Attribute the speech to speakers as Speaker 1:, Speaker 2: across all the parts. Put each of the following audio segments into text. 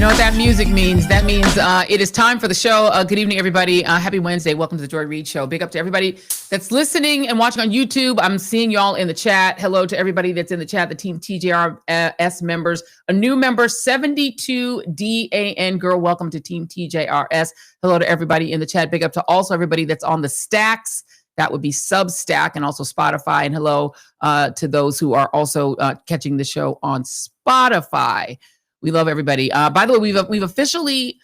Speaker 1: You know what that music means? That means it is time for the show. Good evening, everybody. Happy Wednesday. Welcome to the Joy Reid Show. Big up to everybody that's listening and watching on YouTube. I'm seeing y'all in the chat. Hello to everybody that's in the chat, the Team TJRS members. A new member, 72DAN girl. Welcome to Team TJRS. Hello to everybody in the chat. Big up to also everybody that's on the stacks. That would be Substack and also Spotify. And hello to those who are also catching the show on Spotify. We love everybody. By the way, we've officially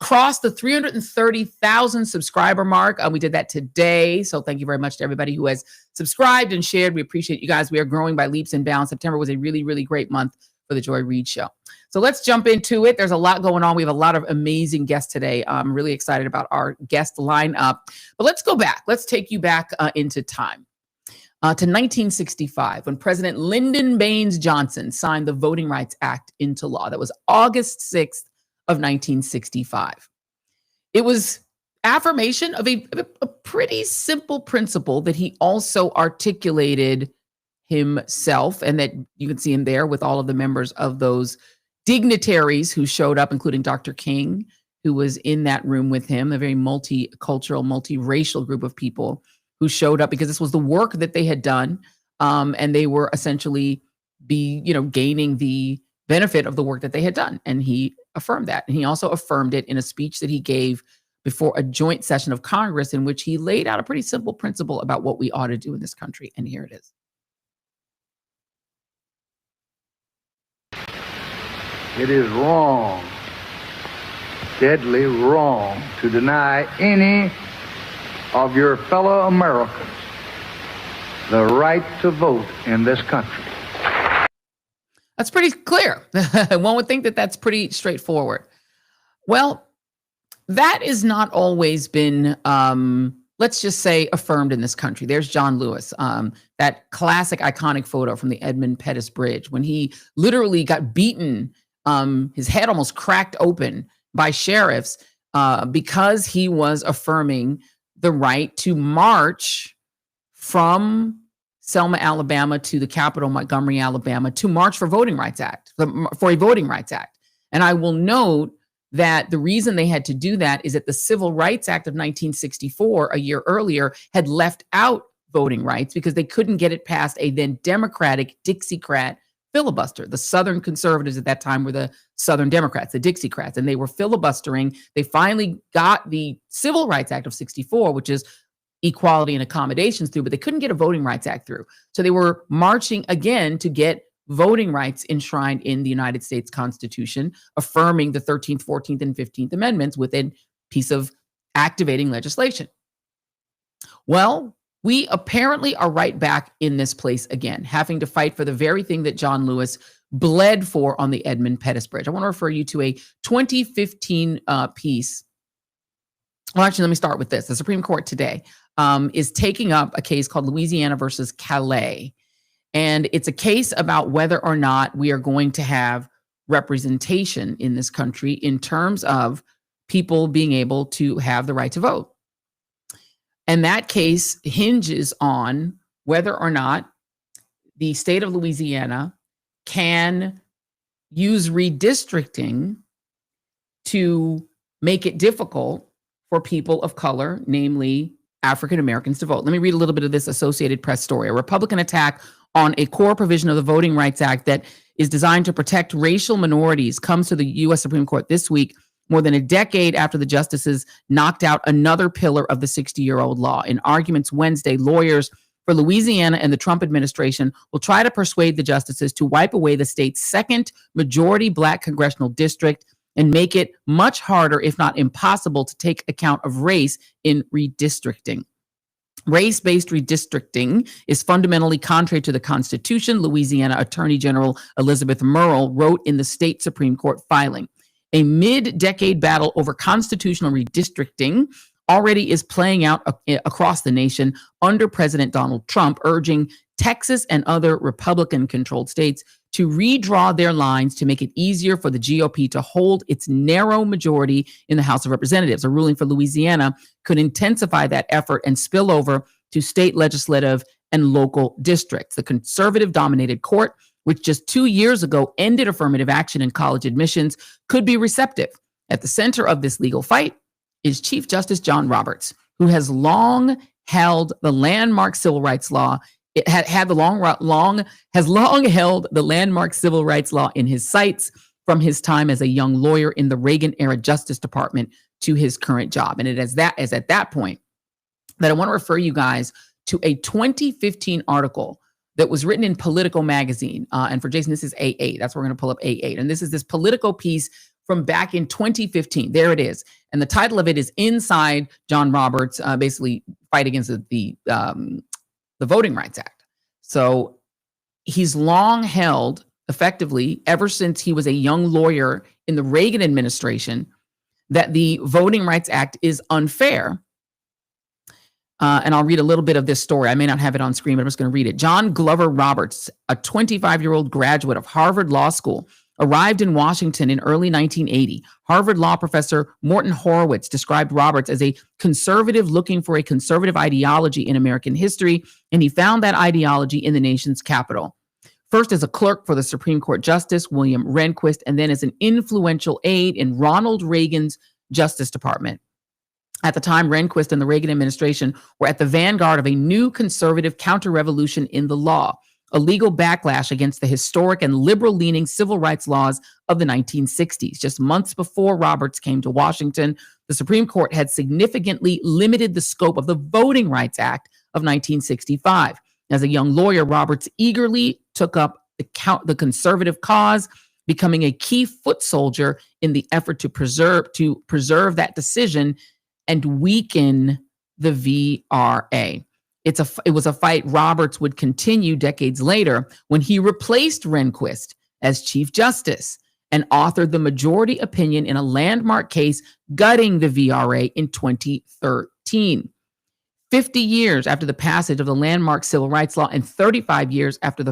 Speaker 1: crossed the 330,000 subscriber mark. We did that today. So thank you very much to everybody who has subscribed and shared. We appreciate you guys. We are growing by leaps and bounds. September was a really, really great month for the Joy Reid Show. So let's jump into it. There's a lot going on. We have a lot of amazing guests today. I'm really excited about our guest lineup. But let's go back. Let's take you back into time. To 1965, when President Lyndon Baines Johnson signed the Voting Rights Act into law. That was August 6th of 1965. It was affirmation of a pretty simple principle that he also articulated himself, and that you can see him there with all of the members of those dignitaries who showed up, including Dr. King, who was in that room with him, a very multicultural, multiracial group of people who showed up because this was the work that they had done, and they were essentially gaining the benefit of the work that they had done. And he affirmed that. And he also affirmed it in a speech that he gave before a joint session of Congress in which he laid out a pretty simple principle about what we ought to do in this country. And here it is.
Speaker 2: It is wrong, deadly wrong, to deny any of your fellow Americans the right to vote in this country.
Speaker 1: That's pretty clear. One would think that that's pretty straightforward. Well, that has not always been, let's just say, affirmed in this country. There's John Lewis, that classic iconic photo from the Edmund Pettus Bridge when he literally got beaten, his head almost cracked open by sheriffs because he was affirming the right to march from Selma, Alabama to the capital, Montgomery, Alabama, to march for a Voting Rights Act. And I will note that the reason they had to do that is that the Civil Rights Act of 1964, a year earlier, had left out voting rights because they couldn't get it past a then Democratic Dixiecrat filibuster. The Southern conservatives at that time were the Southern Democrats, the Dixiecrats, and they were filibustering. They finally got the Civil Rights Act of 64, which is equality and accommodations through, but they couldn't get a Voting Rights Act through. So they were marching again to get voting rights enshrined in the United States Constitution, affirming the 13th, 14th, and 15th Amendments with a piece of activating legislation. Well, we apparently are right back in this place again, having to fight for the very thing that John Lewis bled for on the Edmund Pettus Bridge. I want to refer you to a 2015 piece. Well, actually, let me start with this. The Supreme Court today is taking up a case called Louisiana versus Calais. And it's a case about whether or not we are going to have representation in this country in terms of people being able to have the right to vote. And that case hinges on whether or not the state of Louisiana can use redistricting to make it difficult for people of color, namely African Americans, to vote. Let me read a little bit of this Associated Press story. A Republican attack on a core provision of the Voting Rights Act that is designed to protect racial minorities comes to the U.S. Supreme Court this week, more than a decade after the justices knocked out another pillar of the 60-year-old law. In arguments Wednesday, lawyers for Louisiana and the Trump administration will try to persuade the justices to wipe away the state's second majority Black congressional district and make it much harder, if not impossible, to take account of race in redistricting. Race-based redistricting is fundamentally contrary to the Constitution, Louisiana Attorney General Elizabeth Murrell wrote in the state Supreme Court filing. A mid-decade battle over constitutional redistricting already is playing out across the nation under President Donald Trump, urging Texas and other Republican-controlled states to redraw their lines to make it easier for the GOP to hold its narrow majority in the House of Representatives. A ruling for Louisiana could intensify that effort and spill over to state legislative and local districts. The conservative-dominated court which just 2 years ago ended affirmative action in college admissions, could be receptive. At the center of this legal fight is Chief Justice John Roberts, who has long held the landmark civil rights law. It has long held the landmark civil rights law in his sights from his time as a young lawyer in the Reagan-era Justice Department to his current job. And it is at that point that I want to refer you guys to a 2015 article that was written in Politico magazine. And for Jason, this is A8. That's where we're going to pull up A8. And this is this Politico piece from back in 2015. There it is. And the title of it is Inside John Roberts, basically fight against the Voting Rights Act. So he's long held, effectively, ever since he was a young lawyer in the Reagan administration, that the Voting Rights Act is unfair. And I'll read a little bit of this story. I may not have it on screen, but I'm just going to read it. John Glover Roberts, a 25-year-old graduate of Harvard Law School, arrived in Washington in early 1980. Harvard law professor Morton Horowitz described Roberts as a conservative looking for a conservative ideology in American history, and he found that ideology in the nation's capital. First as a clerk for the Supreme Court Justice William Rehnquist, and then as an influential aide in Ronald Reagan's Justice Department. At the time, Rehnquist and the Reagan administration were at the vanguard of a new conservative counter-revolution in the law, a legal backlash against the historic and liberal-leaning civil rights laws of the 1960s. Just months before Roberts came to Washington, the Supreme Court had significantly limited the scope of the Voting Rights Act of 1965. As a young lawyer, Roberts eagerly took up the conservative cause, becoming a key foot soldier in the effort to preserve that decision and weaken the VRA. It was a fight Roberts would continue decades later when he replaced Rehnquist as Chief Justice and authored the majority opinion in a landmark case gutting the VRA in 2013. 50 years after the passage of the landmark civil rights law and 35 years after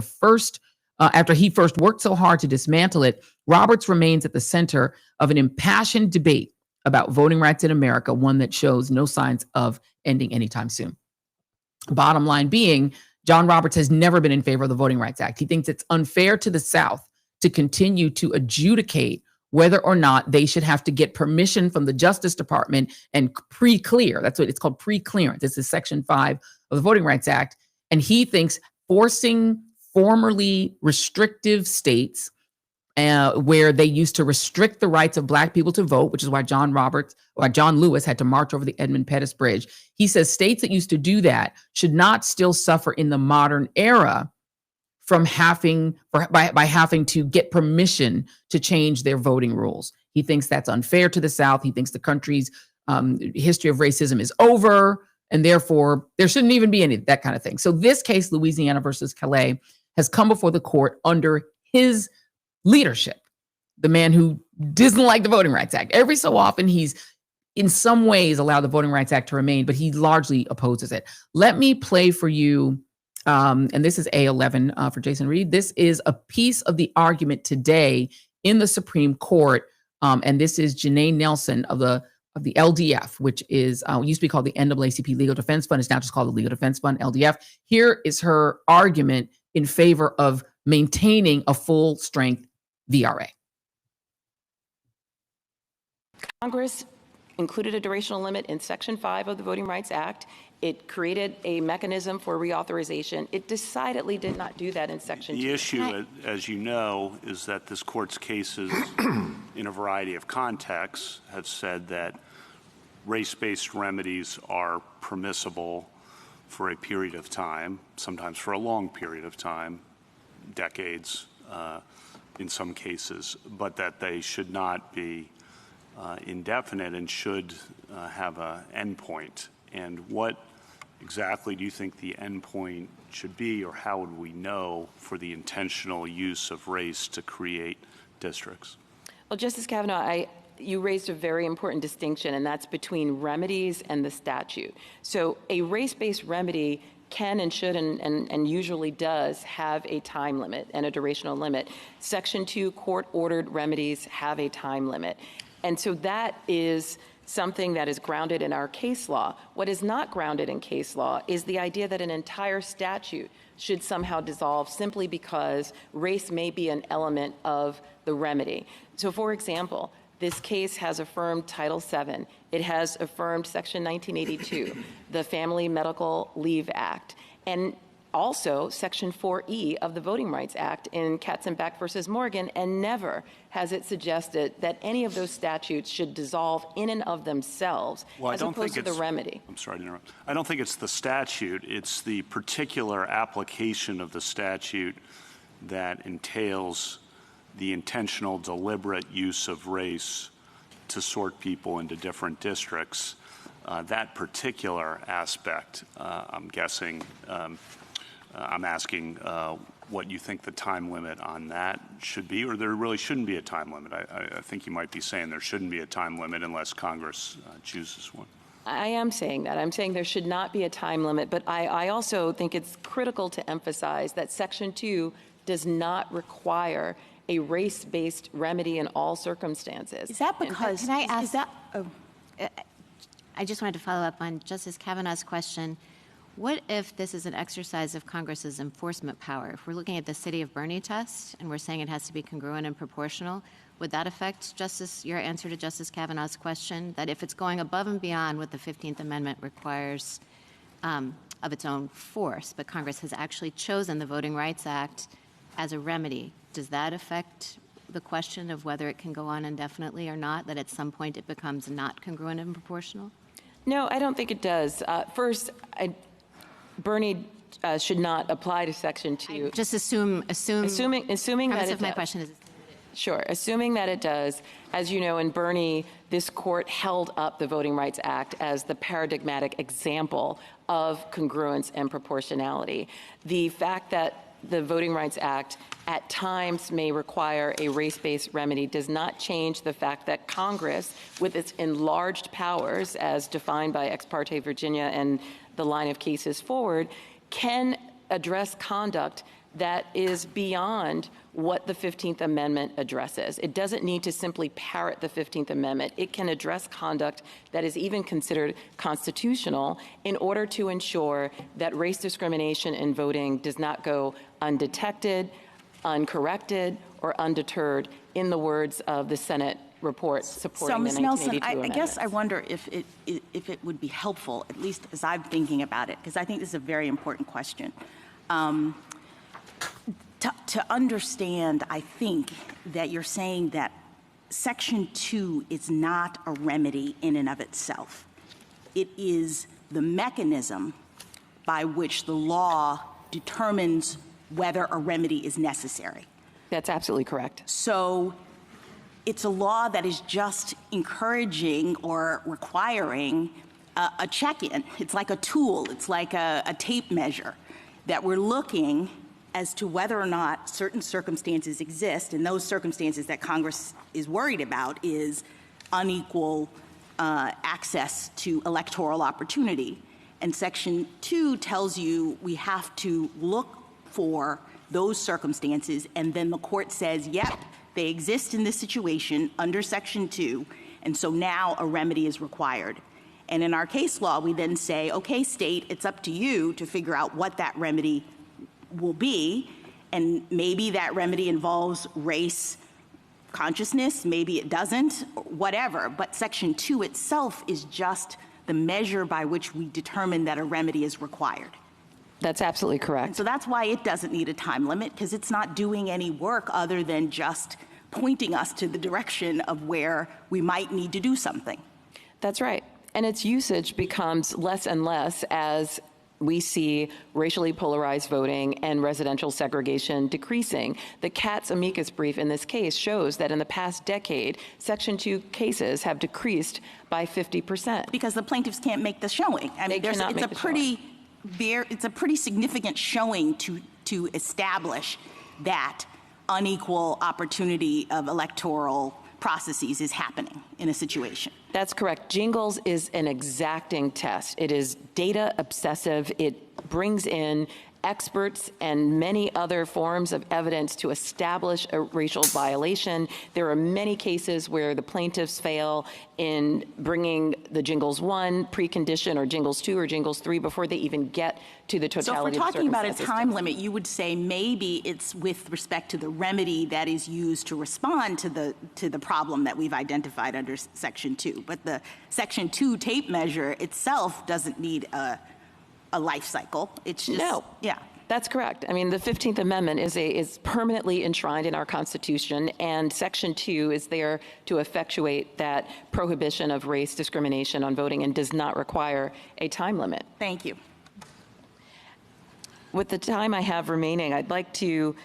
Speaker 1: after he first worked so hard to dismantle it, Roberts remains at the center of an impassioned debate about voting rights in America, one that shows no signs of ending anytime soon. Bottom line being, John Roberts has never been in favor of the Voting Rights Act. He thinks it's unfair to the South to continue to adjudicate whether or not they should have to get permission from the Justice Department and pre-clear. That's what it's called, pre-clearance. This is Section 5 of the Voting Rights Act. And he thinks forcing formerly restrictive states where they used to restrict the rights of Black people to vote, which is why John Lewis had to march over the Edmund Pettus Bridge. He says states that used to do that should not still suffer in the modern era from having to get permission to change their voting rules. He thinks that's unfair to the South. He thinks the country's history of racism is over, and therefore there shouldn't even be any that kind of thing. So this case, Louisiana versus Calais, has come before the court under his leadership, the man who doesn't like the Voting Rights Act. Every so often, he's in some ways allowed the Voting Rights Act to remain, but he largely opposes it. Let me play for you, and this is A11 for Jason Reid. This is a piece of the argument today in the Supreme Court, and this is Janai Nelson of the LDF, which is used to be called the NAACP Legal Defense Fund. It's now just called the Legal Defense Fund, LDF. Here is her argument in favor of maintaining a full-strength VRA.
Speaker 3: Congress included a durational limit in Section 5 of the Voting Rights Act. It created a mechanism for reauthorization. It decidedly did not do that in Section 2.
Speaker 4: The issue, as you know, is that this court's cases in a variety of contexts have said that race-based remedies are permissible for a period of time, sometimes for a long period of time, decades in some cases, but that they should not be indefinite and should have an endpoint. And what exactly do you think the endpoint should be, or how would we know for the intentional use of race to create districts?
Speaker 3: Well, Justice Kavanaugh, you raised a very important distinction, and that's between remedies and the statute. So a race-based remedy can and should and usually does have a time limit and a durational limit. Section 2 court-ordered remedies have a time limit. And so that is something that is grounded in our case law. What is not grounded in case law is the idea that an entire statute should somehow dissolve simply because race may be an element of the remedy. So, for example, this case has affirmed Title VII. It has affirmed Section 1982, the Family Medical Leave Act, and also Section 4E of the Voting Rights Act in Katzenbach versus Morgan, and never has it suggested that any of those statutes should dissolve in and of themselves as opposed to the remedy.
Speaker 4: I'm sorry to interrupt. I don't think it's the statute. It's the particular application of the statute that entails the intentional, deliberate use of race to sort people into different districts. That particular aspect, I'm guessing, I'm asking what you think the time limit on that should be, or there really shouldn't be a time limit. I think you might be saying there shouldn't be a time limit unless Congress chooses one.
Speaker 3: I am saying that. I'm saying there should not be a time limit, but I also think it's critical to emphasize that Section 2 does not require a race-based remedy in all circumstances.
Speaker 5: Is that because...
Speaker 6: Can I ask...
Speaker 5: Is that,
Speaker 6: I just wanted to follow up on Justice Kavanaugh's question. What if this is an exercise of Congress's enforcement power? If we're looking at the City of Bernie test and we're saying it has to be congruent and proportional, would that affect your answer to Justice Kavanaugh's question, that if it's going above and beyond what the 15th Amendment requires of its own force, but Congress has actually chosen the Voting Rights Act as a remedy, does that affect the question of whether it can go on indefinitely or not, that at some point it becomes not congruent and proportional?
Speaker 3: No, I don't think it does. First, Bernie should not apply to Section 2.
Speaker 6: Just assuming
Speaker 3: that it
Speaker 6: my
Speaker 3: does.
Speaker 6: question is.
Speaker 3: Sure. Assuming that it does, as you know, in Bernie, this court held up the Voting Rights Act as the paradigmatic example of congruence and proportionality. The fact that the Voting Rights Act at times may require a race-based remedy does not change the fact that Congress, with its enlarged powers as defined by Ex parte Virginia and the line of cases forward, can address conduct that is beyond what the 15th Amendment addresses. It doesn't need to simply parrot the 15th Amendment. It can address conduct that is even considered constitutional in order to ensure that race discrimination in voting does not go undetected, uncorrected, or undeterred, in the words of the Senate report supporting the 1982
Speaker 5: Nelson, I guess I
Speaker 3: amendments.
Speaker 5: wonder if it would be helpful, at least as I'm thinking about it, because I think this is a very important question. To understand, I think, that you're saying that Section 2 is not a remedy in and of itself. It is the mechanism by which the law determines whether a remedy is necessary.
Speaker 3: That's absolutely correct.
Speaker 5: So it's a law that is just encouraging or requiring a check-in. It's like a tool. It's like a tape measure that we're looking as to whether or not certain circumstances exist, and those circumstances that Congress is worried about is unequal access to electoral opportunity. And Section 2 tells you we have to look for those circumstances, and then the court says, yep, they exist in this situation under Section 2, and so now a remedy is required. And in our case law, we then say, okay, state, it's up to you to figure out what that remedy will be, and maybe that remedy involves race consciousness, maybe it doesn't, whatever. But Section 2 itself is just the measure by which we determine that a remedy is required.
Speaker 3: That's absolutely correct.
Speaker 5: And so that's why it doesn't need a time limit, because it's not doing any work other than just pointing us to the direction of where we might need to do something.
Speaker 3: That's right. And its usage becomes less and less as we see racially polarized voting and residential segregation decreasing. The Katz amicus brief in this case shows that in the past decade, Section 2 cases have decreased by 50%.
Speaker 5: Because the plaintiffs can't make the showing. I mean, it's a pretty significant showing to establish that unequal opportunity of electoral processes is happening in a situation.
Speaker 3: That's correct. Jingles is an exacting test. It is data obsessive. It brings in experts and many other forms of evidence to establish a racial violation. There are many cases where the plaintiffs fail in bringing the Jingles 1 precondition or Jingles 2 or Jingles 3 before they even get to the
Speaker 5: So if we're
Speaker 3: totality of the
Speaker 5: talking about a
Speaker 3: circumstances.
Speaker 5: time limit, you would say maybe it's with respect to the remedy that is used to respond to the problem that we've identified under Section 2. But the Section 2 tape measure itself doesn't need a life cycle. It's just,
Speaker 3: No.
Speaker 5: yeah.
Speaker 3: That's correct. I mean, the 15th Amendment is permanently enshrined in our Constitution, and Section 2 is there to effectuate that prohibition of race discrimination on voting and does not require a time limit.
Speaker 5: Thank you.
Speaker 3: With the time I have remaining, I'd like to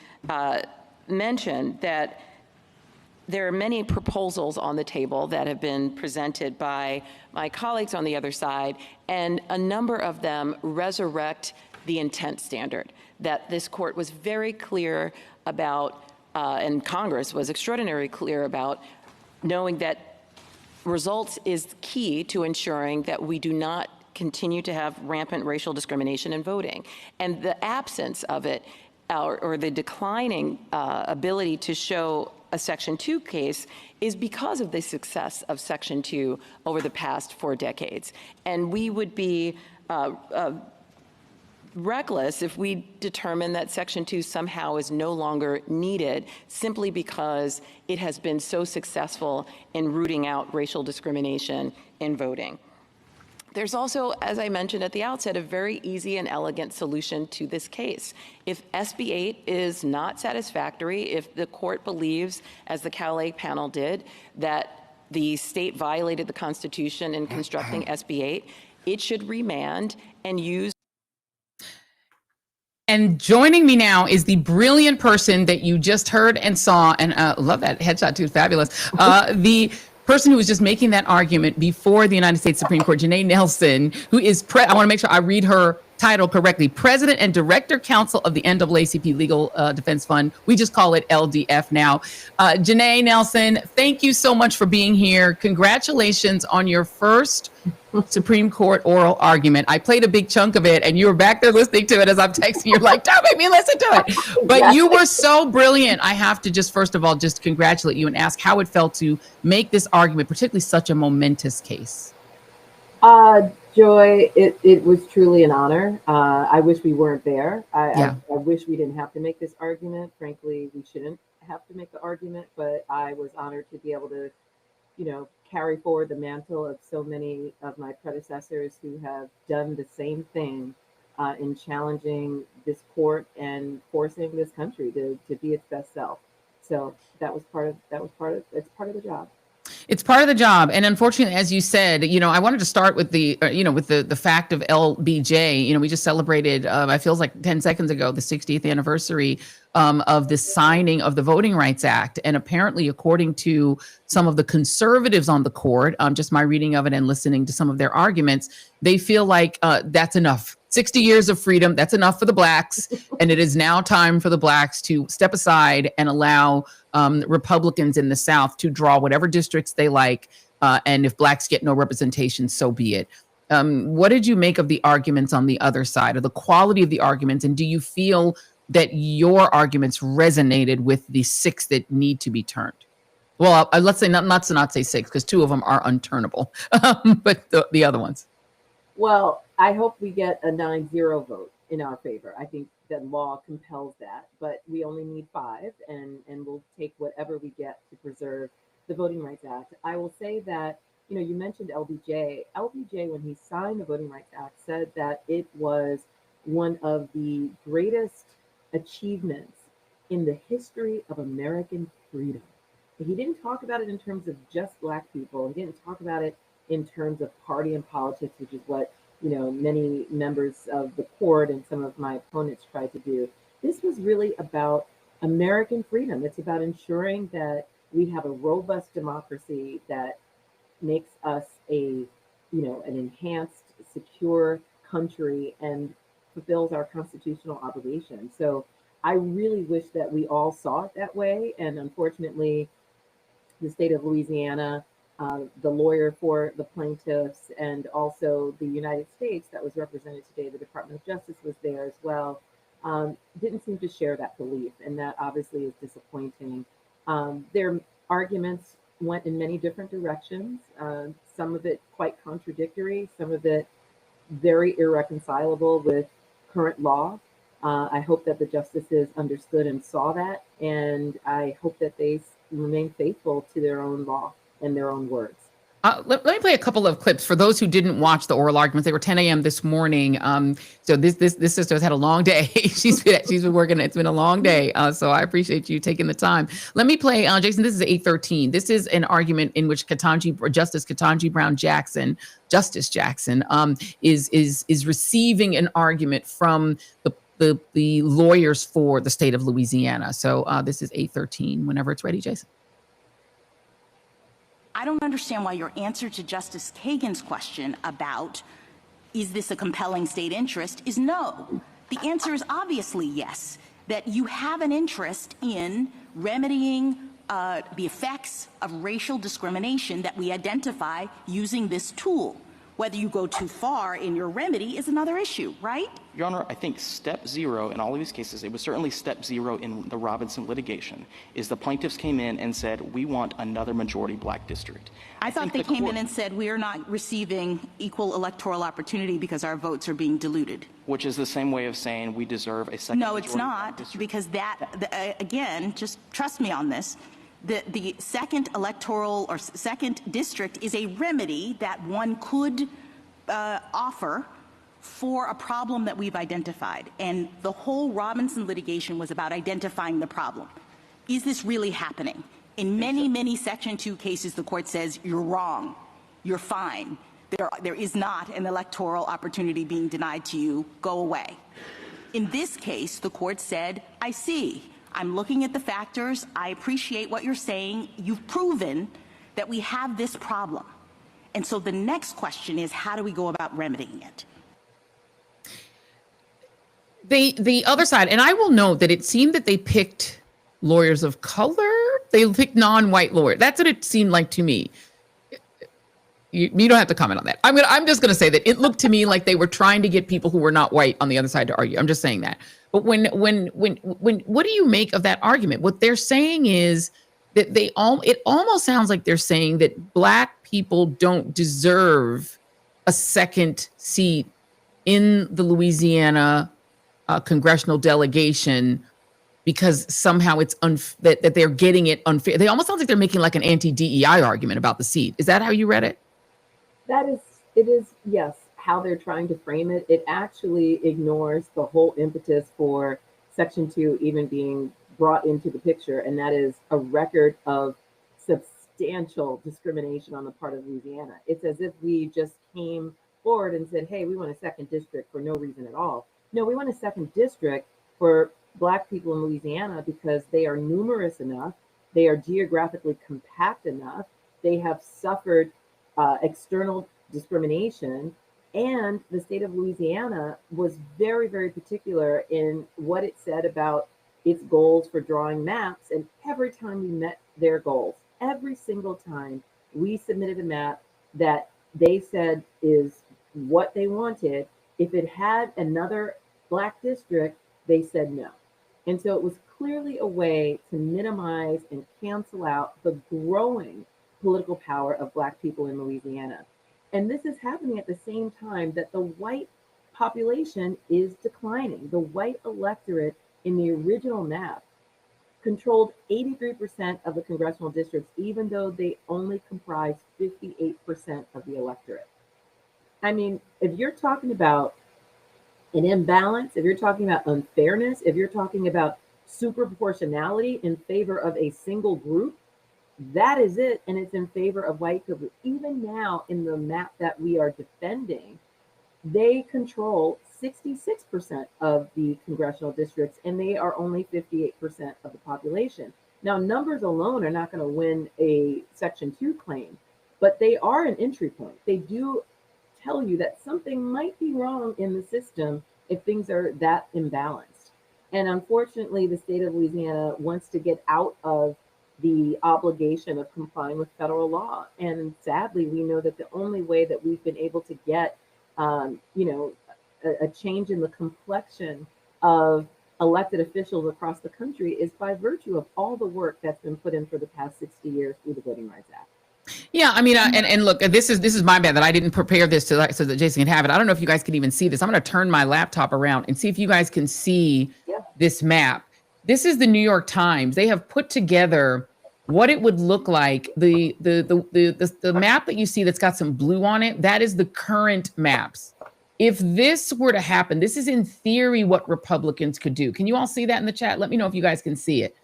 Speaker 3: mention that there are many proposals on the table that have been presented by my colleagues on the other side, and a number of them resurrect the intent standard that this court was very clear about, and Congress was extraordinarily clear about, knowing that results is key to ensuring that we do not continue to have rampant racial discrimination in voting. And the absence of it, or the declining ability to show a Section 2 case, is because of the success of Section 2 over the past 4 decades. And we would be reckless if we determine that Section 2 somehow is no longer needed simply because it has been so successful in rooting out racial discrimination in voting. There's also, as I mentioned at the outset, a very easy and elegant solution to this case. If SB 8 is not satisfactory, if the court believes, as the Calais panel did, that the state violated the Constitution in constructing SB 8, it should remand and use.
Speaker 1: And joining me now is the brilliant person that you just heard and saw, and love that headshot too, fabulous. The person who was just making that argument before the United States Supreme Court, Janai Nelson, who is, I want to make sure I read her title correctly, President and Director Counsel of the NAACP Legal Defense Fund. We just call it LDF now. Janai Nelson, thank you so much for being here. Congratulations on your first Supreme Court oral argument. I played a big chunk of it and you were back there listening to it as I'm texting. You're like, don't make me listen to it. But you were so brilliant. I have to just, first of all, just congratulate you and ask how it felt to make this argument, particularly such a momentous case.
Speaker 7: Joy, it was truly an honor. I wish we weren't there. I wish we didn't have to make this argument. Frankly, we shouldn't have to make the argument, but I was honored to be able to, carry forward the mantle of so many of my predecessors who have done the same thing in challenging this court and forcing this country to be its best self. So it's part of the job.
Speaker 1: It's part of the job. And unfortunately, as you said, I wanted to start with the fact of LBJ. We just celebrated, I feels like 10 seconds ago, the 60th anniversary of the signing of the Voting Rights Act. And apparently, according to some of the conservatives on the court, just my reading of it and listening to some of their arguments, they feel like that's enough. 60 years of freedom, that's enough for the blacks. And it is now time for the blacks to step aside and allow Republicans in the South to draw whatever districts they like. And if blacks get no representation, so be it. What did you make of the arguments on the other side, or the quality of the arguments? And do you feel that your arguments resonated with the 6 that need to be turned? Well, let's say not say 6, because 2 of them are unturnable, but the other ones.
Speaker 7: Well, I hope we get a 9-0 vote in our favor. I think the law compels that, but we only need 5, and we'll take whatever we get to preserve the Voting Rights Act. I will say that, you mentioned LBJ. LBJ, when he signed the Voting Rights Act, said that it was one of the greatest achievements in the history of American freedom. He didn't talk about it in terms of just Black people. He didn't talk about it in terms of party and politics, which is what many members of the court and some of my opponents tried to do. This was really about American freedom. It's about ensuring that we have a robust democracy that makes us an enhanced, secure country and fulfills our constitutional obligations. So I really wish that we all saw it that way. And unfortunately, the state of Louisiana, the lawyer for the plaintiffs, and also the United States that was represented today, the Department of Justice was there as well. didn't seem to share that belief, and that obviously is disappointing. Their arguments went in many different directions, some of it quite contradictory, some of it very irreconcilable with current law. I hope that the justices understood and saw that, and I hope that they remain faithful to their own law and their own words.
Speaker 1: Let me play a couple of clips for those who didn't watch the oral arguments. They were 10 a.m. this morning. So this sister has had a long day. she's been working. It's been a long day. So I appreciate you taking the time. Let me play, Jason. This is 8:13. This is an argument in which Justice Ketanji Brown Jackson, Justice Jackson, is receiving an argument from the lawyers for the state of Louisiana. So this is 8:13. Whenever it's ready, Jason.
Speaker 5: I don't understand why your answer to Justice Kagan's question about, is this a compelling state interest, is no. The answer is obviously yes, that you have an interest in remedying the effects of racial discrimination that we identify using this tool. Whether you go too far in your remedy is another issue, right?
Speaker 8: Your Honor, I think step zero in all of these cases, it was certainly step zero in the Robinson litigation, is the plaintiffs came in and said, we want another majority black district.
Speaker 5: I thought they came in and said, we are not receiving equal electoral opportunity because our votes are being diluted.
Speaker 8: Which is the same way of saying we deserve a second
Speaker 5: No,
Speaker 8: majority
Speaker 5: it's not,
Speaker 8: black district.
Speaker 5: because that, again, just trust me on this. The second electoral or second district is a remedy that one could offer for a problem that we've identified. And the whole Robinson litigation was about identifying the problem. Is this really happening? In many, many Section 2 cases, the court says, you're wrong, you're fine. There is not an electoral opportunity being denied to you, go away. In this case, the court said, I see. I'm looking at the factors. I appreciate what you're saying. You've proven that we have this problem. And so the next question is, how do we go about remedying it?
Speaker 1: The other side, and I will note that it seemed that they picked lawyers of color. They picked non-white lawyers. That's what it seemed like to me. You don't have to comment on that. I'm just gonna say that it looked to me like they were trying to get people who were not white on the other side to argue. I'm just saying that. But when what do you make of that argument? What they're saying is that it almost sounds like they're saying that black people don't deserve a second seat in the Louisiana congressional delegation because somehow it's that they're getting it unfair. They almost sound like they're making like an anti-DEI argument about the seat. Is that how you read it?
Speaker 7: It is, yes, how they're trying to frame it. It actually ignores the whole impetus for Section 2 even being brought into the picture, and that is a record of substantial discrimination on the part of Louisiana. It's as if we just came forward and said, hey, we want a second district for no reason at all. No, we want a second district for Black people in Louisiana because they are numerous enough, they are geographically compact enough, they have suffered external discrimination, and the state of Louisiana was very, very particular in what it said about its goals for drawing maps. And every time we met their goals, every single time we submitted a map that they said is what they wanted, if it had another Black district, they said no. And so it was clearly a way to minimize and cancel out the growing political power of Black people in Louisiana. And this is happening at the same time that the white population is declining. The white electorate in the original map controlled 83% of the congressional districts, even though they only comprised 58% of the electorate. I mean, if you're talking about an imbalance, if you're talking about unfairness, if you're talking about superproportionality in favor of a single group, that is it, and it's in favor of white people. Even now, in the map that we are defending, they control 66% of the congressional districts, and they are only 58% of the population. Now, numbers alone are not going to win a Section 2 claim, but they are an entry point. They do tell you that something might be wrong in the system if things are that imbalanced. And unfortunately, the state of Louisiana wants to get out of the obligation of complying with federal law. And sadly, we know that the only way that we've been able to get, a change in the complexion of elected officials across the country is by virtue of all the work that's been put in for the past 60 years through the Voting Rights Act.
Speaker 1: Yeah, I mean, and look, this is my bad that I didn't prepare this so that Jason can have it. I don't know if you guys can even see this. I'm going to turn my laptop around and see if you guys can see this map. This is the New York Times. They have put together what it would look like. The map that you see that's got some blue on it, that is the current maps. If this were to happen, this is in theory what Republicans could do. Can you all see that in the chat? Let me know if you guys can see it.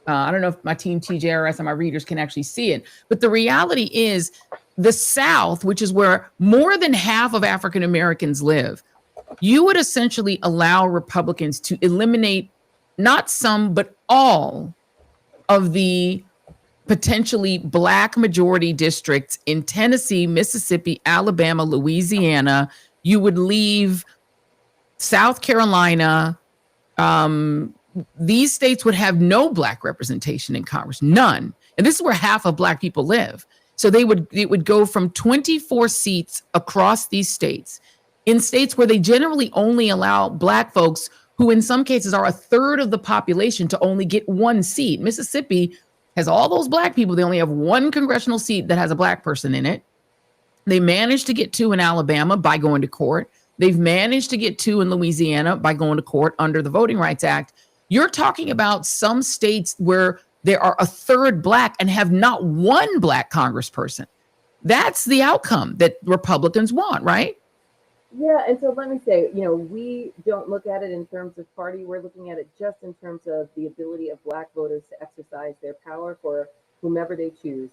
Speaker 1: I don't know if my team TJRS and my readers can actually see it, but the reality is the South, which is where more than half of African Americans live, you would essentially allow Republicans to eliminate not some, but all of the potentially Black majority districts in Tennessee, Mississippi, Alabama, Louisiana. You would leave South Carolina. These states would have no Black representation in Congress, none. And this is where half of Black people live. So it would go from 24 seats across these states, in states where they generally only allow Black folks, who in some cases are a third of the population, to only get one seat. Mississippi has all those Black people. They only have one congressional seat that has a Black person in it. They managed to get 2 in Alabama by going to court. They've managed to get 2 in Louisiana by going to court under the Voting Rights Act. You're talking about some states where there are a third Black and have not one Black congressperson. That's the outcome that Republicans want, right?
Speaker 7: Yeah, and so let me say, we don't look at it in terms of party. We're looking at it just in terms of the ability of Black voters to exercise their power for whomever they choose.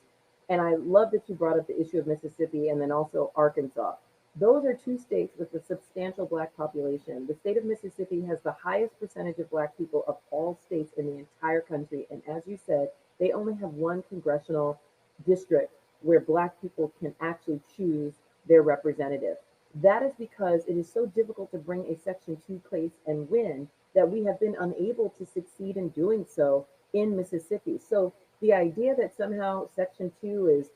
Speaker 7: And I love that you brought up the issue of Mississippi and then also Arkansas. Those are 2 states with a substantial Black population. The state of Mississippi has the highest percentage of Black people of all states in the entire country. And as you said, they only have one congressional district where Black people can actually choose their representative. That is because it is so difficult to bring a Section 2 case and win that we have been unable to succeed in doing so in Mississippi. So the idea that somehow Section 2 is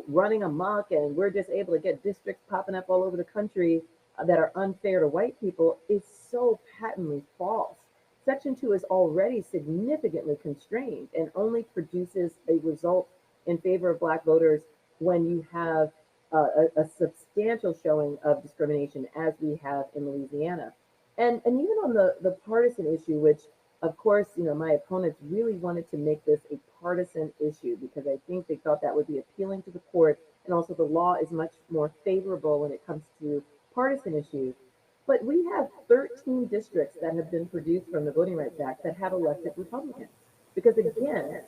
Speaker 7: running amok and we're just able to get districts popping up all over the country that are unfair to white people is so patently false. Section 2 is already significantly constrained and only produces a result in favor of Black voters when you have a substantial showing of discrimination, as we have in Louisiana. And even on the partisan issue, which of course, my opponents really wanted to make this a partisan issue because I think they thought that would be appealing to the court. And also the law is much more favorable when it comes to partisan issues. But we have 13 districts that have been produced from the Voting Rights Act that have elected Republicans. Because again,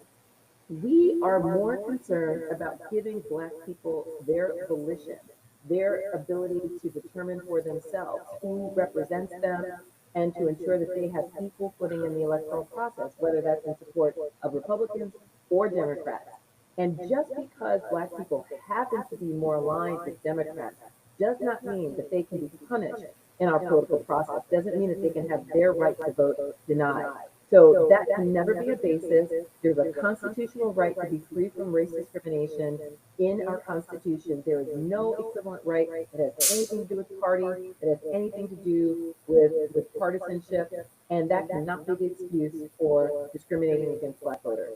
Speaker 7: we are more concerned about giving Black people their volition, their ability to determine for themselves who represents them, and to ensure that they have equal footing in the electoral process, whether that's in support of Republicans or Democrats. And just because Black people happen to be more aligned with Democrats does not mean that they can be punished in our political process, doesn't mean that they can have their right to vote denied. So that can never be a basis. There's a constitutional right to be free from race discrimination in our Constitution. There is no equivalent right that has anything to do with party, that has anything to do with partisanship, and that cannot be the excuse for discriminating against Black voters.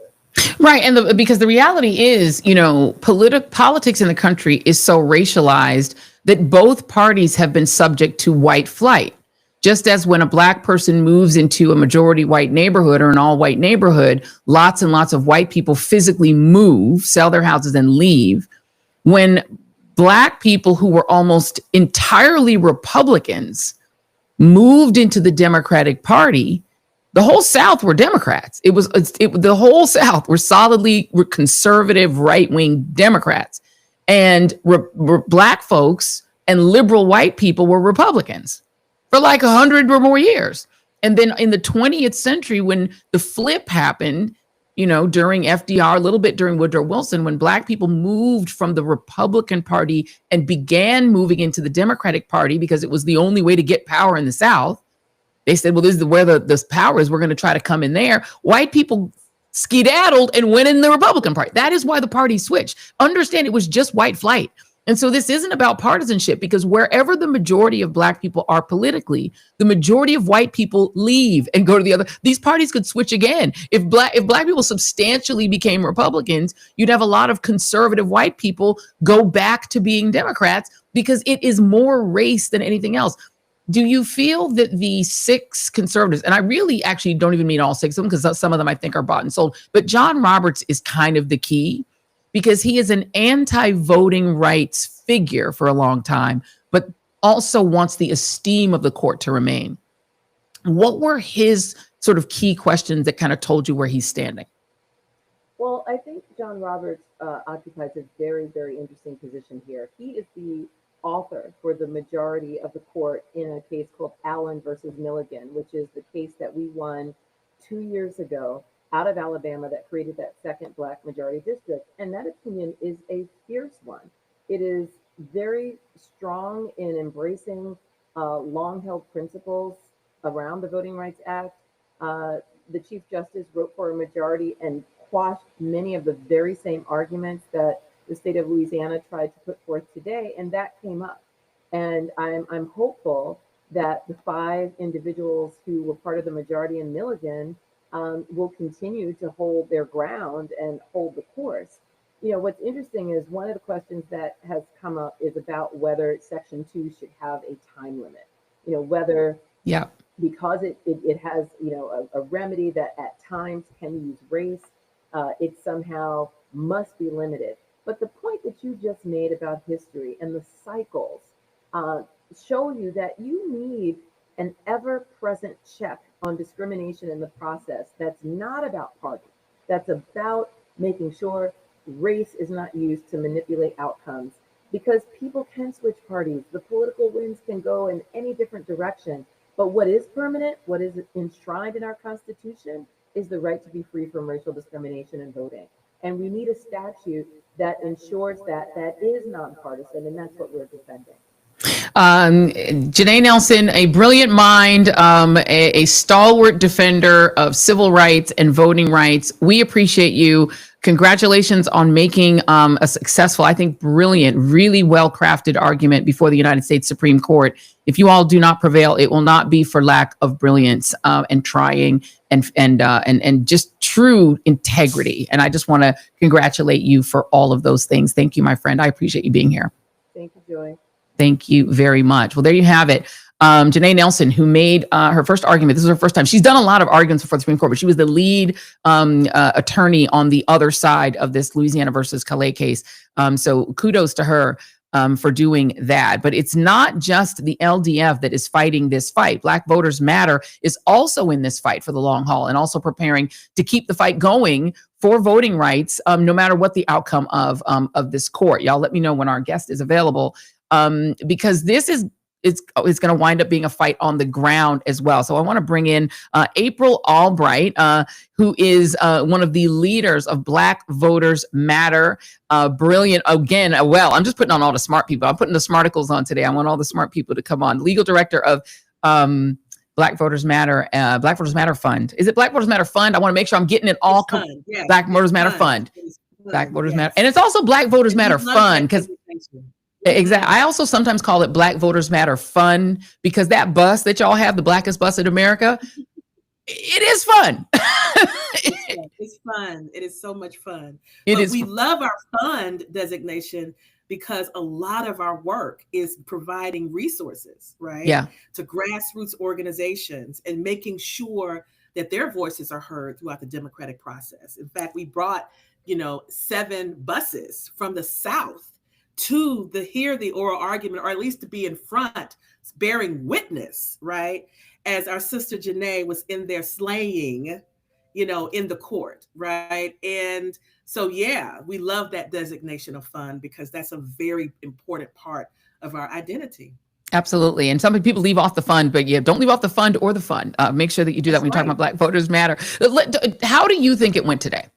Speaker 1: Right. And because the reality is, politics in the country is so racialized that both parties have been subject to white flight. Just as when a Black person moves into a majority white neighborhood or an all white neighborhood, lots and lots of white people physically move, sell their houses and leave. When Black people who were almost entirely Republicans moved into the Democratic Party, the whole South were Democrats. The whole South were solidly conservative, right-wing Democrats. And Black folks and liberal white people were Republicans for like 100 or more years. And then in the 20th century, when the flip happened, during FDR, a little bit during Woodrow Wilson, when Black people moved from the Republican Party and began moving into the Democratic Party because it was the only way to get power in the South, they said, well, this is where the power is. We're going to try to come in there. White people skedaddled and went in the Republican Party. That is why the party switched. Understand, it was just white flight. And so this isn't about partisanship, because wherever the majority of Black people are politically, the majority of white people leave and go to the other. These parties could switch again. If Black people substantially became Republicans, you'd have a lot of conservative white people go back to being Democrats, because it is more race than anything else. Do you feel that the 6 conservatives, and I really actually don't even mean all 6 of them, because some of them I think are bought and sold, but John Roberts is kind of the key, because he is an anti-voting rights figure for a long time, but also wants the esteem of the court to remain. What were his sort of key questions that kind of told you where he's standing?
Speaker 7: Well, I think John Roberts occupies a very, very interesting position here. He is the author for the majority of the court in a case called Allen versus Milligan, which is the case that we won 2 years ago out of Alabama that created that second Black majority district. And that opinion is a fierce one. It is very strong in embracing long-held principles around the Voting Rights Act. The Chief Justice wrote for a majority and quashed many of the very same arguments that the state of Louisiana tried to put forth today, and that came up. And I'm hopeful that the 5 individuals who were part of the majority in Milligan will continue to hold their ground and hold the course. You know, what's interesting is one of the questions that has come up is about whether Section 2 should have a time limit. You know, whether, because it has, you know, a remedy that at times can use race, it somehow must be limited. But the point that you just made about history and the cycles show you that you need an ever-present check on discrimination in the process that's not about party, that's about making sure race is not used to manipulate outcomes, because people can switch parties. The political winds can go in any different direction. But what is permanent, what is enshrined in our Constitution, is the right to be free from racial discrimination in voting. And we need a statute that ensures that that is nonpartisan, and that's what we're defending.
Speaker 1: Janai Nelson, a brilliant mind, a stalwart defender of civil rights and voting rights. We appreciate you. Congratulations on making a successful, I think, brilliant, really well-crafted argument before the United States Supreme Court. If you all do not prevail, it will not be for lack of brilliance and trying and just true integrity. And I just want to congratulate you for all of those things. Thank you, my friend. I appreciate you being here.
Speaker 7: Thank you, Joy.
Speaker 1: Thank you very much. Well, there you have it. Janai Nelson, who made her first argument. This is her first time. She's done a lot of arguments before the Supreme Court, but she was the lead attorney on the other side of this Louisiana versus Calais case. So kudos to her for doing that. But it's not just the LDF that is fighting this fight. Black Voters Matter is also in this fight for the long haul and also preparing to keep the fight going for voting rights, no matter what the outcome of this court. Y'all let me know when our guest is available, because this is it's going to wind up being a fight on the ground as well. So I want to bring in April Albright, who is one of the leaders of Black Voters Matter. Brilliant. Again, well, I'm just putting on all the smart people. I'm putting the smarticles on today. I want all the smart people to come on. Legal director of Black Voters Matter, Black Voters Matter Fund. Is it Black Voters Matter Fund? I want to make sure I'm getting it all.
Speaker 9: Yes.
Speaker 1: Black Voters Matter Fund. Black Voters Matter. And it's also Black Voters Matter Fund, because exactly. I also sometimes call it Black Voters Matter Fun, because that bus that y'all have, the blackest bus in America, it is fun.
Speaker 9: It's fun. It is so much fun. We love our fund designation because a lot of our work is providing resources, right?
Speaker 1: Yeah.
Speaker 9: To grassroots organizations and making sure that their voices are heard throughout the democratic process. In fact, we brought, 7 buses from the South to hear the oral argument, or at least to be in front, bearing witness, right? As our sister Janai was in there slaying, in the court, right? And so, yeah, we love that designation of fund because that's a very important part of our identity.
Speaker 1: Absolutely. And some people leave off the fund, but yeah, don't leave off the fund or the fun. Make sure that you do that when you're talking about Black Voters Matter. How do you think it went today?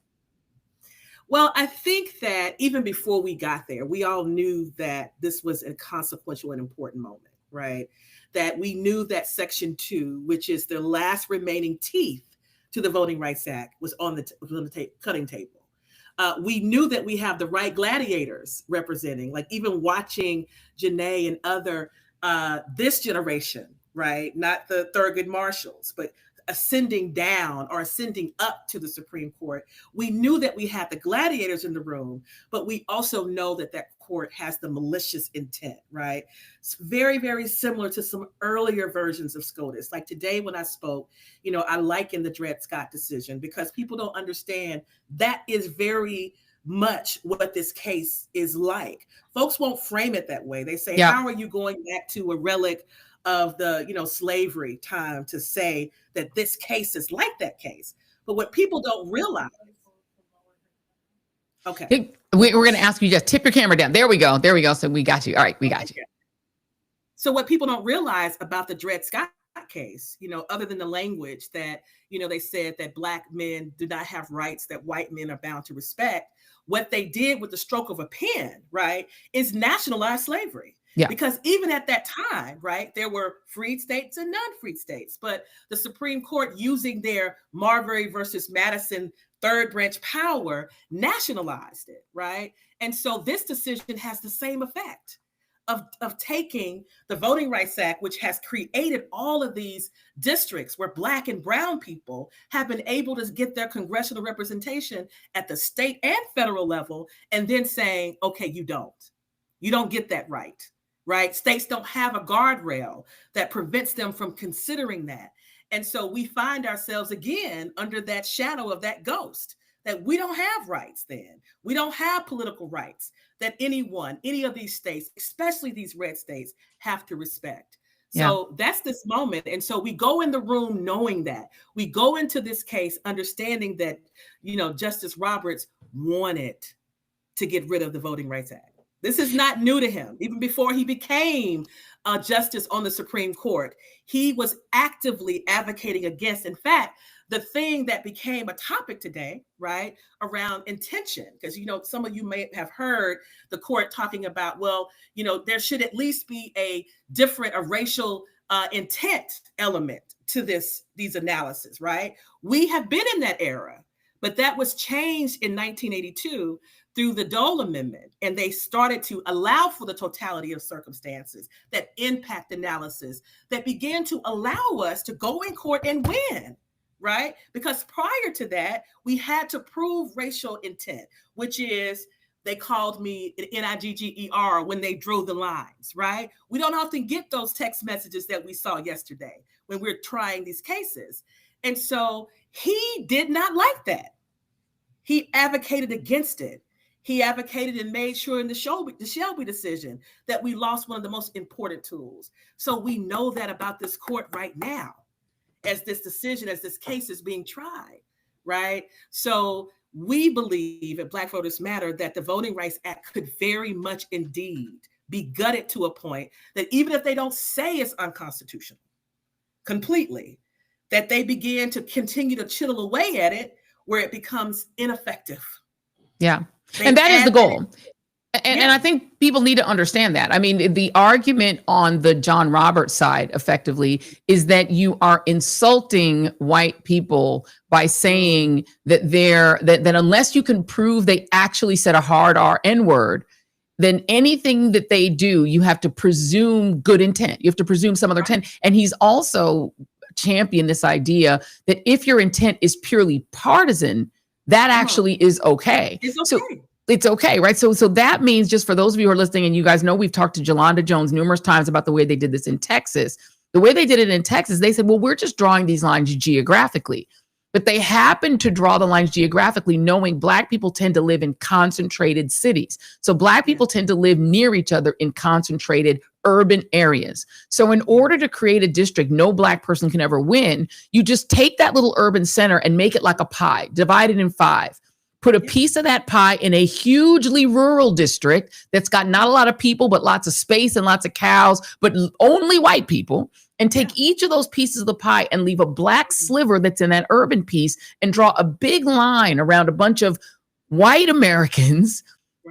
Speaker 9: Well, I think that even before we got there, we all knew that this was a consequential and important moment, right? That we knew that Section 2, which is the last remaining teeth to the Voting Rights Act, was on the cutting table. We knew that we have the right gladiators representing, like even watching Janai and other, this generation, right? Not the Thurgood Marshalls, but ascending down or ascending up to the Supreme Court. We knew that we had the gladiators in the room, but we also know that that court has the malicious intent, right? It's very, very similar to some earlier versions of SCOTUS. Like today when I spoke, I liken the Dred Scott decision because people don't understand that is very much what this case is like. Folks won't frame it that way. They say, how are you going back to a relic of the, slavery time to say that this case is like that case? But what people don't realize. Okay.
Speaker 1: Hey, we're going to ask you just tip your camera down. There we go. So we got you. All right. We got you.
Speaker 9: So what people don't realize about the Dred Scott case, other than the language that, they said that Black men do not have rights that white men are bound to respect. What they did with the stroke of a pen, right, is nationalize slavery. Yeah. Because even at that time, right, there were freed states and non-freed states, but the Supreme Court, using their Marbury versus Madison third branch power, nationalized it, right? And so this decision has the same effect of taking the Voting Rights Act, which has created all of these districts where Black and brown people have been able to get their congressional representation at the state and federal level, and then saying, okay, you don't get that right. Right? States don't have a guardrail that prevents them from considering that. And so we find ourselves again under that shadow of that ghost, that we don't have rights then. We don't have political rights that any of these states, especially these red states, have to respect. So that's this moment. And so we go in the room knowing that. We go into this case understanding that, Justice Roberts wanted to get rid of the Voting Rights Act. This is not new to him. Even before he became a justice on the Supreme Court, he was actively advocating against. In fact, the thing that became a topic today, right, around intention, because, some of you may have heard the court talking about, well, there should at least be a racial intent element to these analysis, right? We have been in that era, but that was changed in 1982 through the Dole Amendment, and they started to allow for the totality of circumstances, that impact analysis, that began to allow us to go in court and win, right? Because prior to that, we had to prove racial intent, which is, they called me an NIGGER when they drew the lines, right? We don't often get those text messages that we saw yesterday when we're trying these cases. And so he did not like that. He advocated against it. He advocated and made sure in the Shelby decision that we lost one of the most important tools. So we know that about this court right now, as this case is being tried, right? So we believe at Black Voters Matter that the Voting Rights Act could very much indeed be gutted to a point that even if they don't say it's unconstitutional completely, that they begin to continue to chittle away at it where it becomes ineffective.
Speaker 1: Yeah. And that is the goal. And I think people need to understand that. I mean, the argument on the John Roberts side effectively is that you are insulting white people by saying that that unless you can prove they actually said a hard R N-word, then anything that they do, you have to presume good intent. You have to presume some other intent. And he's also championed this idea that if your intent is purely partisan, that actually is okay.
Speaker 9: It's okay.
Speaker 1: So it's okay, right? So that means, just for those of you who are listening, and you guys know we've talked to Jolanda Jones numerous times about the way they did this in Texas. The way they did it in Texas, they said, well, we're just drawing these lines geographically. But they happen to draw the lines geographically, knowing Black people tend to live in concentrated cities. So Black people tend to live near each other in concentrated urban areas. So in order to create a district no Black person can ever win, you just take that little urban center and make it like a pie, divide it in 5. Put a piece of that pie in a hugely rural district that's got not a lot of people, but lots of space and lots of cows, but only white people, and take each of those pieces of the pie and leave a Black sliver that's in that urban piece and draw a big line around a bunch of white Americans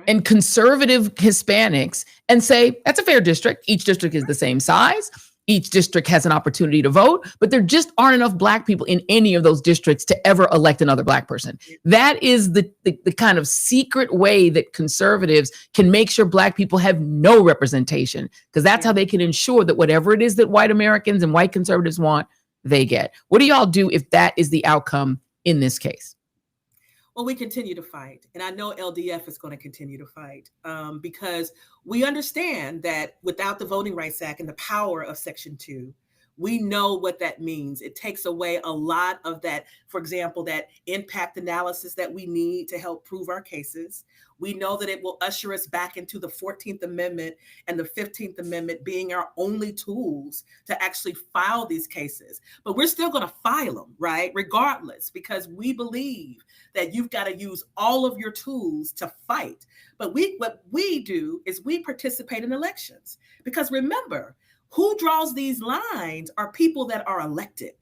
Speaker 1: and conservative Hispanics and say, that's a fair district. Each district is the same size. each district has an opportunity to vote, but there just aren't enough Black people in any of those districts to ever elect another Black person. That is the kind of secret way that conservatives can make sure Black people have no representation, because that's how they can ensure that whatever it is that white Americans and white conservatives want, they get. What do y'all do if that is the outcome in this case?
Speaker 9: Well, we continue to fight. And I know LDF is going to continue to fight because we understand that without the Voting Rights Act and the power of Section 2, we know what that means. It takes away a lot of that, for example, that impact analysis that we need to help prove our cases. We know that it will usher us back into the 14th Amendment and the 15th Amendment being our only tools to actually file these cases. But we're still going to file them, right? Regardless, because we believe that you've got to use all of your tools to fight. But what we do is we participate in elections, because remember, who draws these lines are people that are elected,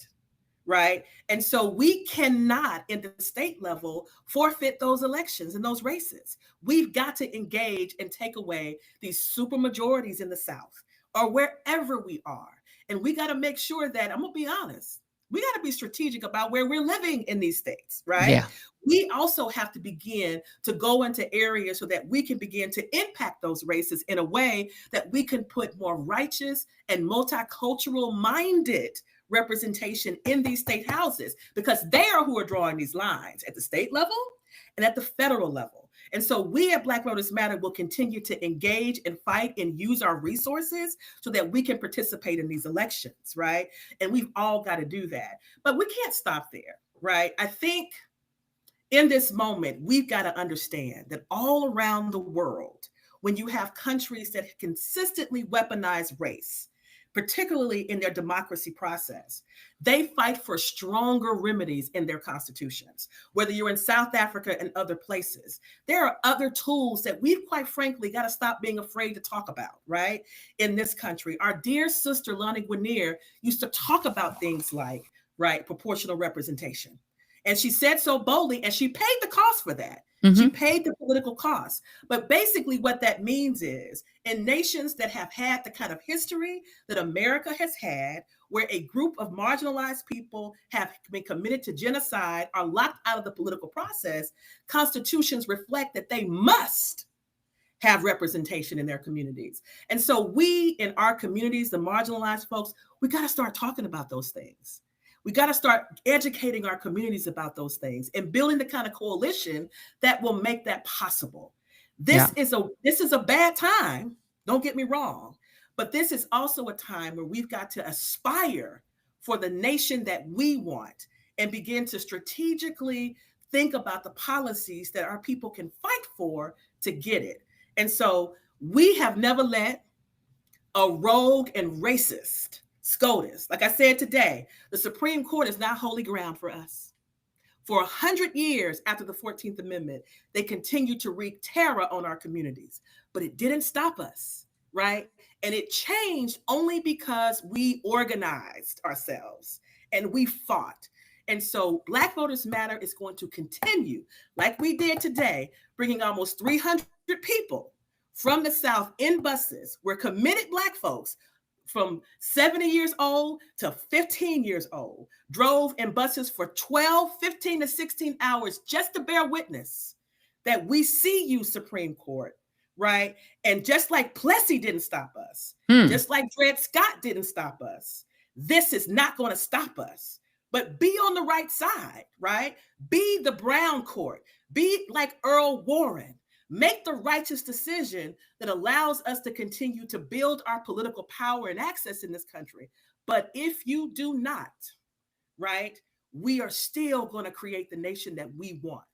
Speaker 9: right? And so we cannot, in the state level, forfeit those elections and those races. We've got to engage and take away these super majorities in the South or wherever we are. And we got to make sure that, I'm going to be honest, we got to be strategic about where we're living in these states, right?
Speaker 1: Yeah.
Speaker 9: We also have to begin to go into areas so that we can begin to impact those races in a way that we can put more righteous and multicultural minded representation in these state houses, because they are who are drawing these lines at the state level and at the federal level. And so we at Black Voters Matter will continue to engage and fight and use our resources so that we can participate in these elections, right? And we've all got to do that. But we can't stop there, right? I think in this moment, we've got to understand that all around the world, when you have countries that consistently weaponize race, particularly in their democracy process, they fight for stronger remedies in their constitutions. Whether you're in South Africa and other places, there are other tools that we've quite frankly got to stop being afraid to talk about, right? In this country, our dear sister Lonnie Guinier used to talk about things like, right, proportional representation. And she said so boldly, and she paid the cost for that. Mm-hmm. She paid the political cost. But basically what that means is, in nations that have had the kind of history that America has had, where a group of marginalized people have been committed to genocide, are locked out of the political process, constitutions reflect that they must have representation in their communities. And so we, in our communities, the marginalized folks, we got to start talking about those things. We got to start educating our communities about those things and building the kind of coalition that will make that possible. This is a bad time. Don't get me wrong, but this is also a time where we've got to aspire for the nation that we want and begin to strategically think about the policies that our people can fight for to get it. And so we have never let a rogue and racist SCOTUS. Like I said today, the Supreme Court is not holy ground for us. For 100 years after the 14th Amendment, they continue to wreak terror on our communities, but it didn't stop us, right? And it changed only because we organized ourselves and we fought. And so Black Voters Matter is going to continue, like we did today, bringing almost 300 people from the South in buses. We're committed Black folks from 70 years old to 15 years old, drove in buses for 12, 15 to 16 hours just to bear witness that we see you, Supreme Court, right? And just like Plessy didn't stop us, just like Dred Scott didn't stop us, this is not going to stop us. But be on the right side, right? Be the Brown Court. Be like Earl Warren. Make the righteous decision that allows us to continue to build our political power and access in this country. But if you do not, right, we are still going to create the nation that we want.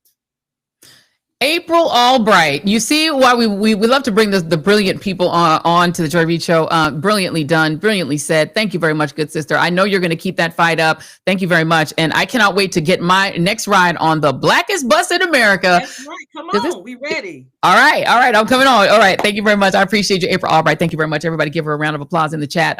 Speaker 1: April Albright, you see why we love to bring the brilliant people on to the Joy Reid Show. Brilliantly done, brilliantly said. Thank you very much, good sister. I know you're going to keep that fight up. Thank you very much. And I cannot wait to get my next ride on the blackest bus in America.
Speaker 9: That's right. Come on, we ready.
Speaker 1: All right. I'm coming on. All right. Thank you very much. I appreciate you, April Albright. Thank you very much. Everybody give her a round of applause in the chat.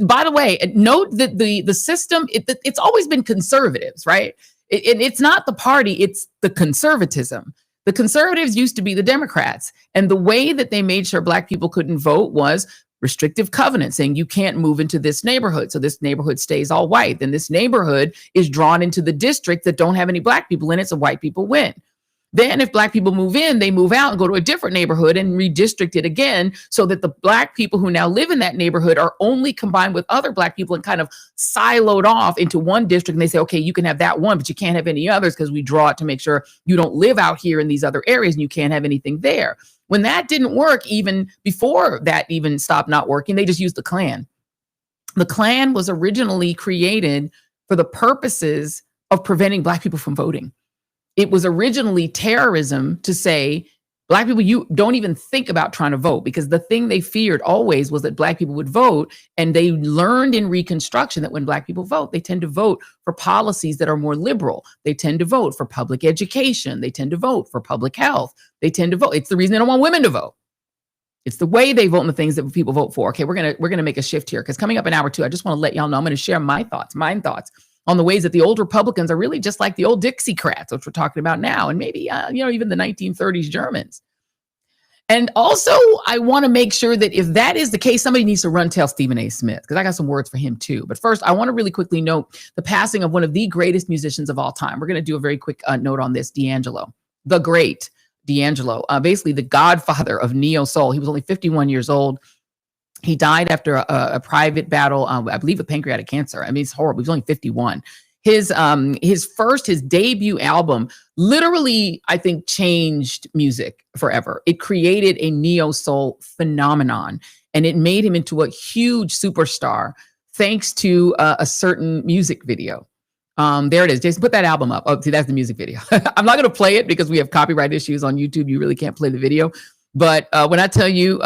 Speaker 1: By the way, note that the system, it's always been conservatives, right? It's not the party, it's the conservatism. The conservatives used to be the Democrats. And the way that they made sure Black people couldn't vote was restrictive covenant saying you can't move into this neighborhood. So this neighborhood stays all white. Then this neighborhood is drawn into the district that don't have any black people in it. So white people win. Then if black people move in, they move out and go to a different neighborhood and redistrict it again so that the black people who now live in that neighborhood are only combined with other black people and kind of siloed off into one district. And they say, okay, you can have that one, but you can't have any others because we draw it to make sure you don't live out here in these other areas and you can't have anything there. When that didn't work, even before that even stopped not working, they just used the Klan. The Klan was originally created for the purposes of preventing black people from voting. It was originally terrorism to say, black people, you don't even think about trying to vote, because the thing they feared always was that black people would vote. And they learned in Reconstruction that when black people vote, they tend to vote for policies that are more liberal. They tend to vote for public education. They tend to vote for public health. They tend to vote. It's the reason they don't want women to vote. It's the way they vote and the things that people vote for. Okay, we're gonna make a shift here, because coming up in hour 2, I just want to let y'all know I'm going to share my thoughts on the ways that the old Republicans are really just like the old Dixiecrats, which we're talking about now, and maybe even the 1930s Germans. And also, I want to make sure that if that is the case, somebody needs to run tell Stephen A. Smith, because I got some words for him too. But first, I want to really quickly note the passing of one of the greatest musicians of all time. We're going to do a very quick note on this, D'Angelo, the great D'Angelo, basically the godfather of neo soul. He was only 51 years old. He died after a private battle, I believe, with pancreatic cancer. I mean, it's horrible. He was only 51. His debut album literally, I think, changed music forever. It created a neo soul phenomenon, and it made him into a huge superstar thanks to a certain music video. There it is. Jason, put that album up. Oh, see, that's the music video. I'm not going to play it because we have copyright issues on YouTube. You really can't play the video. But when I tell you,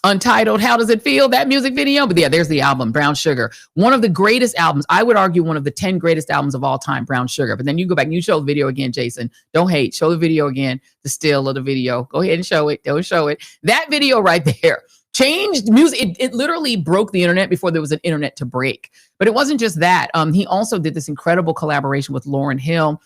Speaker 1: Untitled, How Does It Feel? That music video. But yeah, there's the album, Brown Sugar. One of the greatest albums. I would argue one of the 10 greatest albums of all time, Brown Sugar. But then you go back and you show the video again, Jason. Don't hate. Show the video again, the still of the video. Go ahead and show it. Don't show it. That video right there changed music. It literally broke the internet before there was an internet to break. But it wasn't just that. He also did this incredible collaboration with Lauryn Hill.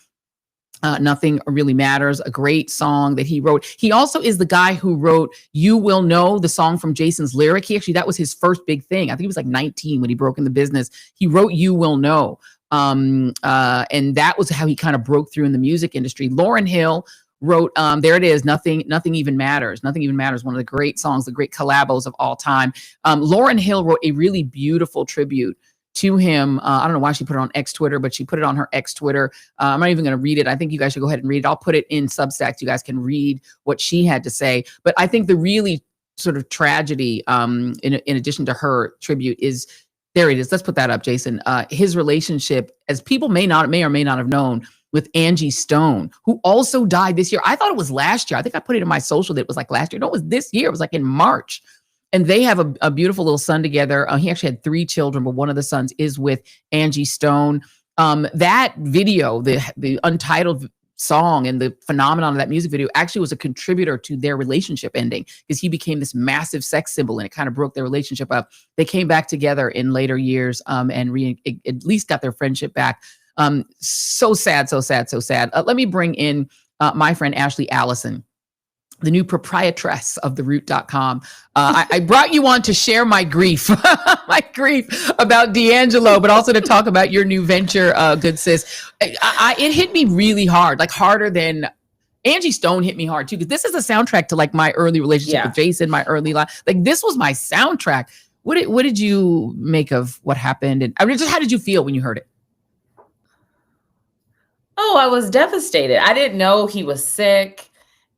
Speaker 1: Nothing Really Matters, a great song that he wrote. He also is the guy who wrote You Will Know, the song from Jason's Lyric. That was his first big thing. I think he was like 19 when he broke in the business. He wrote You Will Know. And that was how he kind of broke through in the music industry. Lauryn Hill wrote, there it is, Nothing Even Matters. Nothing Even Matters, one of the great songs, the great collabos of all time. Lauryn Hill wrote a really beautiful tribute to him. I don't know why she put it on X Twitter, but she put it on her X Twitter. I'm not even going to read it. I think you guys should go ahead and read it. I'll put it in Substack. You guys can read what she had to say. But I think the really sort of tragedy, in addition to her tribute, is there it is. Let's put that up, Jason. His relationship, as people may or may not have known, with Angie Stone, who also died this year. I thought it was last year. I think I put it in my social that it was like last year. No, it was this year. It was like in March. And they have a beautiful little son together. He actually had 3 children, but one of the sons is with Angie Stone. That video, the Untitled song and the phenomenon of that music video actually was a contributor to their relationship ending, because he became this massive sex symbol and it kind of broke their relationship up. They came back together in later years and at least got their friendship back. So sad, so sad, so sad. Let me bring in my friend Ashley Allison, the new proprietress of theroot.com. I brought you on to share my grief, about D'Angelo, but also to talk about your new venture, good sis. It hit me really hard, like harder than Angie Stone hit me hard too, because this is a soundtrack to like my early relationship with Jason, my early life. Like this was my soundtrack. What did you make of what happened? And I mean, just how did you feel when you heard it?
Speaker 10: Oh, I was devastated. I didn't know he was sick.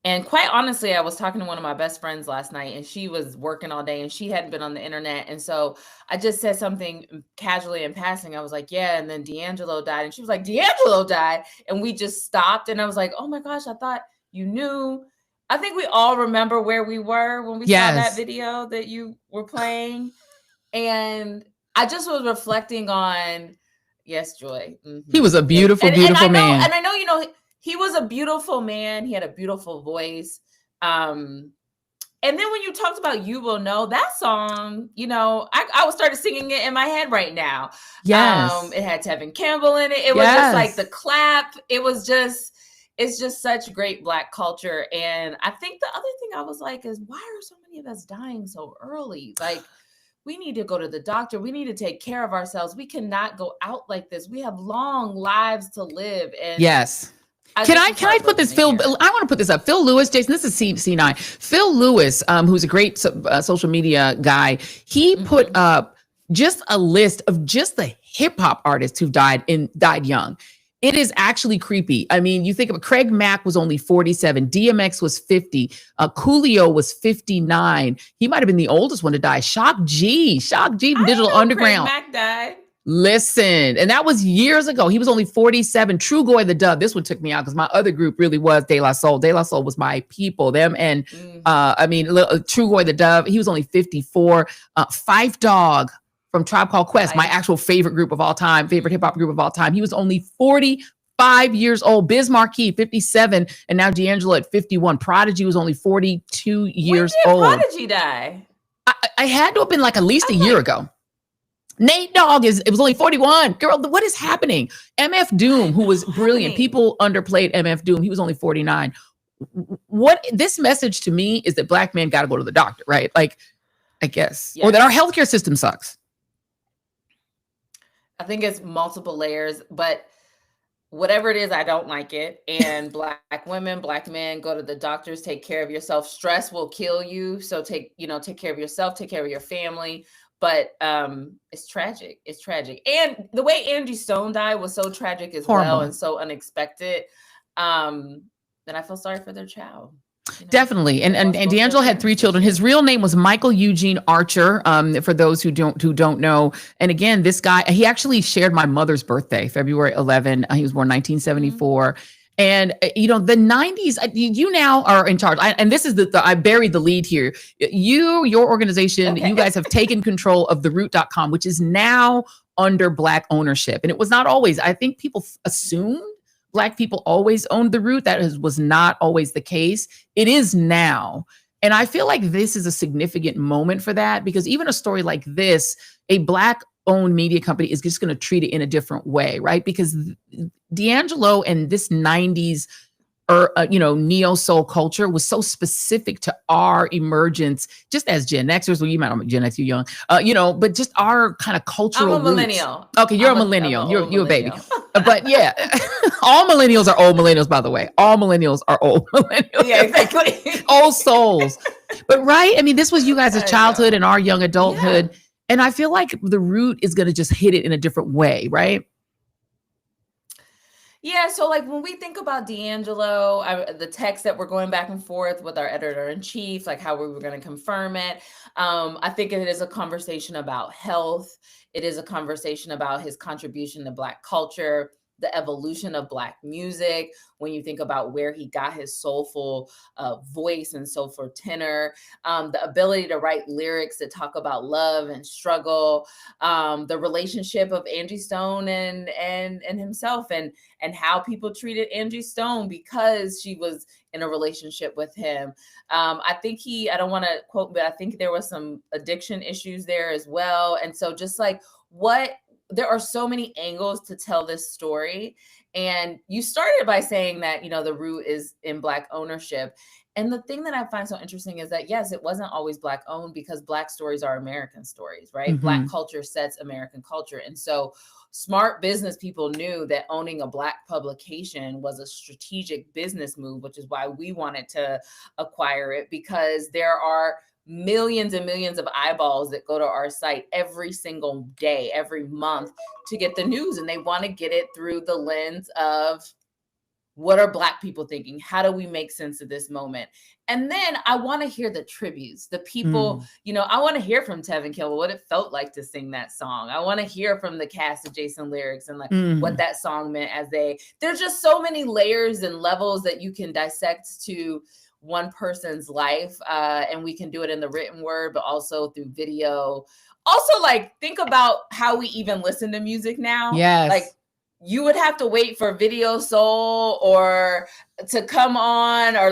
Speaker 10: And quite honestly, I was talking to one of my best friends last night, and she was working all day and she hadn't been on the internet. And so I just said something casually in passing. I was like, yeah. And then D'Angelo died. And she was like, D'Angelo died. And we just stopped. And I was like, oh my gosh, I thought you knew. I think we all remember where we were when we saw that video that you were playing. And I just was reflecting on, yes, Joy. Mm-hmm.
Speaker 1: He was a beautiful, beautiful man.
Speaker 10: And I know, he was a beautiful man. He had a beautiful voice. And then when you talked about You Will Know, that song, I started singing it in my head right now.
Speaker 1: Yes.
Speaker 10: It had Tevin Campbell in it. It was just like the clap. It was just, it's just such great Black culture. And I think the other thing I was like is, why are so many of us dying so early? Like, we need to go to the doctor. We need to take care of ourselves. We cannot go out like this. We have long lives to live. And
Speaker 1: yes. Can I put this, Phil? I want to put this up. Phil Lewis, Jason, this is C9. Phil Lewis, who's a great social media guy, he put up just a list of just the hip hop artists who died young. It is actually creepy. I mean, you think of Craig Mack was only 47. DMX was 50. Coolio was 59. He might have been the oldest one to die. Shock G from Digital Underground.
Speaker 10: Craig Mack died.
Speaker 1: Listen, and that was years ago. He was only 47. True Goy the Dove. This one took me out because my other group really was De La Soul. De La Soul was my people. Them and True Goy the Dove. He was only 54. Phife Dawg from Tribe Called Quest, my actual favorite group of all time, favorite hip hop group of all time. He was only 45 years old. Biz Markie, 57, and now D'Angelo at 51. Prodigy was only 42 years old.
Speaker 10: When did Prodigy die?
Speaker 1: I had to have been like at least a year ago. Nate Dogg it was only 41. Girl, what is happening? MF Doom, who was brilliant. People underplayed MF Doom. He was only 49. What this message to me is that Black men got to go to the doctor, right? Like, I guess, or that our healthcare system sucks.
Speaker 10: I think it's multiple layers, but whatever it is, I don't like it. And Black women, Black men, go to the doctors, take care of yourself. Stress will kill you. So take care of yourself, take care of your family. But it's tragic. It's tragic. And the way Angie Stone died was so tragic as well and so unexpected that I feel sorry for their child.
Speaker 1: Definitely. And D'Angelo had 3 children. His real name was Michael Eugene Archer, for those who don't know. And again, this guy, he actually shared my mother's birthday, February 11. He was born 1974. And, the 90s, you now are in charge. And this is I buried the lead here. Your organization, you guys have taken control of theroot.com, which is now under Black ownership. And it was not always. I think people assumed Black people always owned The Root. That was not always the case. It is now. And I feel like this is a significant moment for that, because even a story like this, a Black owned media company is just going to treat it in a different way, right? Because D'Angelo and this 90s neo soul culture was so specific to our emergence, just as Gen Xers. Well, you might not Gen X, you're young, but just our kind of cultural.
Speaker 10: I'm a millennial.
Speaker 1: Roots. Okay, you're a millennial. You're a baby. But yeah, all millennials are old millennials, by the way. All millennials are old millennials.
Speaker 10: Yeah, exactly.
Speaker 1: Old souls. But right, I mean, this was you guys' childhood and our young adulthood. Yeah. And I feel like The Root is going to just hit it in a different way, right?
Speaker 10: Yeah, so like when we think about D'Angelo, the text that we're going back and forth with our editor-in-chief, like how we were going to confirm it, I think it is a conversation about health. It is a conversation about his contribution to Black culture, the evolution of Black music, when you think about where he got his soulful voice and soulful tenor, the ability to write lyrics that talk about love and struggle, the relationship of Angie Stone and himself, and how people treated Angie Stone because she was in a relationship with him. I think I don't want to quote, but I think there was some addiction issues there as well. And so just like there are so many angles to tell this story. And you started by saying that, The Root is in Black ownership. And the thing that I find so interesting is that, yes, it wasn't always Black owned, because Black stories are American stories, right? Mm-hmm. Black culture sets American culture. And so smart business people knew that owning a Black publication was a strategic business move, which is why we wanted to acquire it, because there are millions and millions of eyeballs that go to our site every single day, every month to get the news. And they want to get it through the lens of, what are Black people thinking? How do we make sense of this moment? And then I want to hear the tributes, the people, I want to hear from Tevin Campbell, what it felt like to sing that song. I want to hear from the cast of Jason Lyrics and what that song meant there's just so many layers and levels that you can dissect to one person's life. And we can do it in the written word, but also through video. Also, think about how we even listen to music now.
Speaker 1: Yes.
Speaker 10: You would have to wait for Video Soul or to come on, or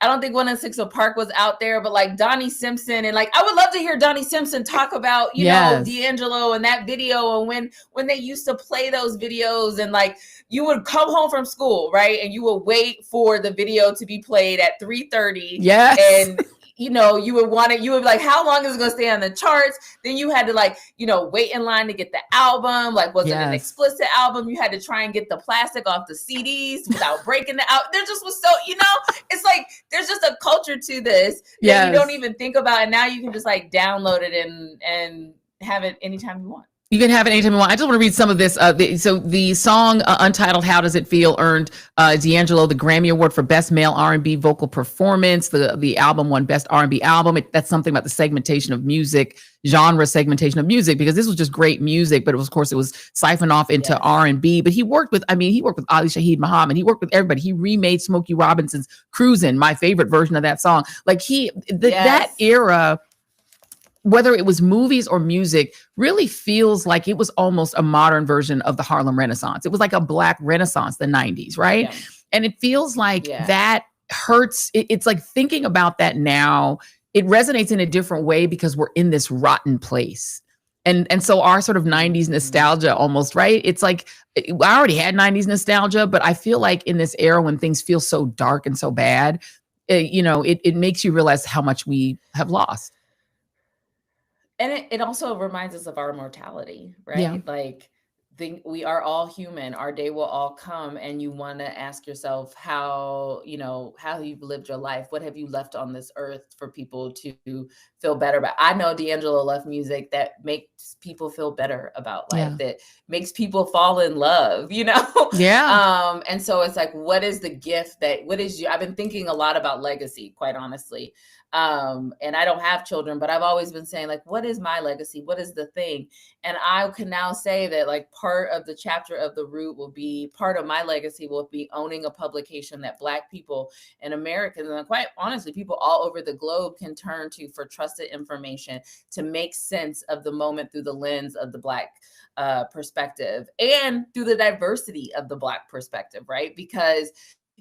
Speaker 10: I don't think 106 Park was out there, but like Donnie Simpson, and like I would love to hear Donnie Simpson talk about, you know, D'Angelo and that video, and when they used to play those videos, and like you would come home from school, right, and you would wait for the video to be played at 3:30.
Speaker 1: Yes.
Speaker 10: And you know, you would be like, how long is it going to stay on the charts? Then you had to like, you know, wait in line to get the album. Like, was it an explicit album? You had to try and get the plastic off the CDs without breaking the out. There just was so, you know, it's like, there's just a culture to this that you don't even think about. And now you can just like download it and have it anytime you want.
Speaker 1: You can have it anytime you want. I just want to read some of this. So the song Untitled How Does It Feel earned D'Angelo the Grammy Award for Best Male R&B Vocal Performance. The album won Best R&B Album. That's something about the segmentation of music, genre segmentation of music, because this was just great music, but of course it was siphoned off into R&B. But he worked with Ali Shaheed Muhammad. He worked with everybody. He remade Smokey Robinson's Cruisin', my favorite version of that song. Like that era, whether it was movies or music, really feels like it was almost a modern version of the Harlem Renaissance. It was like a Black Renaissance, the 90s, right? Yeah. And it feels like that hurts. It's like thinking about that now, it resonates in a different way because we're in this rotten place. And so our sort of 90s nostalgia almost, right? It's like, I already had 90s nostalgia, but I feel like in this era when things feel so dark and so bad, it makes you realize how much we have lost.
Speaker 10: And it also reminds us of our mortality, right?
Speaker 1: Yeah.
Speaker 10: Like we are all human. Our day will all come, and you want to ask yourself how you've lived your life. What have you left on this earth for people to feel better about? I know D'Angelo left music that makes people feel better about life, that makes people fall in love, you know?
Speaker 1: Yeah.
Speaker 10: And so it's like, what is the gift I've been thinking a lot about legacy, quite honestly. And I don't have children, but I've always been saying, like, what is my legacy? What is the thing? And I can now say that, like, part of the chapter of The Root will be, part of my legacy will be owning a publication that Black people and Americans, and quite honestly, people all over the globe can turn to for trusted information to make sense of the moment through the lens of the Black perspective and through the diversity of the Black perspective, right? Because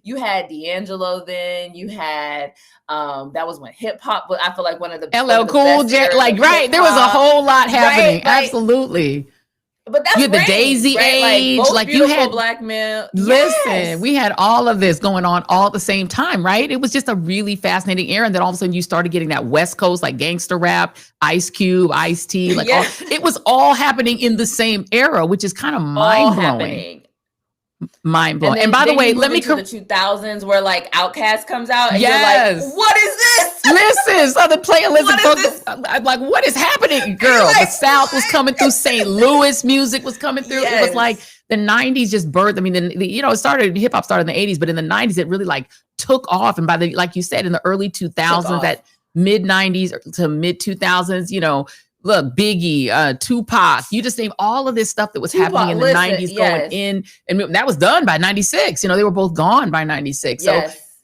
Speaker 10: you had D'Angelo, then you had that was when hip hop, but I feel like one of the
Speaker 1: LL Cool J, like, right, there was a whole lot happening, right, absolutely.
Speaker 10: But that's
Speaker 1: you had the Daisy age,
Speaker 10: like
Speaker 1: you had
Speaker 10: Black men.
Speaker 1: Listen, we had all of this going on all at the same time, right? It was just a really fascinating era, and then all of a sudden you started getting that West Coast, like gangster rap, Ice Cube, Ice-T, like it was all happening in the same era, which is kind of mind blowing. Mind blowing. And by the way, let me
Speaker 10: to the 2000s where like Outkast comes out and you're like, what is this?
Speaker 1: Listen, so the playlist, I'm like, what is happening, girl? Like, the South was coming through, St. Louis music was coming through. It was like the 90s just birthed. I mean, it started, hip hop started in the 80s, but in the 90s, it really like took off. And by the, like you said, in the early 2000s, that mid 90s to mid 2000s, look, Biggie, Tupac, you just name all of this stuff that was happening in the 90s going in. And that was done by 96. They were both gone by 96.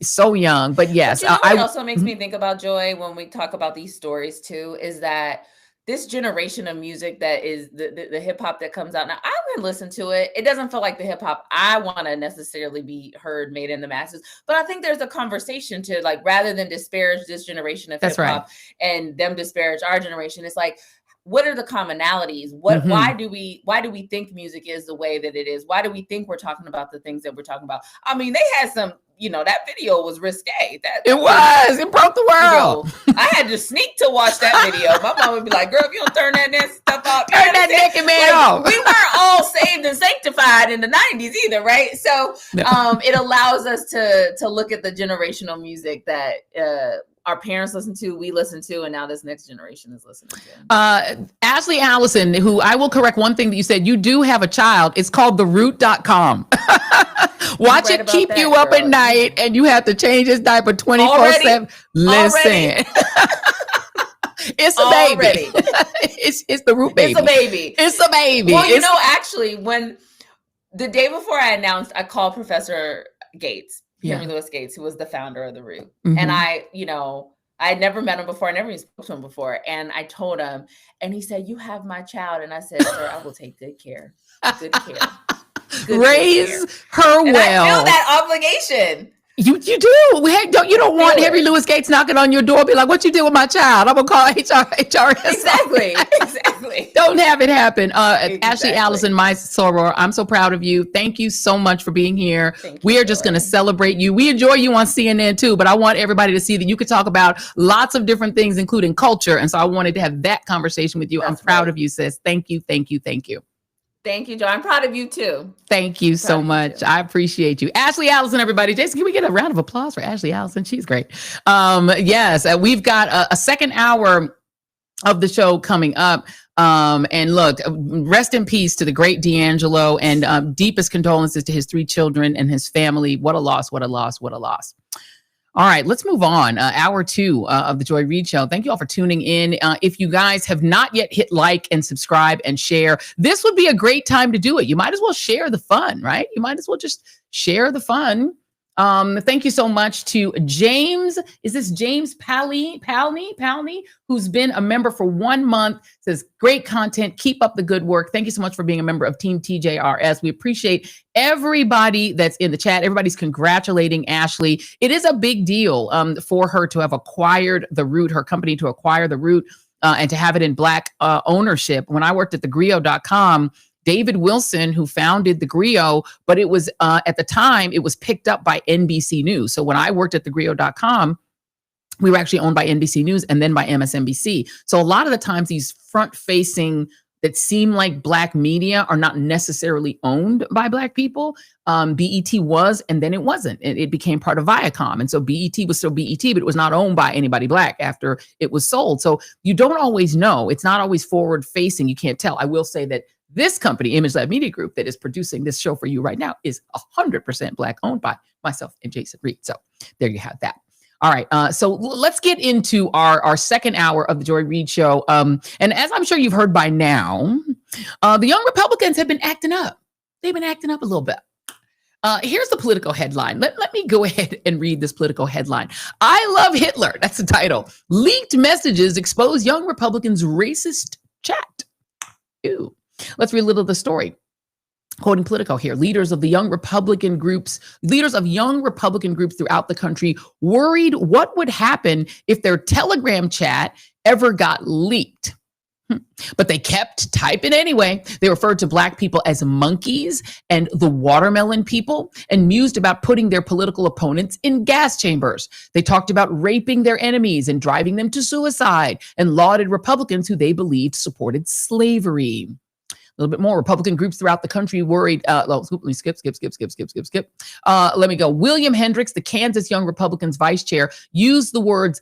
Speaker 1: So young, but yes.
Speaker 10: But what also makes me think about, Joy, when we talk about these stories too, is that this generation of music that is the hip hop that comes out now, I can listen to it. It doesn't feel like the hip hop I want to necessarily be heard, made in the masses. But I think there's a conversation to, like, rather than disparage this generation of hip hop and them disparage our generation, it's like, what are the commonalities? Why do we think music is the way that it is? Why do we think we're talking about the things that we're talking about? I mean, they had some, that video was risque. It
Speaker 1: broke the world.
Speaker 10: I had to sneak to watch that video. My mom would be like, girl, if you don't turn that stuff off,
Speaker 1: turn that naked man off.
Speaker 10: We weren't all saved and sanctified in the 90s either, right? So it allows us to look at the generational music that our parents listened to, we listened to, and now this next generation is listening to.
Speaker 1: Ashley Allison, who I will correct one thing that you said, you do have a child. It's called theroot.com. Watch it keep you up at night, and you have to change his diaper 24/7. Listen. It's a baby. It's the Root baby.
Speaker 10: It's a baby.
Speaker 1: It's a baby.
Speaker 10: Well, actually, when the day before I announced, I called Professor Gates. Henry Louis Gates, who was the founder of The Root. Mm-hmm. And I had never met him before. I never even spoke to him before. And I told him, and he said, you have my child. And I said, sir, I will take good care. Good care.
Speaker 1: Raise her well.
Speaker 10: I feel that obligation.
Speaker 1: You do. You don't want Henry Louis Gates knocking on your door, be like, "What you did with my child? I'm gonna call HRS."
Speaker 10: Exactly.
Speaker 1: Don't have it happen.
Speaker 10: Exactly.
Speaker 1: Ashley Allison, my soror, I'm so proud of you. Thank you so much for being here. We are just going to celebrate you. We enjoy you on CNN too, but I want everybody to see that you could talk about lots of different things, including culture. And so I wanted to have that conversation with you. I'm proud of you, sis. Thank you. Thank you. Thank you.
Speaker 10: Thank you, Joe. I'm proud of you too.
Speaker 1: Thank you so much. I appreciate you. Ashley Allison, everybody. Jason, can we get a round of applause for Ashley Allison? She's great. Yes, we've got a second hour of the show coming up. And look, rest in peace to the great D'Angelo, and deepest condolences to his 3 children and his family. What a loss, what a loss, what a loss. All right, let's move on. Hour 2 of the Joy Reid Show. Thank you all for tuning in. If you guys have not yet hit like and subscribe and share, this would be a great time to do it. You might as well share the fun, right? You might as well just share the fun. Thank you so much to James. Is this James Palney, who's been a member for 1 month? Says, great content. Keep up the good work. Thank you so much for being a member of Team TJRS. We appreciate everybody that's in the chat. Everybody's congratulating Ashley. It is a big deal for her to have acquired the Root, her company to acquire the Root, and to have it in Black ownership. When I worked at thegrio.com, David Wilson, who founded the Griot, but it was at the time, it was picked up by NBC News. So when I worked at thegrio.com, we were actually owned by NBC News and then by MSNBC. So a lot of the times these front-facing that seem like Black media are not necessarily owned by Black people. BET was, and then it wasn't. It became part of Viacom. And so BET was still BET, but it was not owned by anybody Black after it was sold. So you don't always know. It's not always forward-facing. You can't tell. I will say that this company, Image Lab Media Group, that is producing this show for you right now is 100% Black owned by myself and Jason Reid. So there you have that. All right. So let's get into our second hour of the Joy Reid Show. And as I'm sure you've heard by now, the young Republicans have been acting up. They've been acting up a little bit. Here's the political headline. Let me go ahead and read this political headline. I love Hitler. That's the title. Leaked messages expose young Republicans' racist chat. Ew. Let's read a little of the story. Quoting Politico here, leaders of young Republican groups throughout the country worried what would happen if their Telegram chat ever got leaked. But they kept typing anyway. They referred to Black people as monkeys and the watermelon people, and mused about putting their political opponents in gas chambers. They talked about raping their enemies and driving them to suicide, and lauded Republicans who they believed supported slavery. A little bit more. Republican groups throughout the country worried. Let me skip. Let me go. William Hendricks, the Kansas Young Republicans vice chair, used the words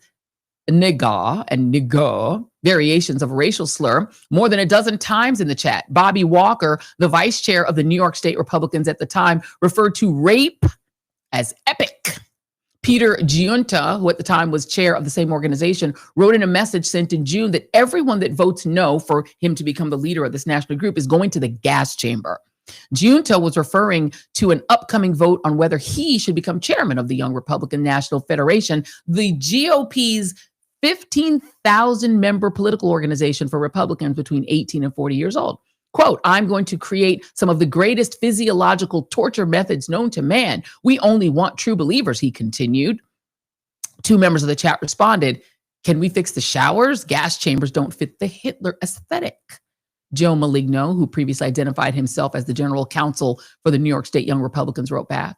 Speaker 1: nigga and nigga, variations of a racial slur, more than a dozen times in the chat. Bobby Walker, the vice chair of the New York State Republicans at the time, referred to rape as epic. Peter Giunta, who at the time was chair of the same organization, wrote in a message sent in June that everyone that votes no for him to become the leader of this national group is going to the gas chamber. Giunta was referring to an upcoming vote on whether he should become chairman of the Young Republican National Federation, the GOP's 15,000 member political organization for Republicans between 18 and 40 years old. Quote, I'm going to create some of the greatest physiological torture methods known to man. We only want true believers, he continued. 2 members of the chat responded, can we fix the showers? Gas chambers don't fit the Hitler aesthetic. Joe Maligno, who previously identified himself as the general counsel for the New York State Young Republicans, wrote back.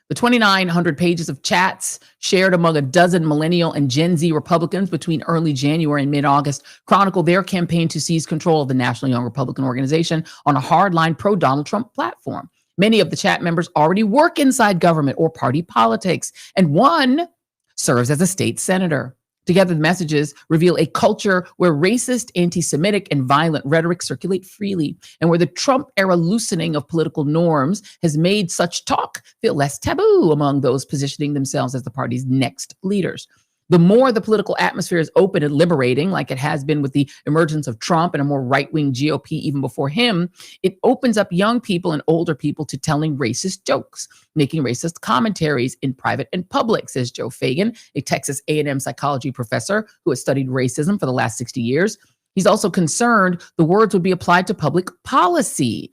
Speaker 1: The 2,900 pages of chats shared among a dozen millennial and Gen Z Republicans between early January and mid-August chronicle their campaign to seize control of the National Young Republican Organization on a hardline pro-Donald Trump platform. Many of the chat members already work inside government or party politics, and one serves as a state senator. Together, the messages reveal a culture where racist, anti-Semitic, and violent rhetoric circulate freely, and where the Trump-era loosening of political norms has made such talk feel less taboo among those positioning themselves as the party's next leaders. The more the political atmosphere is open and liberating, like it has been with the emergence of Trump and a more right-wing GOP even before him, it opens up young people and older people to telling racist jokes, making racist commentaries in private and public, says Joe Fagan, a Texas A&M psychology professor who has studied racism for the last 60 years. He's also concerned the words would be applied to public policy.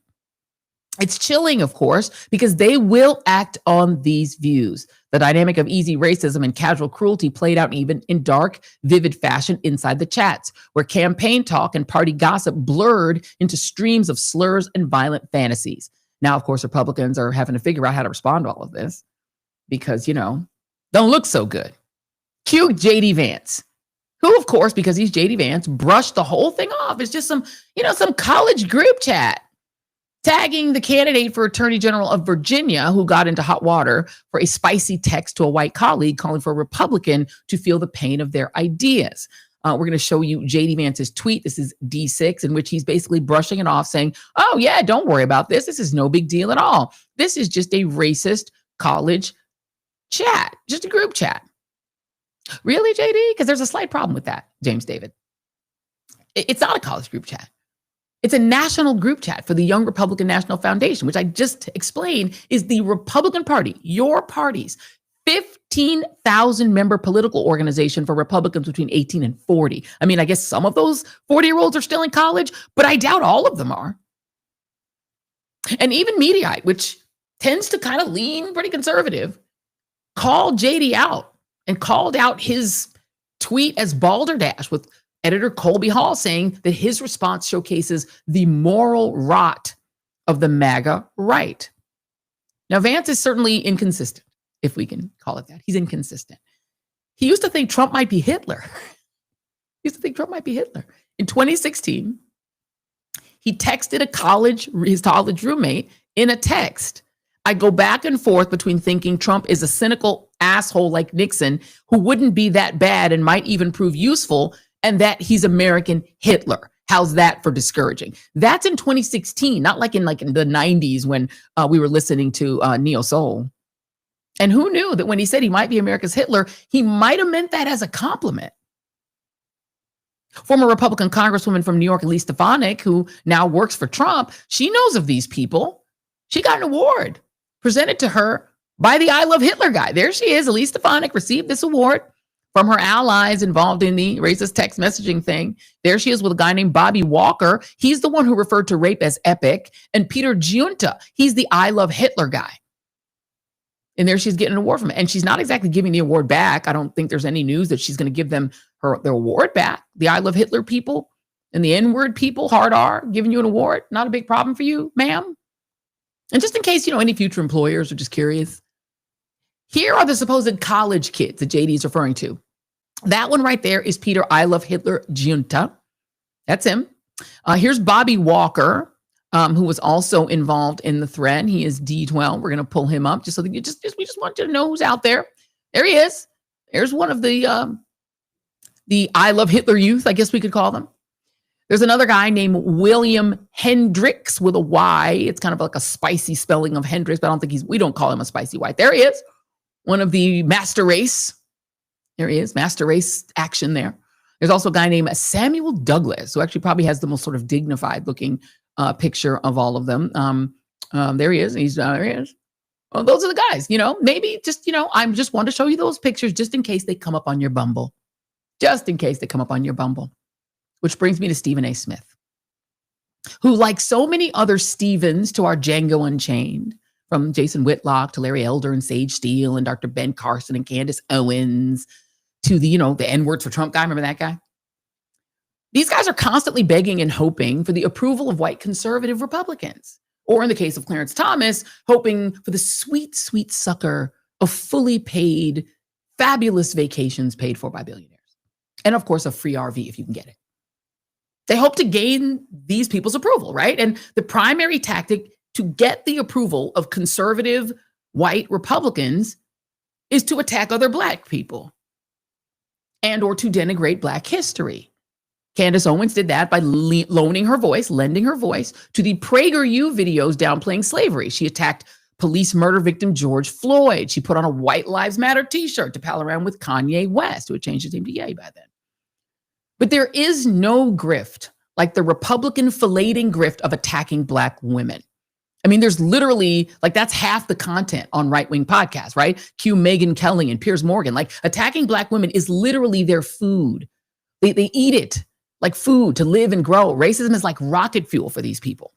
Speaker 1: It's chilling, of course, because they will act on these views. The dynamic of easy racism and casual cruelty played out even in dark, vivid fashion inside the chats, where campaign talk and party gossip blurred into streams of slurs and violent fantasies. Now, of course, Republicans are having to figure out how to respond to all of this because, don't look so good. Cue JD Vance, who, of course, because he's JD Vance, brushed the whole thing off. It's just some college group chat, tagging the candidate for Attorney General of Virginia, who got into hot water for a spicy text to a white colleague calling for a Republican to feel the pain of their ideas. We're going to show you JD Vance's tweet. This is D6, in which he's basically brushing it off, saying, oh, yeah, don't worry about this. This is no big deal at all. This is just a racist college chat, just a group chat. Really, JD? Because there's a slight problem with that, James David. It's not a college group chat. It's a national group chat for the Young Republican National Foundation, which I just explained is the Republican Party, your party's 15,000 member political organization for Republicans between 18 and 40. I mean, I guess some of those 40-year-olds are still in college, but I doubt all of them are. And even Mediaite, which tends to kind of lean pretty conservative, called JD out and called out his tweet as balderdash, with editor Colby Hall saying that his response showcases the moral rot of the MAGA right. Now, Vance is certainly inconsistent, if we can call it that. He's inconsistent. He used to think Trump might be Hitler. In 2016, he texted his college roommate in a text, I go back and forth between thinking Trump is a cynical asshole like Nixon who wouldn't be that bad and might even prove useful, and that he's American Hitler. How's that for discouraging? That's in 2016, not like in the 90s when we were listening to Neo Soul. And who knew that when he said he might be America's Hitler, he might have meant that as a compliment. Former Republican Congresswoman from New York, Elise Stefanik, who now works for Trump, she knows of these people. She got an award presented to her by the I Love Hitler guy. There she is. Elise Stefanik received this award from her allies involved in the racist text messaging thing. There she is with a guy named Bobby Walker. He's the one who referred to rape as epic. And Peter Giunta, he's the I Love Hitler guy. And there she's getting an award from it. And she's not exactly giving the award back. I don't think there's any news that she's going to give them their award back. The I Love Hitler people and the N-word people, hard R, giving you an award. Not a big problem for you, ma'am. And just in case, any future employers are just curious, here are the supposed college kids that JD is referring to. That one right there is Peter I Love Hitler Giunta. That's him. Here's Bobby Walker, who was also involved in the thread. He is D12. We're going to pull him up just so that we just want you to know who's out there. There he is. There's one of the I Love Hitler youth, I guess we could call them. There's another guy named William Hendricks with a Y. It's kind of like a spicy spelling of Hendricks, but I don't think we don't call him a spicy white. There he is. One of the master race. There he is, master race action there. There's also a guy named Samuel Douglas, who actually probably has the most sort of dignified looking picture of all of them. There he is. There he is. Well, those are the guys, maybe just, I just want to show you those pictures just in case they come up on your Bumble. Which brings me to Stephen A. Smith, who, like so many other Stevens to our Django Unchained, from Jason Whitlock to Larry Elder and Sage Steele and Dr. Ben Carson and Candace Owens to the N-words for Trump guy. Remember that guy? These guys are constantly begging and hoping for the approval of white conservative Republicans. Or in the case of Clarence Thomas, hoping for the sweet, sweet succor of fully paid, fabulous vacations paid for by billionaires. And of course, a free RV if you can get it. They hope to gain these people's approval, right? And the primary tactic to get the approval of conservative white Republicans is to attack other Black people and or to denigrate Black history. Candace Owens did that by lending her voice to the PragerU videos downplaying slavery. She attacked police murder victim George Floyd. She put on a White Lives Matter t-shirt to pal around with Kanye West, who had changed his name to Ye by then. But there is no grift like the Republican filleting grift of attacking Black women. I mean, there's literally, that's half the content on right-wing podcasts, right? Cue Megyn Kelly and Piers Morgan. Attacking Black women is literally their food. They eat it like food to live and grow. Racism is like rocket fuel for these people.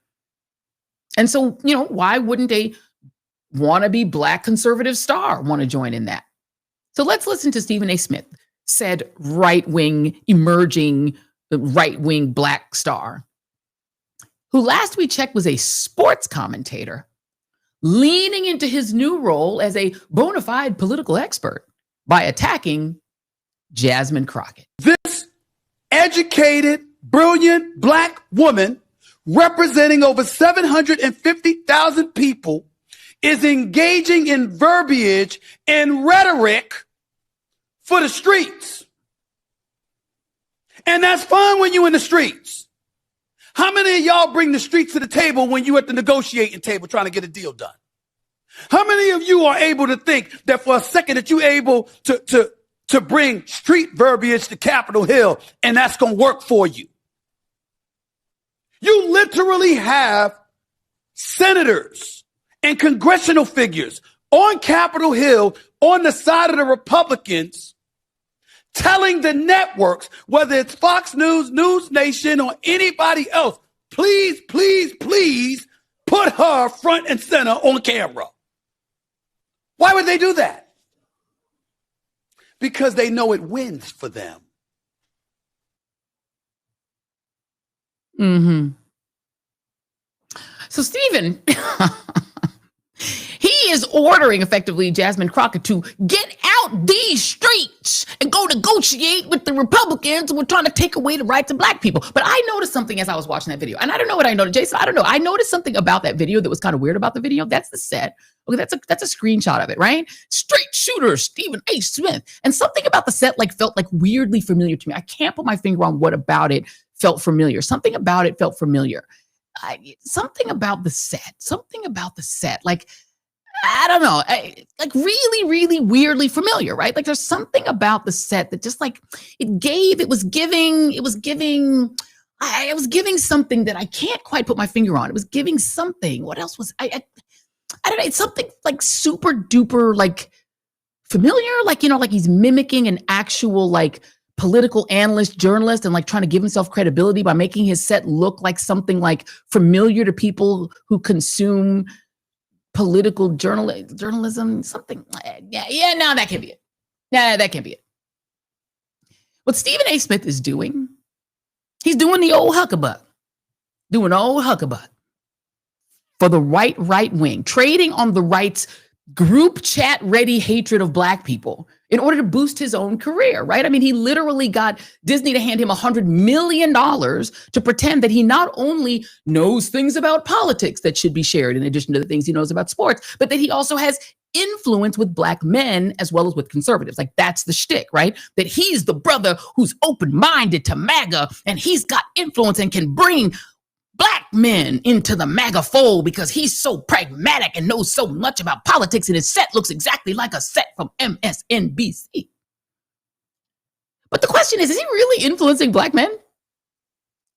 Speaker 1: And so, why wouldn't a wannabe Black conservative star want to join in that? So let's listen to Stephen A. Smith, said emerging right-wing Black star, who last we checked was a sports commentator, leaning into his new role as a bona fide political expert by attacking Jasmine Crockett.
Speaker 11: This educated, brilliant Black woman representing over 750,000 people is engaging in verbiage and rhetoric for the streets. And that's fine when you're in the streets. How many of y'all bring the streets to the table when you're at the negotiating table trying to get a deal done? How many of you are able to think that for a second that you're able to bring street verbiage to Capitol Hill and that's going to work for you? You literally have senators and congressional figures on Capitol Hill on the side of the Republicans telling the networks, whether it's Fox News, News Nation, or anybody else, please, please, please put her front and center on camera. Why would they do that? Because they know it wins for them.
Speaker 1: Mm-hmm. So Stephen, he is ordering effectively Jasmine Crockett to get out these streets and go negotiate with the Republicans who are trying to take away the rights of Black people. But I noticed something as I was watching that video, and I don't know what I noticed, Jason. I don't know. I noticed something about that video that was kind of weird about the video. That's the set. Okay, that's a screenshot of it, right? Straight shooter, Stephen A. Smith. And something about the set felt weirdly familiar to me. I can't put my finger on what about it felt familiar. Something about it felt familiar. Something about the set. I don't know, really, really weirdly familiar, right? There's something about the set that just it was giving something that I can't quite put my finger on. It was giving something. What else was I don't know. It's something super duper familiar, he's mimicking an actual political analyst, journalist, and trying to give himself credibility by making his set look like something familiar to people who consume political journalism, something. No, that can't be it. Nah, that can't be it. What Stephen A. Smith is doing, he's doing the old huckabuck, for the right wing, trading on the right's group chat ready hatred of Black people in order to boost his own career, right? I mean, he literally got Disney to hand him $100 million to pretend that he not only knows things about politics that should be shared in addition to the things he knows about sports, but that he also has influence with Black men as well as with conservatives. That's the shtick, right? That he's the brother who's open-minded to MAGA and he's got influence and can bring Black men into the MAGA fold because he's so pragmatic and knows so much about politics, and his set looks exactly like a set from MSNBC. But the question is he really influencing Black men?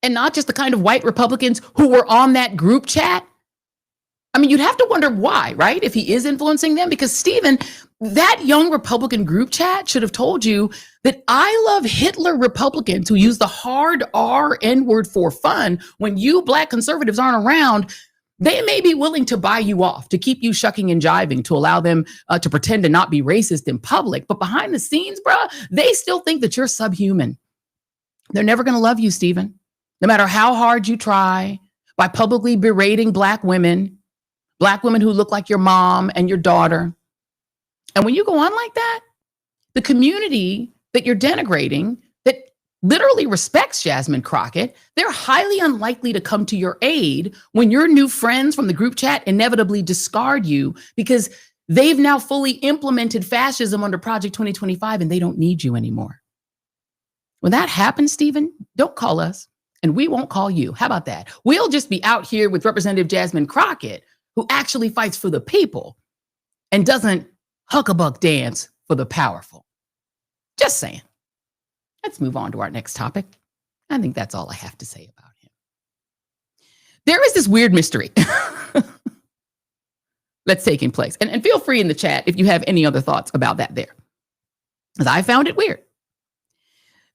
Speaker 1: And not just the kind of white Republicans who were on that group chat? I mean, you'd have to wonder why, right? If he is influencing them, because Stephen, that young Republican group chat should have told you that I love Hitler Republicans who use the hard R N-word for fun. When you Black conservatives aren't around, they may be willing to buy you off, to keep you shucking and jiving, to allow them to pretend to not be racist in public. But behind the scenes, bruh, they still think that you're subhuman. They're never going to love you, Stephen, no matter how hard you try, by publicly berating Black women who look like your mom and your daughter. And when you go on like that, the community that you're denigrating, that literally respects Jasmine Crockett, they're highly unlikely to come to your aid when your new friends from the group chat inevitably discard you because they've now fully implemented fascism under Project 2025 and they don't need you anymore. When that happens, Stephen, don't call us and we won't call you. How about that? We'll just be out here with Representative Jasmine Crockett, who actually fights for the people and doesn't huckabuck dance for the powerful. Just saying. Let's move on to our next topic. I think that's all I have to say about him. There is this weird mystery that's taking place. And feel free in the chat if you have any other thoughts about that there, because I found it weird.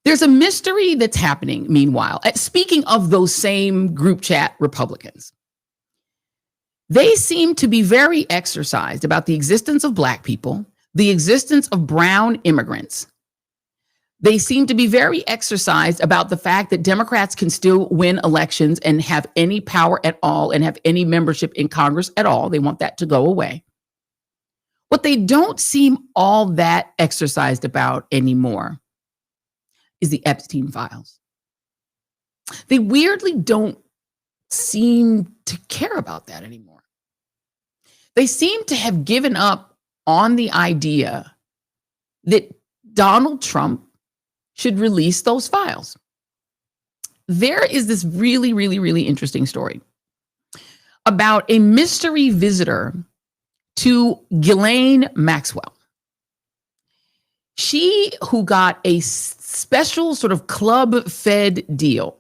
Speaker 1: There's a mystery that's happening, meanwhile. Speaking of those same group chat Republicans, They seem to be very exercised about the existence of Black people, the existence of brown immigrants. They seem to be very exercised about the fact that Democrats can still win elections and have any power at all and have any membership in Congress at all. They want that to go away. What they don't seem all that exercised about anymore is the Epstein files. They weirdly don't seem to care about that anymore. They seem to have given up on the idea that Donald Trump should release those files. There is this really, really, really interesting story about a mystery visitor to Ghislaine Maxwell. She who got a special sort of club-fed deal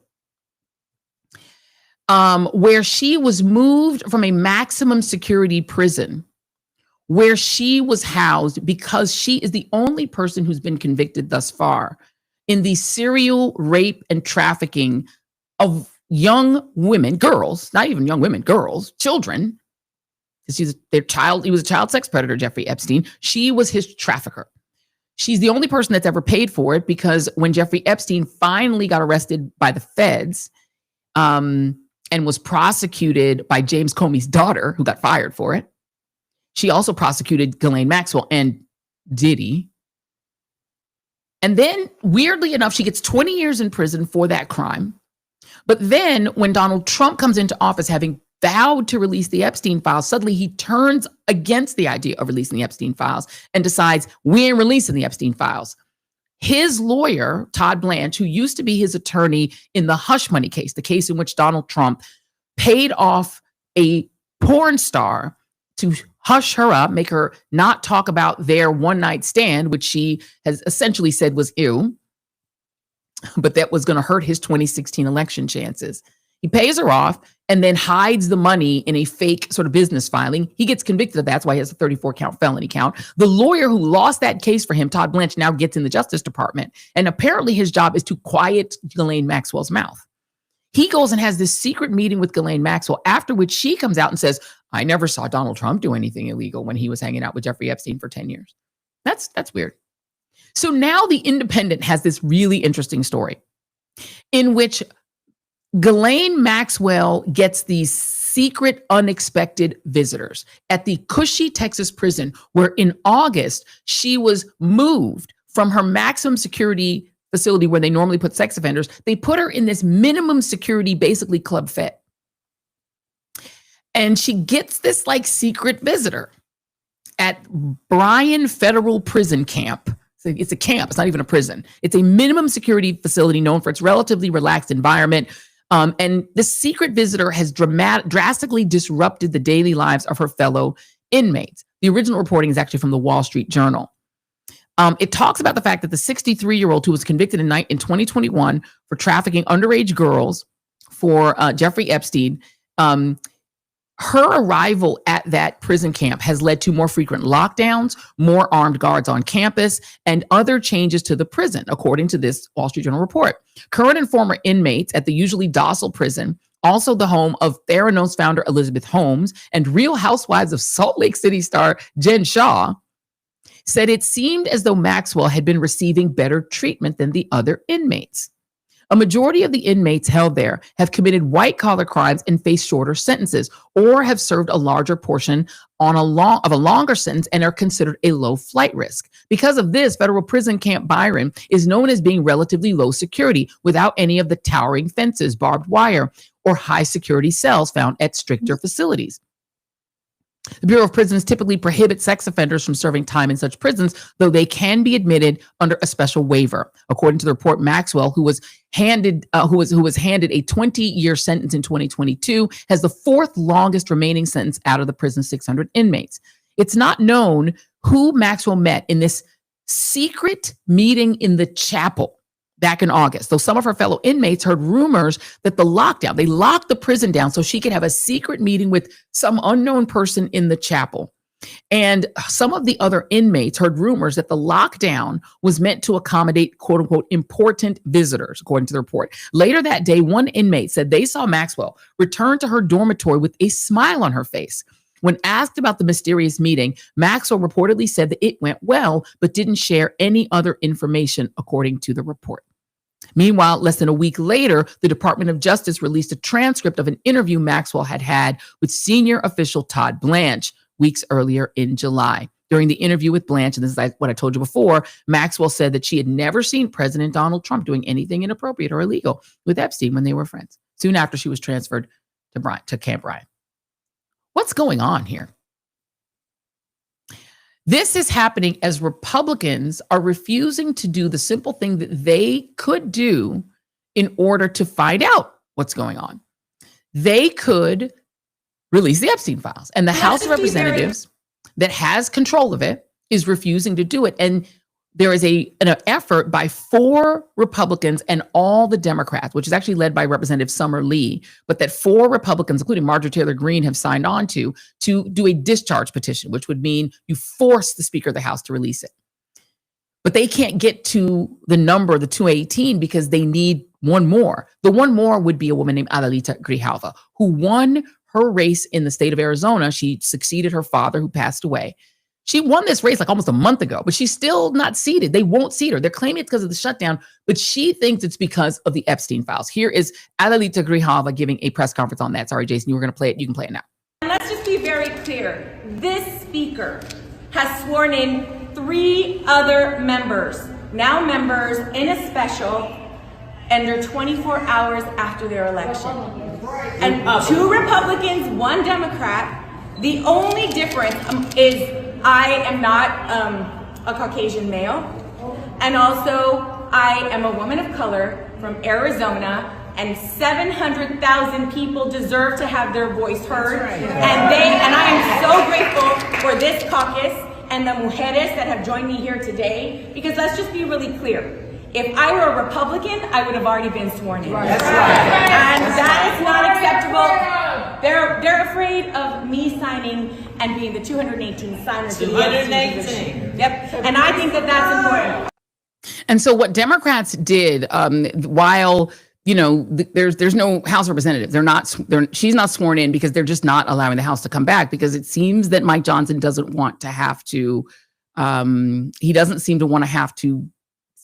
Speaker 1: where she was moved from a maximum security prison where she was housed because she is the only person who's been convicted thus far in the serial rape and trafficking of young women, girls, not even young women, girls, children. He was a child sex predator, Jeffrey Epstein. She was his trafficker. She's the only person that's ever paid for it because when Jeffrey Epstein finally got arrested by the feds and was prosecuted by James Comey's daughter, who got fired for it, she also prosecuted Ghislaine Maxwell and Diddy. And then, weirdly enough, she gets 20 years in prison for that crime. But then when Donald Trump comes into office, having vowed to release the Epstein files, suddenly he turns against the idea of releasing the Epstein files and decides we ain't releasing the Epstein files. His lawyer, Todd Blanche, who used to be his attorney in the hush money case, the case in which Donald Trump paid off a porn star to hush her up, make her not talk about their one-night stand, which she has essentially said was ew, but that was going to hurt his 2016 election chances. He pays her off and then hides the money in a fake sort of business filing. He gets convicted of that. That's why he has a 34-count felony count. The lawyer who lost that case for him, Todd Blanche, now gets in the Justice Department. And apparently his job is to quiet Ghislaine Maxwell's mouth. He goes and has this secret meeting with Ghislaine Maxwell, after which she comes out and says, I never saw Donald Trump do anything illegal when he was hanging out with Jeffrey Epstein for 10 years. That's weird. So now The Independent has this really interesting story in which Ghislaine Maxwell gets these secret, unexpected visitors at the Cushy, Texas prison, where in August, she was moved from her maximum security facility where they normally put sex offenders. They put her in this minimum security, basically club fed. And she gets this like secret visitor at Bryan Federal Prison Camp. So it's a camp. It's not even a prison. It's a minimum security facility known for its relatively relaxed environment. And the secret visitor has drastically disrupted the daily lives of her fellow inmates. The original reporting is actually from the Wall Street Journal. It talks about the fact that the 63-year-old who was convicted in 2021 for trafficking underage girls for Jeffrey Epstein, her arrival at that prison camp has led to more frequent lockdowns, more armed guards on campus, and other changes to the prison, according to this Wall Street Journal report. Current and former inmates at the usually docile prison, also the home of Theranos founder Elizabeth Holmes and Real Housewives of Salt Lake City star Jen Shaw, said it seemed as though Maxwell had been receiving better treatment than the other inmates. A majority of the inmates held there have committed white-collar crimes and face shorter sentences, or have served a larger portion of a longer sentence and are considered a low flight risk. Because of this, Federal Prison Camp Byron is known as being relatively low security, without any of the towering fences, barbed wire, or high security cells found at stricter facilities. The Bureau of Prisons typically prohibits sex offenders from serving time in such prisons, though they can be admitted under a special waiver. According to the report, Maxwell, who was handed a 20-year sentence in 2022, has the fourth longest remaining sentence out of the prison's 600 inmates. It's not known who Maxwell met in this secret meeting in the chapel back in August, though some of her fellow inmates heard rumors that they locked the prison down so she could have a secret meeting with some unknown person in the chapel. And some of the other inmates heard rumors that the lockdown was meant to accommodate, quote unquote, important visitors, according to the report. Later that day, one inmate said they saw Maxwell return to her dormitory with a smile on her face. When asked about the mysterious meeting, Maxwell reportedly said that it went well, but didn't share any other information, according to the report. Meanwhile, less than a week later, the Department of Justice released a transcript of an interview Maxwell had with senior official Todd Blanche weeks earlier in July. During the interview with Blanche, and this is what I told you before, Maxwell said that she had never seen President Donald Trump doing anything inappropriate or illegal with Epstein when they were friends, soon after she was transferred to Camp Ryan. What's going on here? This is happening as Republicans are refusing to do the simple thing that they could do in order to find out what's going on. They could release the Epstein files, and the House of Representatives that has control of it is refusing to do it. And there is an effort by 4 Republicans and all the Democrats, which is actually led by Representative Summer Lee, but that 4 Republicans, including Marjorie Taylor Greene, have signed on to do a discharge petition, which would mean you force the Speaker of the House to release it. But they can't get to the number, the 218, because they need one more. The one more would be a woman named Adelita Grijalva, who won her race in the state of Arizona. She succeeded her father, who passed away. She won this race like almost a month ago, but she's still not seated. They won't seat her. They're claiming it's because of the shutdown, but she thinks it's because of the Epstein files. Here is Adelita Grijalva giving a press conference on that. Sorry, Jason, you were going to play it. You can play it now.
Speaker 12: And let's just be very clear. This speaker has sworn in 3 other members, now members in a special, and they're 24 hours after their election. And 2 Republicans, 1 Democrat. The only difference is I am not a Caucasian male, and also I am a woman of color from Arizona, and 700,000 people deserve to have their voice heard. Right. And I am so grateful for this caucus and the mujeres that have joined me here today, because let's just be really clear. If I were a Republican, I would have already been sworn in. That's right. And that is not acceptable. They're afraid of me signing and being the 218 signers. 218. Yep. And I think that that's important.
Speaker 1: And so what Democrats did, while there's no House representative, she's not sworn in because they're just not allowing the House to come back, because it seems that Mike Johnson doesn't want to have to. He doesn't seem to want to have to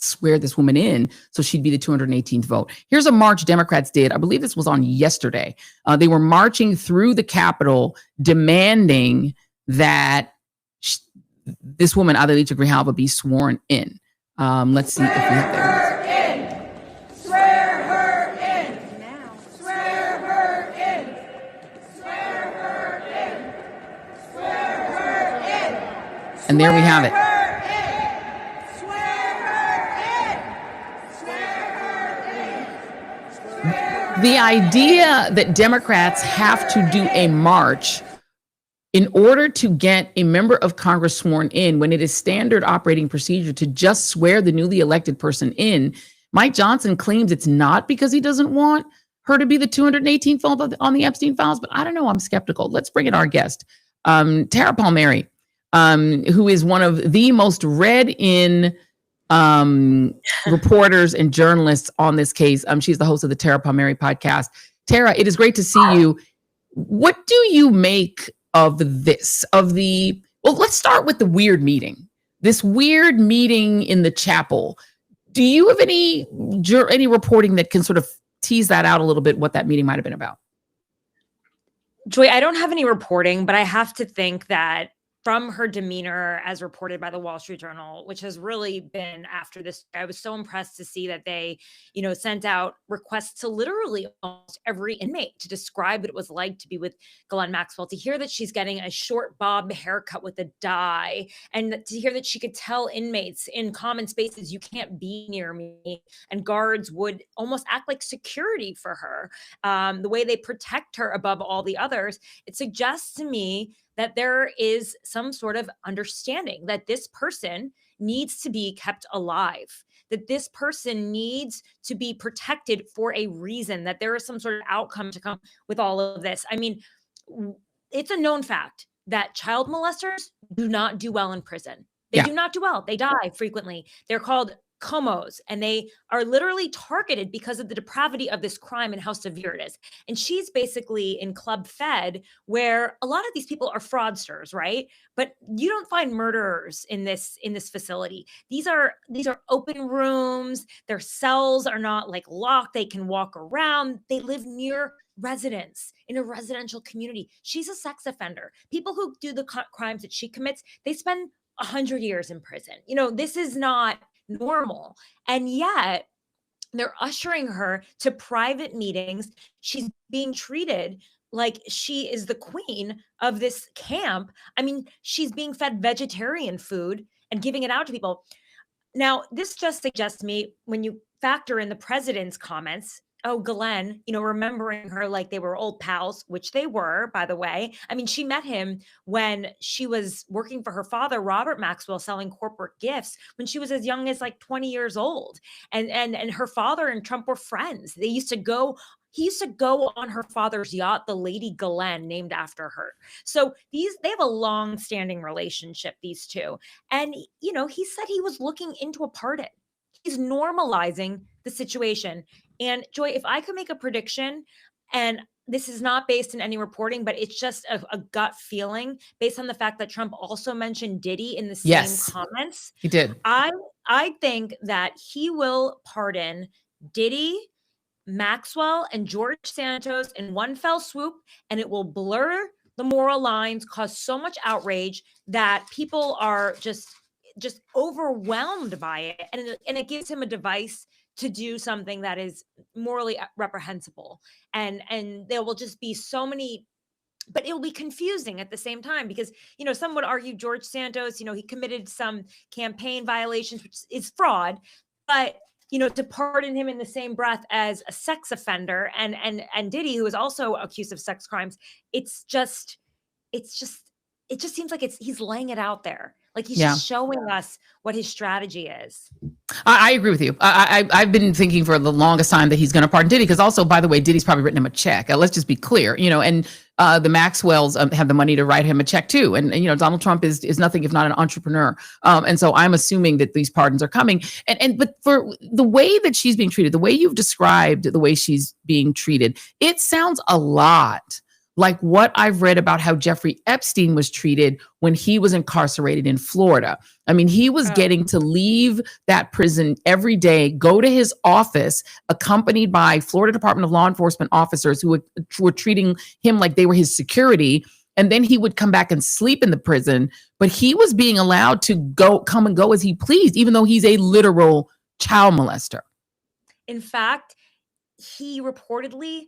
Speaker 1: swear this woman in, so she'd be the 218th vote. Here's a march Democrats did. I believe this was on yesterday. They were marching through the Capitol demanding that this woman, Adelita Grijalva, be sworn in. Let's see if we have there.
Speaker 12: Swear her in. Now. Swear her in. Swear her in. Swear her in.
Speaker 1: And there we have it. The idea that Democrats have to do a march in order to get a member of Congress sworn in, when it is standard operating procedure to just swear the newly elected person in, Mike Johnson claims it's not because he doesn't want her to be the 218th vote on the Epstein files, but I don't know. I'm skeptical. Let's bring in our guest, Tara Palmieri, who is one of the most read in reporters and journalists on this case. She's the host of the Tara Palmieri podcast. Tara, it is great to see you. What do you make of this? Well, let's start with the weird meeting. This weird meeting in the chapel. Do you have any reporting that can sort of tease that out a little bit, what that meeting might have been about?
Speaker 13: Joy, I don't have any reporting, but I have to think that from her demeanor as reported by the Wall Street Journal, which has really been after this, I was so impressed to see that they, sent out requests to literally almost every inmate to describe what it was like to be with Ghislaine Maxwell, to hear that she's getting a short bob haircut with a dye, and to hear that she could tell inmates in common spaces, you can't be near me, and guards would almost act like security for her. The way they protect her above all the others, it suggests to me that there is some sort of understanding that this person needs to be kept alive, that this person needs to be protected for a reason, that there is some sort of outcome to come with all of this. I mean, it's a known fact that child molesters do not do well in prison. They do not do well. They die frequently. They're called comos, and they are literally targeted because of the depravity of this crime and how severe it is. And she's basically in Club Fed, where a lot of these people are fraudsters, right? But you don't find murderers in this facility. These are open rooms. Their cells are not like locked. They can walk around. They live near residents in a residential community. She's a sex offender. People who do the crimes that she commits, they spend 100 years in prison. You know, this is not normal. And yet they're ushering her to private meetings. She's being treated like she is the queen of this camp. I mean, she's being fed vegetarian food and giving it out to people. Now, this just suggests to me, when you factor in the president's comments, oh, Glenn, you know, remembering her like they were old pals, which they were, by the way. I mean, she met him when she was working for her father, Robert Maxwell, selling corporate gifts when she was as young as like 20 years old. And her father and Trump were friends. He used to go on her father's yacht, the Lady Glenn, named after her. So they have a long-standing relationship, these two. And, you know, he said he was looking into a pardon. He's normalizing the situation. And Joy, if I could make a prediction, and this is not based in any reporting, but it's just a gut feeling based on the fact that Trump also mentioned Diddy in the same comments.
Speaker 1: He did.
Speaker 13: I think that he will pardon Diddy, Maxwell, and George Santos in one fell swoop, and it will blur the moral lines, cause so much outrage that people are just overwhelmed by it, and it gives him a device to do something that is morally reprehensible, and there will just be so many, but it will be confusing at the same time, because, you know, some would argue George Santos, you know, he committed some campaign violations, which is fraud, but, you know, to pardon him in the same breath as a sex offender and Diddy, who is also accused of sex crimes, it just seems like he's laying it out there. Like he's just showing us what his strategy is.
Speaker 1: I agree with you. I've been thinking for the longest time that he's going to pardon Diddy, because also, by the way, Diddy's probably written him a check. Let's just be clear, you know, and the Maxwells have the money to write him a check too. And you know, Donald Trump is nothing if not an entrepreneur. And so I'm assuming that these pardons are coming. But for the way that she's being treated, the way you've described the way she's being treated, it sounds a lot like what I've read about how Jeffrey Epstein was treated when he was incarcerated in Florida. I mean, he was getting to leave that prison every day, go to his office, accompanied by Florida Department of Law Enforcement officers who were treating him like they were his security. And then he would come back and sleep in the prison, but he was being allowed to come and go as he pleased, even though he's a literal child molester.
Speaker 13: In fact, he reportedly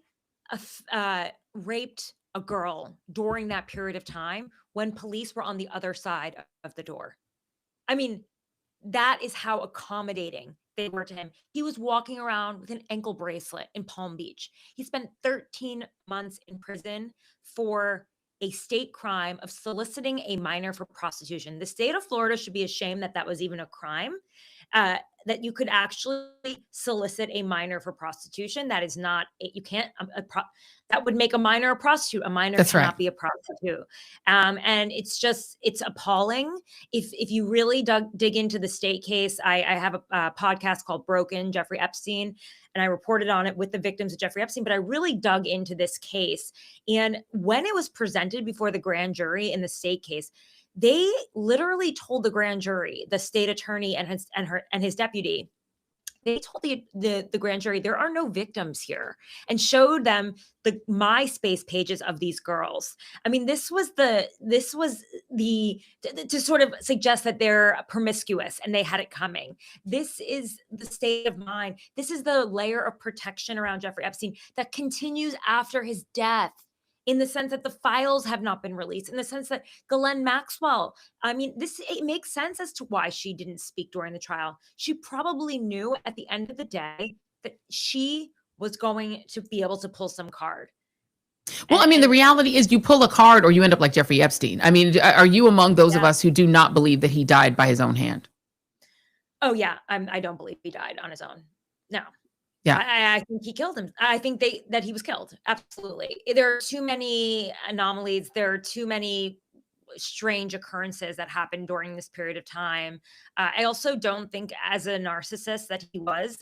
Speaker 13: raped a girl during that period of time when police were on the other side of the door. I mean, that is how accommodating they were to him. He was walking around with an ankle bracelet in Palm Beach. He spent 13 months in prison for a state crime of soliciting a minor for prostitution. The state of Florida should be ashamed that that was even a crime, that you could actually solicit a minor for prostitution. That is not, you can't, that would make a minor a prostitute. A minor cannot be a prostitute. And it's appalling. If you really dig into the state case, I have a podcast called Broken, Jeffrey Epstein, and I reported on it with the victims of Jeffrey Epstein, but I really dug into this case. And when it was presented before the grand jury in the state case, they literally told the grand jury, the state attorney and his deputy, they told the grand jury there are no victims here, and showed them the MySpace pages of these girls. I mean, this was the to sort of suggest that they're promiscuous and they had it coming. This is the state of mind. This is the layer of protection around Jeffrey Epstein that continues after his death, in the sense that the files have not been released, in the sense that Ghislaine Maxwell, I mean, it makes sense as to why she didn't speak during the trial. She probably knew at the end of the day that she was going to be able to pull some card.
Speaker 1: Well, I mean, the reality is you pull a card or you end up like Jeffrey Epstein. I mean, are you among those of us who do not believe that he died by his own hand?
Speaker 13: Oh, yeah. I don't believe he died on his own. No.
Speaker 1: Yeah,
Speaker 13: I think he killed him. I think that he was killed. Absolutely. There are too many anomalies. There are too many strange occurrences that happened during this period of time. I also don't think, as a narcissist that he was,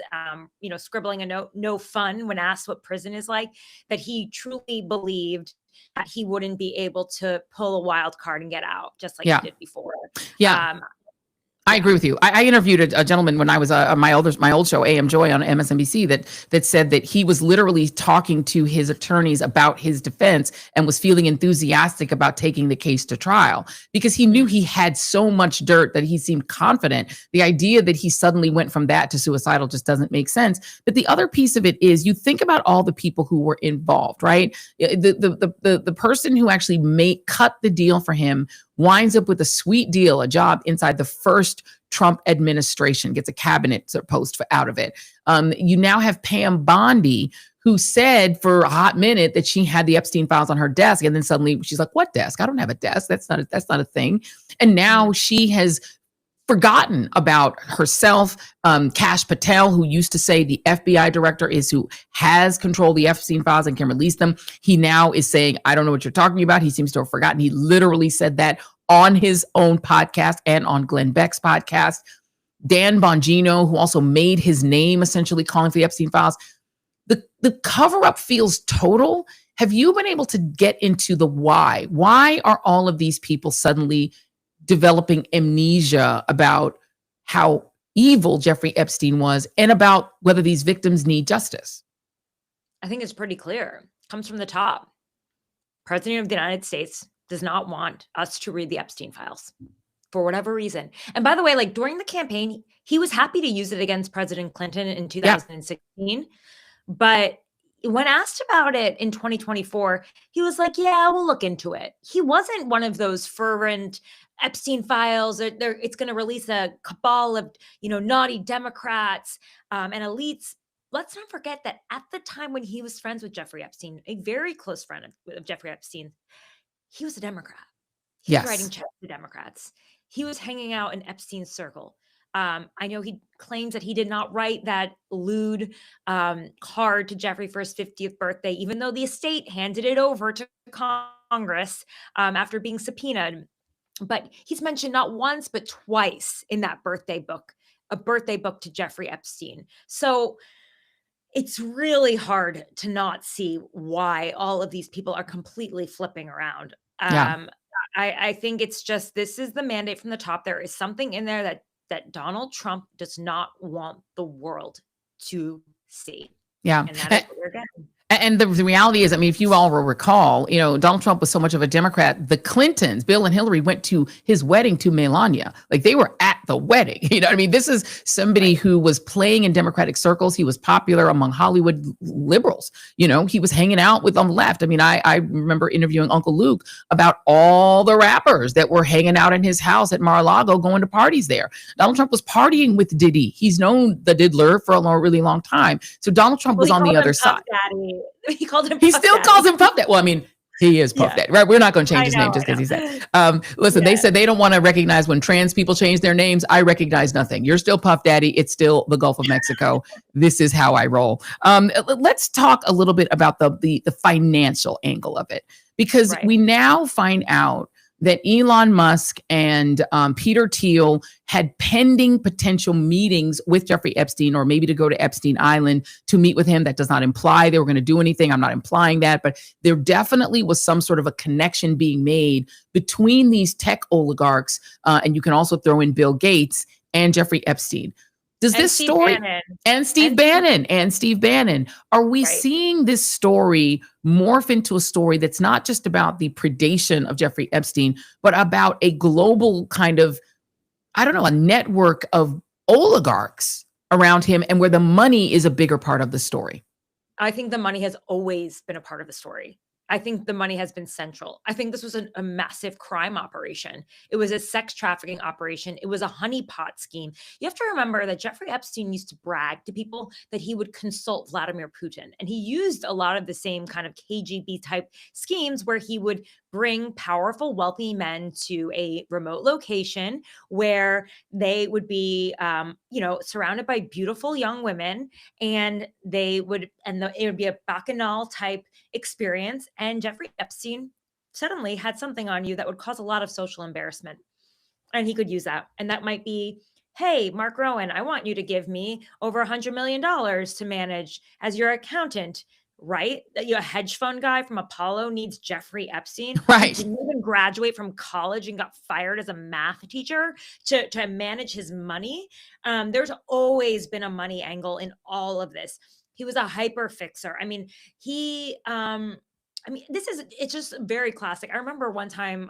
Speaker 13: scribbling a note, no fun when asked what prison is like, that he truly believed that he wouldn't be able to pull a wild card and get out just like he did before.
Speaker 1: Yeah. I agree with you. I interviewed a gentleman when I was my old show, AM Joy, on MSNBC, that said that he was literally talking to his attorneys about his defense and was feeling enthusiastic about taking the case to trial because he knew he had so much dirt that he seemed confident. The idea that he suddenly went from that to suicidal just doesn't make sense. But the other piece of it is you think about all the people who were involved, right? The person who actually cut the deal for him winds up with a sweet deal, a job inside the first Trump administration, gets a cabinet post out of it. You now have Pam Bondi, who said for a hot minute that she had the Epstein files on her desk. And then suddenly she's like, what desk? I don't have a desk. That's not a thing. And now she has forgotten about herself. Kash Patel, who used to say the FBI director is who has control of the Epstein files and can release them. He now is saying, I don't know what you're talking about. He seems to have forgotten. He literally said that on his own podcast and on Glenn Beck's podcast. Dan Bongino, who also made his name essentially calling for the Epstein files. The cover-up feels total. Have you been able to get into the why? Why are all of these people suddenly developing amnesia about how evil Jeffrey Epstein was and about whether these victims need justice?
Speaker 13: I think it's pretty clear. It comes from the top. President of the United States does not want us to read the Epstein files for whatever reason. And by the way, like during the campaign, he was happy to use it against President Clinton in 2016. But when asked about it in 2024, he was like, yeah, we'll look into it. He wasn't one of those fervent Epstein files. It's going to release a cabal of, naughty Democrats and elites. Let's not forget that at the time when he was friends with Jeffrey Epstein, a very close friend of Jeffrey Epstein, he was a Democrat. He was writing checks to Democrats. He was hanging out in Epstein's circle. I know he claims that he did not write that lewd card to Jeffrey for his 50th birthday, even though the estate handed it over to Congress after being subpoenaed. But he's mentioned not once, but twice in that birthday book, a birthday book to Jeffrey Epstein. So it's really hard to not see why all of these people are completely flipping around. I think it's just, this is the mandate from the top. There is something in there that Donald Trump does not want the world to see.
Speaker 1: Yeah.
Speaker 13: And that is what we're getting.
Speaker 1: And the reality is, I mean, if you all will recall, Donald Trump was so much of a Democrat. The Clintons, Bill and Hillary, went to his wedding to Melania. Like they were at the wedding. You know what I mean? This is somebody who was playing in Democratic circles. He was popular among Hollywood liberals. He was hanging out with on the left. I mean, I remember interviewing Uncle Luke about all the rappers that were hanging out in his house at Mar-a-Lago, going to parties there. Donald Trump was partying with Diddy. He's known the Diddler for a really long time. So Donald Trump was on the other side.
Speaker 13: Daddy. He called him.
Speaker 1: He still calls him Puff Daddy. Well, I mean, he is Puff Daddy, right? We're not going to change his name just because he's that. Listen, they said they don't want to recognize when trans people change their names. I recognize nothing. You're still Puff Daddy. It's still the Gulf of Mexico. This is how I roll. Let's talk a little bit about the financial angle of it, because we now find out that Elon Musk and Peter Thiel had pending potential meetings with Jeffrey Epstein, or maybe to go to Epstein Island to meet with him. That does not imply they were going to do anything. I'm not implying that, but there definitely was some sort of a connection being made between these tech oligarchs, and you can also throw in Bill Gates and Jeffrey Epstein. Does this story and Steve Bannon, are we seeing this story morph into a story that's not just about the predation of Jeffrey Epstein, but about a global kind of, a network of oligarchs around him, and where the money is a bigger part of the story?
Speaker 13: I think the money has always been a part of the story. I think the money has been central. I think this was a massive crime operation. It was a sex trafficking operation. It was a honeypot scheme. You have to remember that Jeffrey Epstein used to brag to people that he would consult Vladimir Putin. And he used a lot of the same kind of KGB type schemes where he would bring powerful, wealthy men to a remote location where they would be, surrounded by beautiful young women, and it would be a bacchanal type experience. And Jeffrey Epstein suddenly had something on you that would cause a lot of social embarrassment. And he could use that. And that might be, hey, Mark Rowan, I want you to give me over $100 million to manage as your accountant, right? A hedge fund guy from Apollo needs Jeffrey Epstein,
Speaker 1: Right.
Speaker 13: who didn't even graduate from college and got fired as a math teacher to manage his money. There's always been a money angle in all of this. He was a hyper fixer. I mean, it's just very classic. I remember one time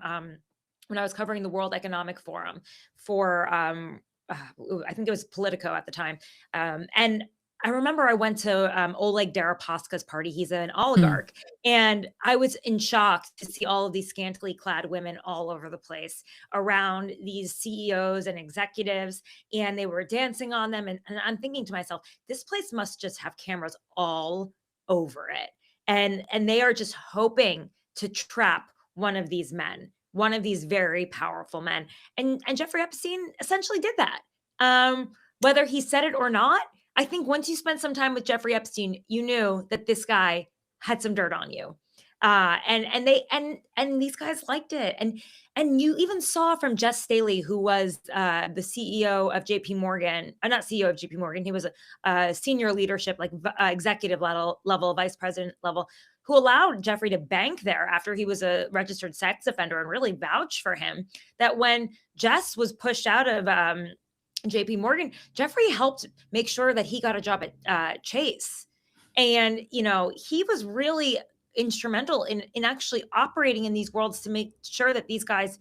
Speaker 13: when I was covering the World Economic Forum for, I think it was Politico at the time. And I remember I went to Oleg Deripaska's party. He's an oligarch. And I was in shock to see all of these scantily clad women all over the place around these CEOs and executives. And they were dancing on them. And I'm thinking to myself, this place must just have cameras all over it. And they are just hoping to trap one of these men, one of these very powerful men. And Jeffrey Epstein essentially did that. Whether he said it or not, I think once you spent some time with Jeffrey Epstein, you knew that this guy had some dirt on you. And these guys liked it. And you even saw from Jess Staley, who was the CEO of JP Morgan, not CEO of JP Morgan, he was a senior leadership, like executive level, vice president level, who allowed Jeffrey to bank there after he was a registered sex offender and really vouched for him, that when Jess was pushed out of JP Morgan, Jeffrey helped make sure that he got a job at Chase. And, he was really instrumental in actually operating in these worlds to make sure that these guys,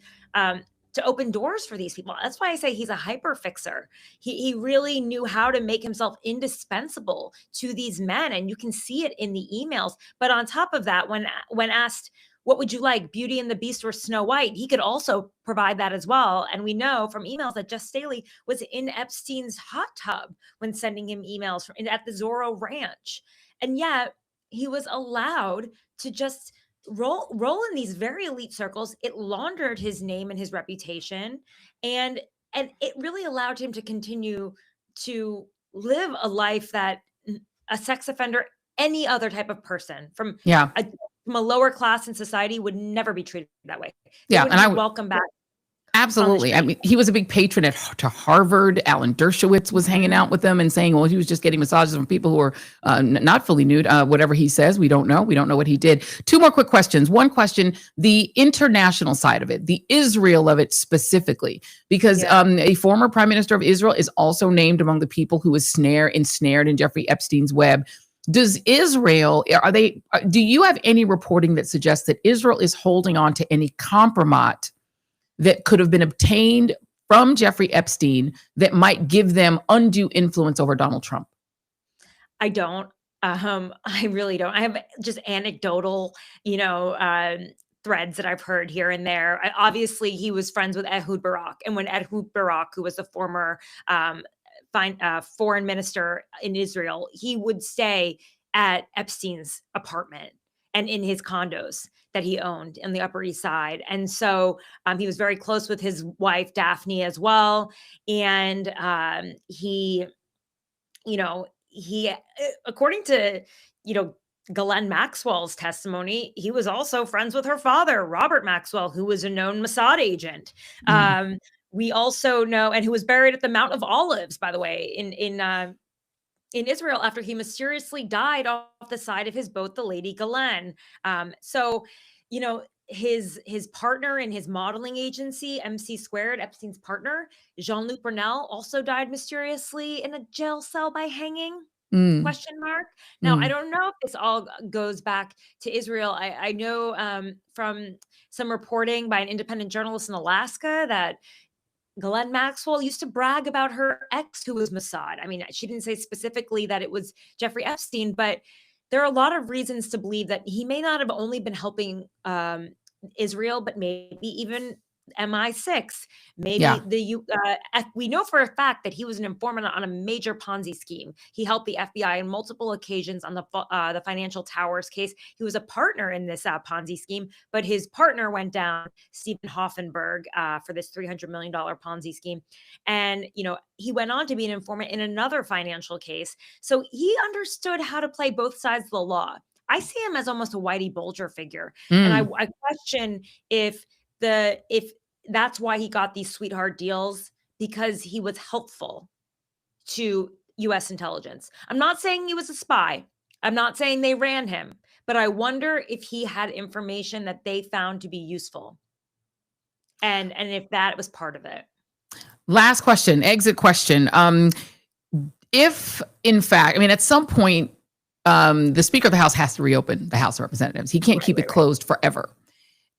Speaker 13: to open doors for these people. That's why I say he's a hyper fixer. He really knew how to make himself indispensable to these men. And you can see it in the emails. But on top of that, when asked, what would you like, Beauty and the Beast or Snow White? He could also provide that as well. And we know from emails that Jess Staley was in Epstein's hot tub when sending him emails at the Zorro Ranch. And yet he was allowed to just roll in these very elite circles. It laundered his name and his reputation. And it really allowed him to continue to live a life that a sex offender, any other type of person from a lower class in society would never be treated that way. And I would welcome back.
Speaker 1: Absolutely. I mean, he was a big patron to Harvard. Alan Dershowitz was hanging out with them and saying, well, he was just getting massages from people who were not fully nude. Whatever he says, we don't know. We don't know what he did. Two more quick questions. One question, the international side of it, the Israel of it specifically, because a former prime minister of Israel is also named among the people who was ensnared in Jeffrey Epstein's web. Does Israel, do you have any reporting that suggests that Israel is holding on to any compromise that could have been obtained from Jeffrey Epstein that might give them undue influence over Donald Trump?
Speaker 13: I don't. I really don't. I have just anecdotal, threads that I've heard here and there. Obviously, he was friends with Ehud Barak. And when Ehud Barak, who was the former foreign minister in Israel, he would stay at Epstein's apartment and in his condos that he owned in the Upper East Side. And so he was very close with his wife, Daphne, as well. And he, according to, Ghislaine Maxwell's testimony, he was also friends with her father, Robert Maxwell, who was a known Mossad agent. We also know, and who was buried at the Mount of Olives, by the way, in Israel after he mysteriously died off the side of his boat, the Lady Ghislaine. So, his partner in his modeling agency, MC Squared, Epstein's partner, Jean-Luc Brunel, also died mysteriously in a jail cell by hanging. Question mark. Now, I don't know if this all goes back to Israel. I know from some reporting by an independent journalist in Alaska that Ghislaine Maxwell used to brag about her ex who was Mossad. I mean, she didn't say specifically that it was Jeffrey Epstein, but there are a lot of reasons to believe that he may not have only been helping Israel, but maybe even MI6. Maybe we know for a fact that he was an informant on a major Ponzi scheme. He helped the FBI on multiple occasions on the Financial Towers case. He was a partner in this Ponzi scheme, but his partner went down, Stephen Hoffenberg, for this $300 million Ponzi scheme. And, he went on to be an informant in another financial case. So he understood how to play both sides of the law. I see him as almost a Whitey Bulger figure. And I question if that's why he got these sweetheart deals, because he was helpful to U.S. intelligence. I'm not saying he was a spy. I'm not saying they ran him, but I wonder if he had information that they found to be useful. And if that was part of it.
Speaker 1: Last question, exit question. If in fact, I mean, at some point, the Speaker of the House has to reopen the House of Representatives. He can't keep it closed forever.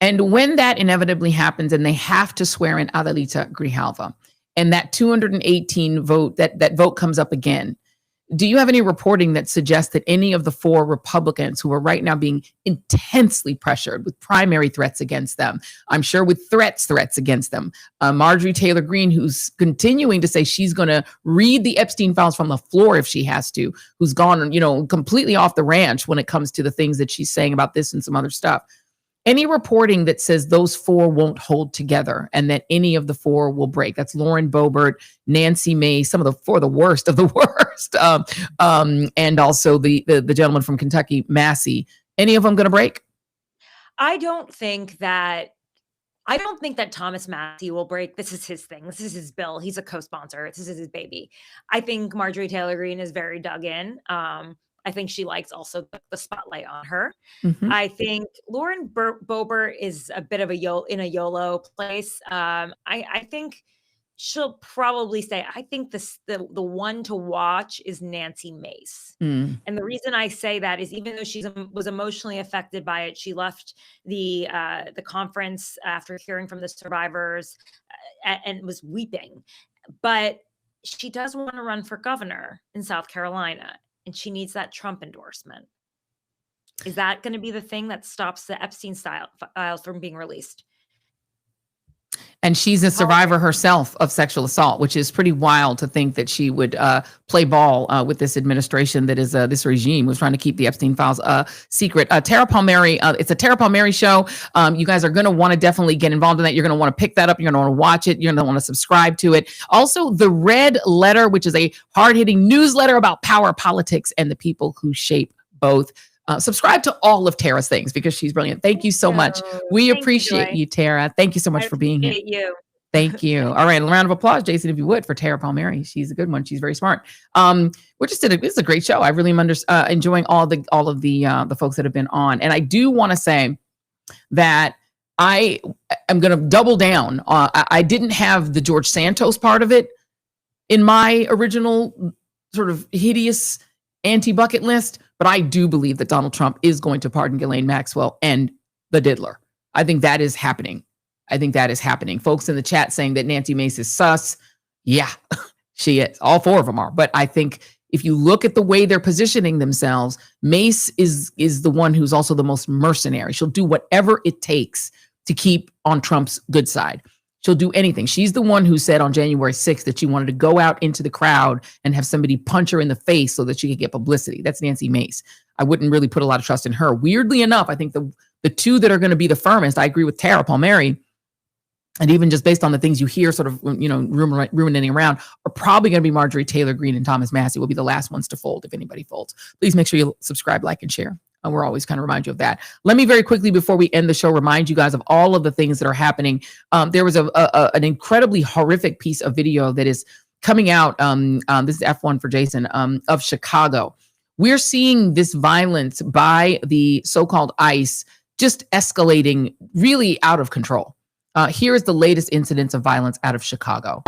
Speaker 1: And when that inevitably happens and they have to swear in Adelita Grijalva, and that 218 vote, that vote comes up again, do you have any reporting that suggests that any of the 4 Republicans who are right now being intensely pressured with primary threats against them, I'm sure with threats against them, Marjorie Taylor Greene, who's continuing to say she's going to read the Epstein files from the floor if she has to, who's gone, completely off the ranch when it comes to the things that she's saying about this and some other stuff. Any reporting that says those 4 won't hold together and that any of the 4 will break? That's Lauren Boebert, Nancy Mace, some of the 4, the worst of the worst, and also the gentleman from Kentucky, Massey. Any of them going to break?
Speaker 13: I don't think that Thomas Massey will break. This is his thing. This is his bill. He's a co-sponsor. This is his baby. I think Marjorie Taylor Greene is very dug in. I think she likes also the spotlight on her. Mm-hmm. I think Lauren Boebert is a bit of in a YOLO place. I think she'll probably say, I think the one to watch is Nancy Mace. And the reason I say that is even though she was emotionally affected by it, she left the conference after hearing from the survivors and was weeping. But she does want to run for governor in South Carolina. And she needs that Trump endorsement. Is that going to be the thing that stops the Epstein files from being released?
Speaker 1: And she's a survivor herself of sexual assault, which is pretty wild to think that she would play ball with this administration that is this regime was trying to keep the Epstein files secret. Tara Palmieri, it's a Tara Palmieri show. You guys are going to want to definitely get involved in that. You're going to want to pick that up. You're going to want to watch it. You're going to want to subscribe to it. Also, The Red Letter, which is a hard-hitting newsletter about power, politics, and the people who shape both. Subscribe to all of Tara's things because she's brilliant. Thank you so much. We appreciate you, Tara. Thank you so much for being here.
Speaker 13: You.
Speaker 1: Thank you. All right, a round of applause, Jason, if you would, for Tara Palmieri. She's a good one. She's very smart. This is a great show. I really am enjoying all of the folks that have been on, and I do want to say that I am going to double down. I didn't have the George Santos part of it in my original sort of hideous anti-bucket list. But I do believe that Donald Trump is going to pardon Ghislaine Maxwell and the diddler. I think that is happening. Folks in the chat saying that Nancy Mace is sus. Yeah, she is. All 4 of them are. But I think if you look at the way they're positioning themselves, Mace is the one who's also the most mercenary. She'll do whatever it takes to keep on Trump's good side. She'll do anything. She's the one who said on January 6th that she wanted to go out into the crowd and have somebody punch her in the face so that she could get publicity. That's Nancy Mace. I wouldn't really put a lot of trust in her. Weirdly enough, I think the 2 that are going to be the firmest, I agree with Tara Palmieri, and even just based on the things you hear sort of, ruminating around, are probably going to be Marjorie Taylor Greene and Thomas Massey will be the last ones to fold if anybody folds. Please make sure you subscribe, like, and share. We're always kind of remind you of that. Let me very quickly, before we end the show, remind you guys of all of the things that are happening. There was an incredibly horrific piece of video that is coming out. This is F1 for Jason, of Chicago. We're seeing this violence by the so-called ICE just escalating really out of control. Here is the latest incidents of violence out of Chicago.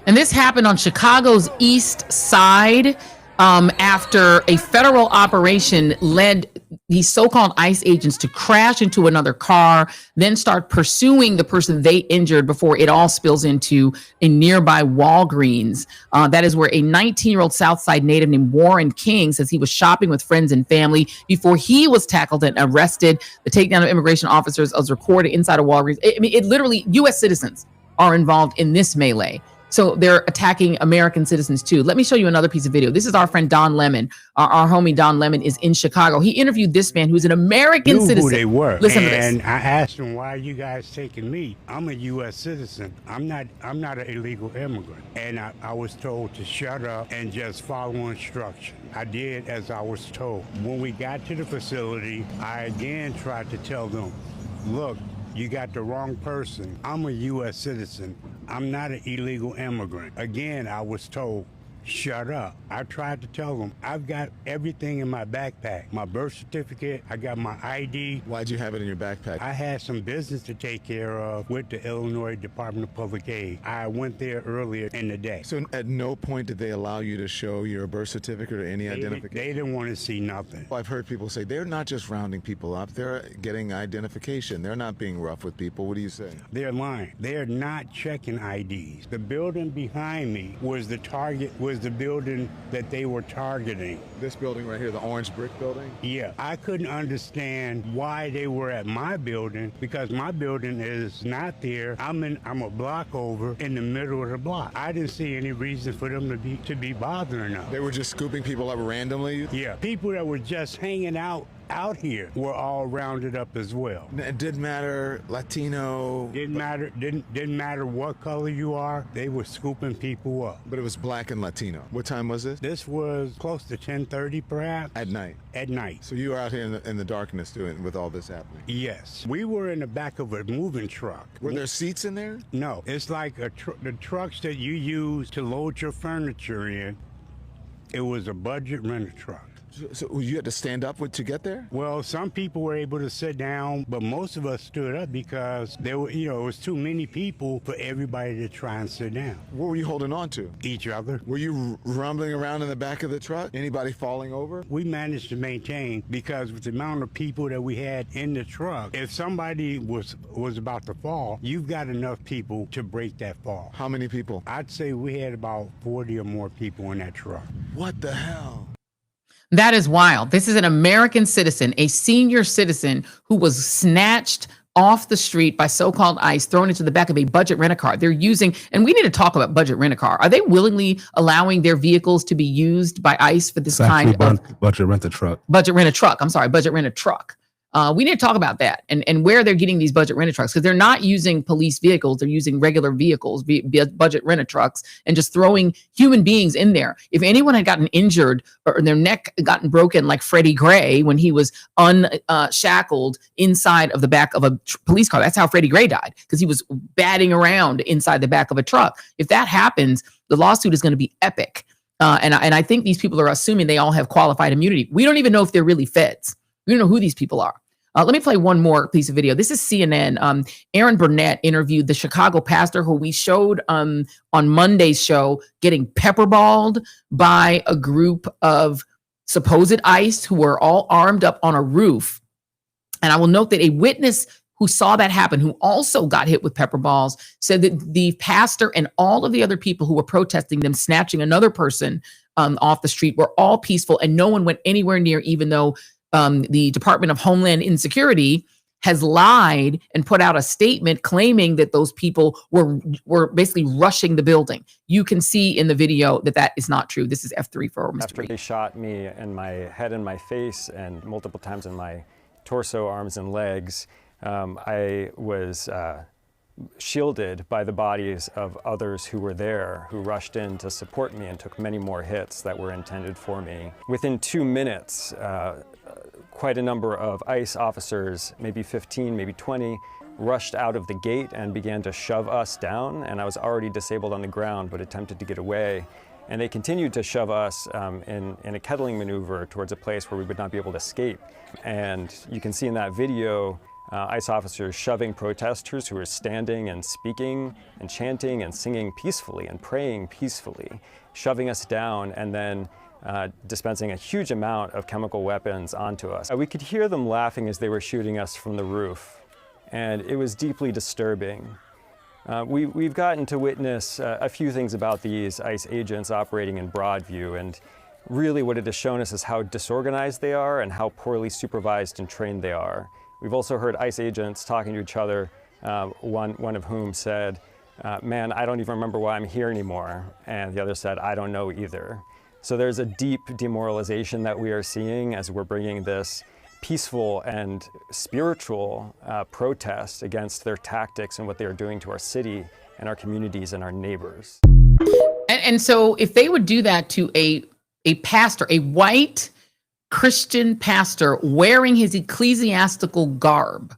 Speaker 1: And this happened on Chicago's East Side after a federal operation led these so-called ICE agents to crash into another car, then start pursuing the person they injured before it all spills into a nearby Walgreens. That is where a 19-year-old Southside native named Warren King says he was shopping with friends and family before he was tackled and arrested. The takedown of immigration officers was recorded inside a Walgreens. I mean, it literally, U.S. citizens are involved in this melee. So they're attacking American citizens too. Let me show you another piece of video. This is our friend Don Lemon. Our homie Don Lemon is in Chicago. He interviewed this man who's an American citizen.
Speaker 14: Who they were.
Speaker 1: Listen to this.
Speaker 14: And I asked him, why are you guys taking me? I'm a U.S. citizen. I'm not an illegal immigrant. And I was told to shut up and just follow instruction. I did as I was told. When we got to the facility, I again tried to tell them, look, you got the wrong person. I'm a U.S. citizen. I'm not an illegal immigrant. Again, I was told, shut up. I tried to tell them, I've got everything in my backpack. My birth certificate, I got my ID.
Speaker 15: Why'd you have it in your backpack?
Speaker 14: I had some business to take care of with the Illinois Department of Public Aid. I went there earlier in the day.
Speaker 15: So at no point did they allow you to show your birth certificate or any identification?
Speaker 14: They didn't want to see nothing.
Speaker 15: Well, I've heard people say they're not just rounding people up, they're getting identification. They're not being rough with people. What do you say?
Speaker 14: They're lying. They're not checking IDs. The building behind me was the target, was the building that they were targeting.
Speaker 15: This building right here, the orange brick building?
Speaker 14: Yeah. I couldn't understand why they were at my building, because my building is not there. I'm a block over in the middle of the block. I didn't see any reason for them to be bothering us.
Speaker 15: They were just scooping people up randomly?
Speaker 14: Yeah. People that were just hanging out here were all rounded up as well.
Speaker 15: It didn't matter Latino.
Speaker 14: Didn't matter what color you are. They were scooping people up.
Speaker 15: But it was black and Latino. What time was this?
Speaker 14: This was close to 10:30 perhaps.
Speaker 15: At night?
Speaker 14: At night.
Speaker 15: So you were out here in the darkness doing with all this happening?
Speaker 14: Yes. We were in the back of a moving truck.
Speaker 15: Were there seats in there?
Speaker 14: No. It's like the trucks that you use to load your furniture in. It was a budget rental truck.
Speaker 15: So you had to stand up to get there?
Speaker 14: Well, some people were able to sit down, but most of us stood up because there were, it was too many people for everybody to try and sit down.
Speaker 15: What were you holding on to?
Speaker 14: Each other.
Speaker 15: Were you rumbling around in the back of the truck? Anybody falling over?
Speaker 14: We managed to maintain, because with the amount of people that we had in the truck, if somebody was about to fall, you've got enough people to break that fall.
Speaker 15: How many people?
Speaker 14: I'd say we had about 40 or more people in that truck.
Speaker 15: What the hell?
Speaker 1: That is wild. This is an American citizen, a senior citizen who was snatched off the street by so-called ICE, thrown into the back of a budget rent-a-car. They're using, and we need to talk about budget rent-a-car. Are they willingly allowing their vehicles to be used by ICE for this kind of
Speaker 16: budget rent-a-truck?
Speaker 1: Budget rent-a-truck. I'm sorry, budget rent-a-truck. We need to talk about that and where they're getting these budget rented trucks, because they're not using police vehicles. They're using regular vehicles, budget rented trucks, and just throwing human beings in there. If anyone had gotten injured or their neck gotten broken like Freddie Gray when he was unshackled inside of the back of a police car, that's how Freddie Gray died, because he was batting around inside the back of a truck. If that happens, the lawsuit is going to be epic. And I think these people are assuming they all have qualified immunity. We don't even know if they're really feds. We don't know who these people are. Let me play one more piece of video. This is CNN. Aaron Burnett interviewed the Chicago pastor who we showed on Monday's show getting pepperballed by a group of supposed ICE who were all armed up on a roof. And I will note that a witness who saw that happen, who also got hit with pepper balls, said that the pastor and all of the other people who were protesting them snatching another person off the street were all peaceful, and no one went anywhere near, even though the Department of Homeland Insecurity has lied and put out a statement claiming that those people were basically rushing the building. You can see in the video that that is not true. This is F3 for Mr.
Speaker 17: After
Speaker 1: Reid.
Speaker 17: they shot me in my head and my face and multiple times in my torso, arms, and legs, I was shielded by the bodies of others who were there, who rushed in to support me and took many more hits that were intended for me. Within 2 minutes, quite a number of ICE officers, maybe 15, maybe 20, rushed out of the gate and began to shove us down, and I was already disabled on the ground but attempted to get away. And they continued to shove us in a kettling maneuver towards a place where we would not be able to escape. And you can see in that video ICE officers shoving protesters who were standing and speaking and chanting and singing peacefully and praying peacefully, shoving us down, and then dispensing a huge amount of chemical weapons onto us. We could hear them laughing as they were shooting us from the roof, and it was deeply disturbing. We've gotten to witness a few things about these ICE agents operating in Broadview, and really what it has shown us is how disorganized they are and how poorly supervised and trained they are. We've also heard ICE agents talking to each other, one of whom said, man, I don't even remember why I'm here anymore. And the other said, I don't know either. So there's a deep demoralization that we are seeing as we're bringing this peaceful and spiritual protest against their tactics and what they are doing to our city and our communities and our neighbors.
Speaker 1: And so if they would do that to a pastor, a white Christian pastor wearing his ecclesiastical garb,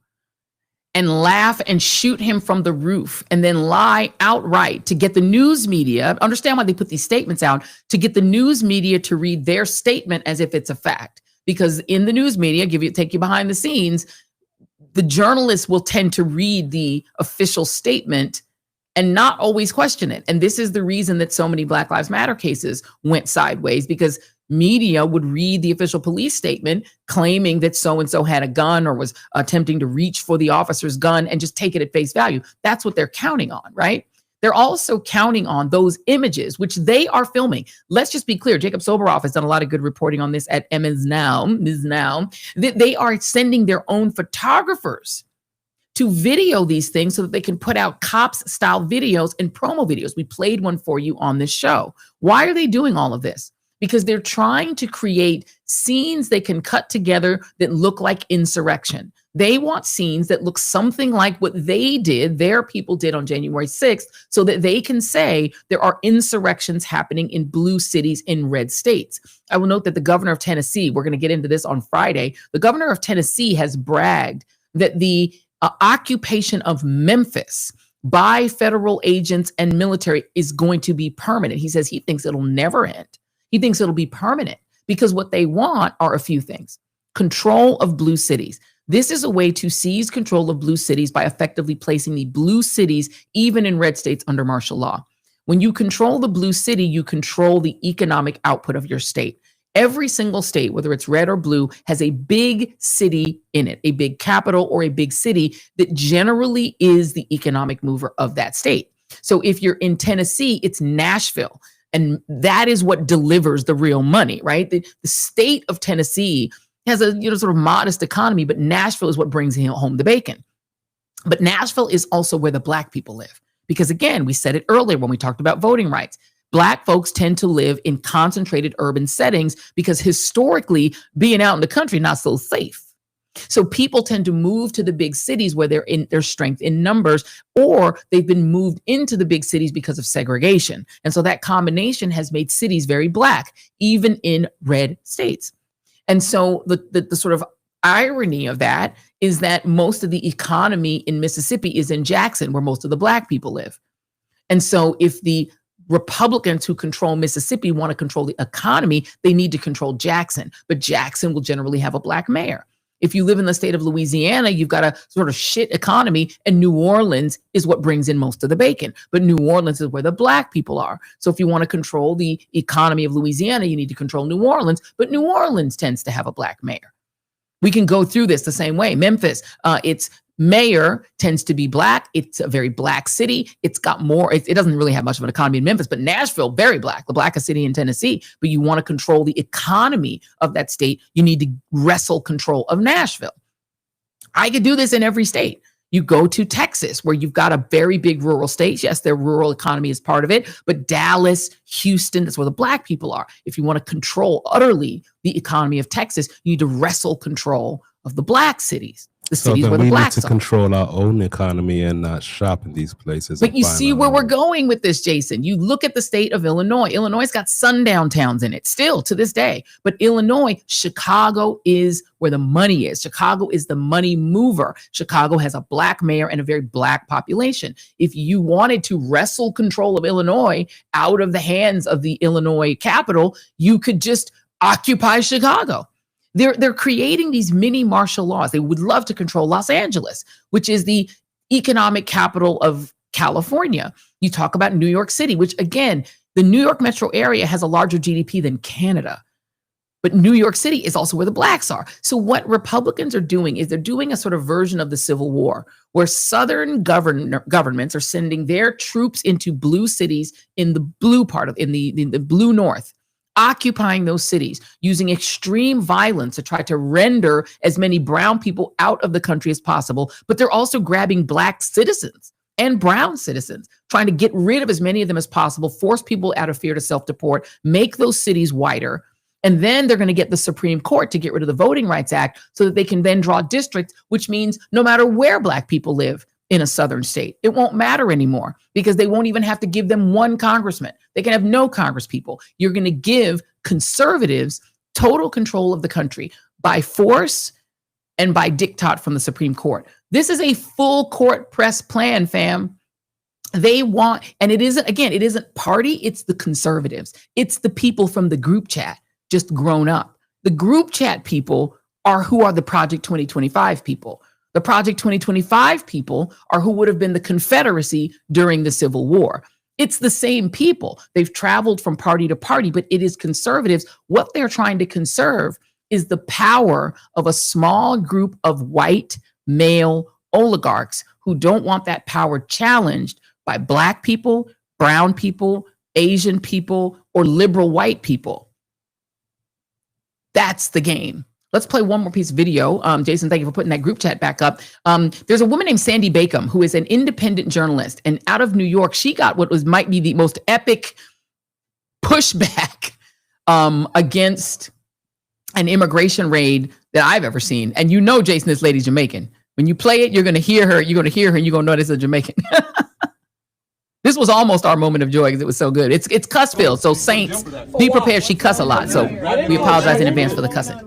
Speaker 1: and laugh and shoot him from the roof and then lie outright to get the news media, understand why they put these statements out, to get the news media to read their statement as if it's a fact. Because in the news media, take you behind the scenes, the journalists will tend to read the official statement and not always question it. And this is the reason that so many Black Lives Matter cases went sideways, because media would read the official police statement claiming that so-and-so had a gun or was attempting to reach for the officer's gun and just take it at face value. That's what they're counting on, right? They're also counting on those images, which they are filming. Let's just be clear. Jacob Soboroff has done a lot of good reporting on this at Ms. Now. They are sending their own photographers to video these things so that they can put out cops style videos and promo videos. We played one for you on this show. Why are they doing all of this? Because they're trying to create scenes they can cut together that look like insurrection. They want scenes that look something like what they did, their people did on January 6th, so that they can say there are insurrections happening in blue cities in red states. I will note that the governor of Tennessee, we're going to get into this on Friday, the governor of Tennessee has bragged that the occupation of Memphis by federal agents and military is going to be permanent. He says he thinks it'll never end. He thinks it'll be permanent because what they want are a few things. Control of blue cities. This is a way to seize control of blue cities by effectively placing the blue cities even in red states under martial law. When you control the blue city, you control the economic output of your state. Every single state, whether it's red or blue, has a big city in it, a big capital or a big city that generally is the economic mover of that state. So if you're in Tennessee, it's Nashville. And that is what delivers the real money, right? The state of Tennessee has a sort of modest economy, but Nashville is what brings home the bacon. But Nashville is also where the Black people live. Because again, we said it earlier when we talked about voting rights. Black folks tend to live in concentrated urban settings because historically being out in the country, not so safe. So people tend to move to the big cities where they're in their strength in numbers, or they've been moved into the big cities because of segregation. And so that combination has made cities very Black, even in red states. And so the sort of irony of that is that most of the economy in Mississippi is in Jackson, where most of the Black people live. And so if the Republicans who control Mississippi want to control the economy, they need to control Jackson. But Jackson will generally have a Black mayor. If you live in the state of Louisiana, you've got a sort of shit economy, and New Orleans is what brings in most of the bacon. But New Orleans is where the Black people are. So if you want to control the economy of Louisiana, you need to control New Orleans. But New Orleans tends to have a Black mayor. We can go through this the same way. Memphis, its mayor tends to be Black. It's a very Black city. It's got more, it doesn't really have much of an economy in Memphis, but Nashville, very Black, the Blackest city in Tennessee. But you want to control the economy of that state, you need to wrestle control of Nashville. I could do this in every state. You go to Texas, where you've got a very big rural state. Yes, their rural economy is part of it, but Dallas, Houston, that's where the Black people are. If you want to control utterly the economy of Texas, you need to wrestle control of the Black cities. The cities where the Blacks are.
Speaker 16: We need to control our own economy and not shop in these places.
Speaker 1: But you see where we're going with this, Jason. You look at the state of Illinois. Illinois's got sundown towns in it still to this day. But Illinois, Chicago is where the money is. Chicago is the money mover. Chicago has a Black mayor and a very Black population. If you wanted to wrestle control of Illinois out of the hands of the Illinois capital, you could just occupy Chicago. They're creating these mini martial laws. They would love to control Los Angeles, which is the economic capital of California. You talk about New York City, which again, The New York metro area has a larger GDP than Canada. But New York City is also where the blacks are. So what Republicans are doing is they're doing a sort of version of the Civil War, where Southern governments are sending their troops into blue cities in the blue part of in the blue North, occupying those cities, using extreme violence to try to render as many brown people out of the country as possible. But they're also grabbing black citizens and brown citizens, trying to get rid of as many of them as possible, force people out of fear to self-deport, make those cities whiter. And then they're going to get the Supreme Court to get rid of the Voting Rights Act so that they can then draw districts, which means no matter where black people live in a southern state, it won't matter anymore because they won't even have to give them one congressman. They can have no congresspeople. You're going to give conservatives total control of the country by force and by diktat from the Supreme Court. This is a full court press plan, fam. They want, and it isn't party, it's the conservatives. It's the people from the group chat. Just grown up. The group chat people are who are the Project 2025 people. The Project 2025 people are who would have been the Confederacy during the Civil War. It's the same people. They've traveled from party to party, but it is conservatives. What they're trying to conserve is the power of a small group of white male oligarchs who don't want that power challenged by black people, brown people, Asian people, or liberal white people. That's the game. Let's play one more piece of video. Jason, thank you for putting that group chat back up. There's a woman named Sandy Bacon, who is an independent journalist. And out of New York, she got what might be the most epic pushback against an immigration raid that I've ever seen. And you know, Jason, this lady's Jamaican. When you play it, you're going to hear her, and you're going to know this is a Jamaican. This was almost our moment of joy because it was so good. It's cuss-filled, so saints, be prepared. She cuss a lot, so we apologize in advance for the cussing.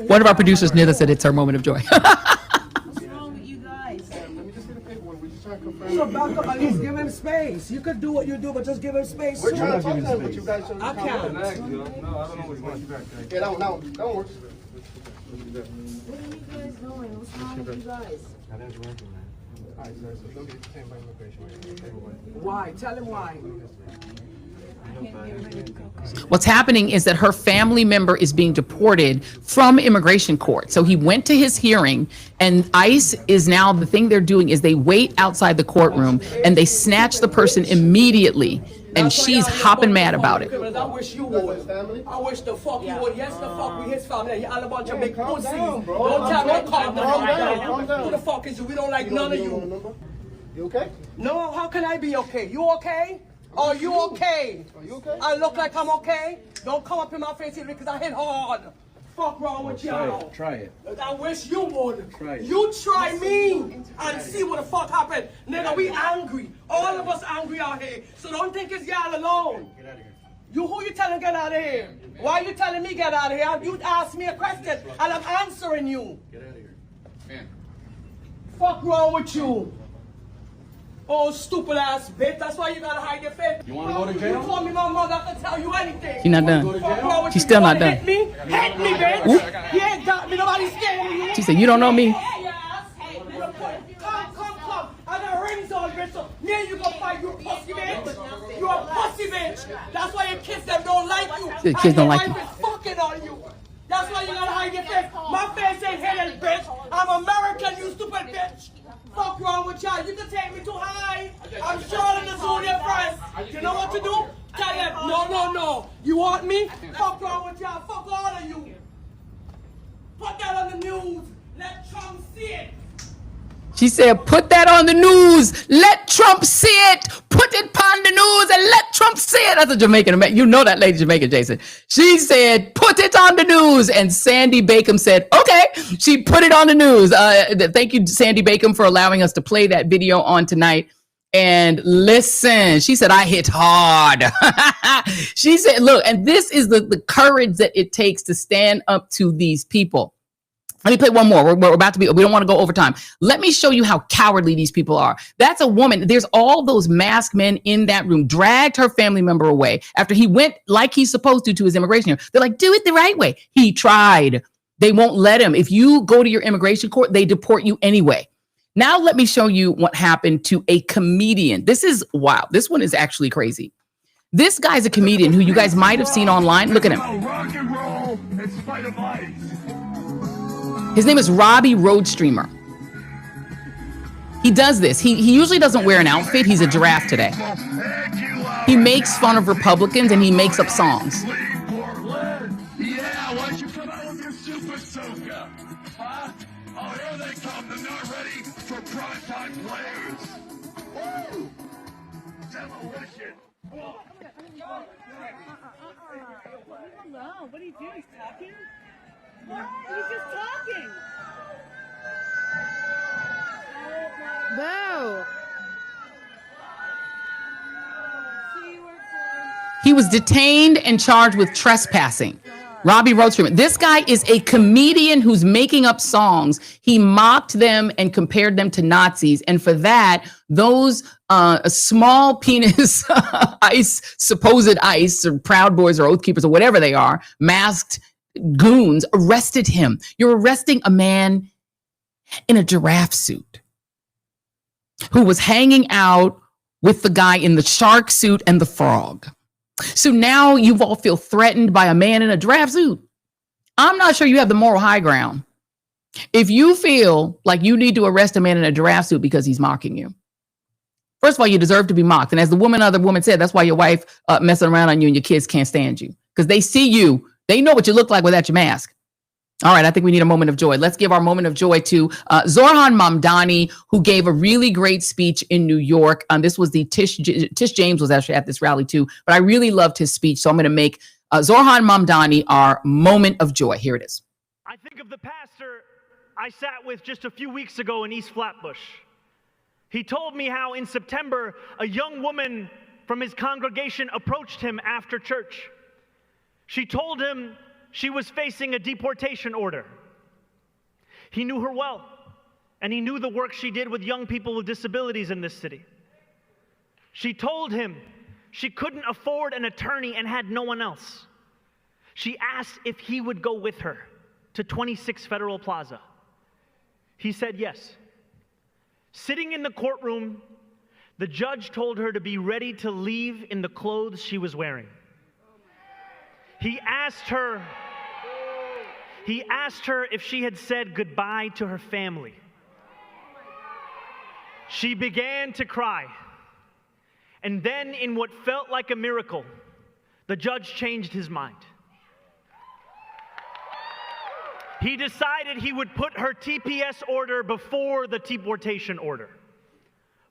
Speaker 1: One of our producers near us said it's our moment of joy.
Speaker 18: What's wrong with you guys? So back up, at least give him space. You could do what you do, but just give him space. We're trying to talk to him, but you guys don't. I can't. No, I don't know what you want. Yeah, that works. What are you guys doing? What's wrong with you guys? I didn't do anything, man. Why? Tell him why.
Speaker 1: What's happening is that her family member is being deported from immigration court. So he went to his hearing, and ICE is now, the thing they're doing is they wait outside the courtroom and they snatch the person immediately. And she's hopping mad about it.
Speaker 18: I wish you would. I wish the fuck you would. Yes, the fuck with his family. Y'all a bunch of big pussies. Don't tell me calm down. Who the fuck is you? We don't like none of you. You okay? No, how can I be okay? You okay? Are you okay? Are you okay? I look like I'm okay? Don't come up in my face here because I hit hard. Fuck wrong with y'all?
Speaker 19: Try it.
Speaker 18: I wish you would.
Speaker 19: Try it.
Speaker 18: You try me and see what the fuck happened. Nigga, we angry. All of us angry out here. So don't think it's y'all alone. Get out of here. Who you telling get out of here? Why you telling me get out of here? You asked me a question and I'm answering you.
Speaker 19: Get out of here. Man.
Speaker 18: Fuck wrong with you? Oh, stupid ass bitch. That's why you gotta hide your face.
Speaker 19: You wanna go to jail?
Speaker 18: You told me my mother I can tell you anything.
Speaker 1: She's not done. She's still not done.
Speaker 18: Hit me, bitch. Oop. You ain't got me. Nobody's scared of you.
Speaker 1: She said, you don't know me?
Speaker 18: Come. I got rings on, bitch. So me and you gonna fight, you pussy bitch. You a pussy bitch. That's why your kids them don't like you.
Speaker 1: The kids don't like you.
Speaker 18: My wife is fucking on you. That's why you gotta hide your face. My face ain't hidden, bitch. I'm American, you stupid bitch. Fuck wrong with y'all? You can take me too high. I'm Charlotte the Zodiac Price. You know what to do? Tell them, no. You want me? Fuck wrong with y'all? Fuck all of you. Put that on the news. Let Trump see it.
Speaker 1: She said, put that on the news. Let Trump see it. Put it on the news and let Trump see it. That's a Jamaican. You know that lady Jamaican, Jason. She said, put it on the news. And Sandy Bacon said, okay. She put it on the news. Thank you, Sandy Bacon, for allowing us to play that video on tonight. And listen, she said, I hit hard. She said, look, and this is the courage that it takes to stand up to these people. Let me play one more. We're about to we don't want to go over time. Let me show you how cowardly these people are. That's a woman. There's all those masked men in that room, dragged her family member away after he went like he's supposed to his immigration hearing. They're like, do it the right way. He tried. They won't let him. If you go to your immigration court, they deport you anyway. Now let me show you what happened to a comedian. This is wow. This one is actually crazy. This guy's a comedian who you guys might have seen online. Look at him.
Speaker 18: Rock and roll in spite of ice.
Speaker 1: His name is Robbie Roadstreamer. He does this. He usually doesn't wear an outfit. He's a giraffe today. He makes fun of Republicans and he makes up songs.
Speaker 18: Yeah, why'd you come out with your super soaker? Huh? Oh, here they come. They're not ready for primetime players. Woo! Demolition. Whoa.
Speaker 19: What are you doing? He's talking? What? He's just talking. Boo.
Speaker 1: He was detained and charged with trespassing. Robbie Roadstreamer. This guy is a comedian who's making up songs. He mocked them and compared them to Nazis. And for that, those small penis supposed ICE or Proud Boys or Oath Keepers or whatever they are, masked goons arrested him. You're arresting a man in a giraffe suit who was hanging out with the guy in the shark suit and the frog. So now you all feel threatened by a man in a giraffe suit. I'm not sure you have the moral high ground. If you feel like you need to arrest a man in a giraffe suit because he's mocking you, first of all, you deserve to be mocked. And as the other woman said, that's why your wife messing around on you and your kids can't stand you because they see you. They know what you look like without your mask. All right, I think we need a moment of joy. Let's give our moment of joy to Zohran Mamdani, who gave a really great speech in New York. This was the Tish James was actually at this rally too, but I really loved his speech. So I'm going to make Zohran Mamdani our moment of joy. Here it is.
Speaker 20: I think of the pastor I sat with just a few weeks ago in East Flatbush. He told me how in September, a young woman from his congregation approached him after church. She told him she was facing a deportation order. He knew her well, and he knew the work she did with young people with disabilities in this city. She told him she couldn't afford an attorney and had no one else. She asked if he would go with her to 26 Federal Plaza. He said yes. Sitting in the courtroom, the judge told her to be ready to leave in the clothes she was wearing. He asked her if she had said goodbye to her family. She began to cry. And then, in what felt like a miracle, the judge changed his mind. He decided he would put her TPS order before the deportation order.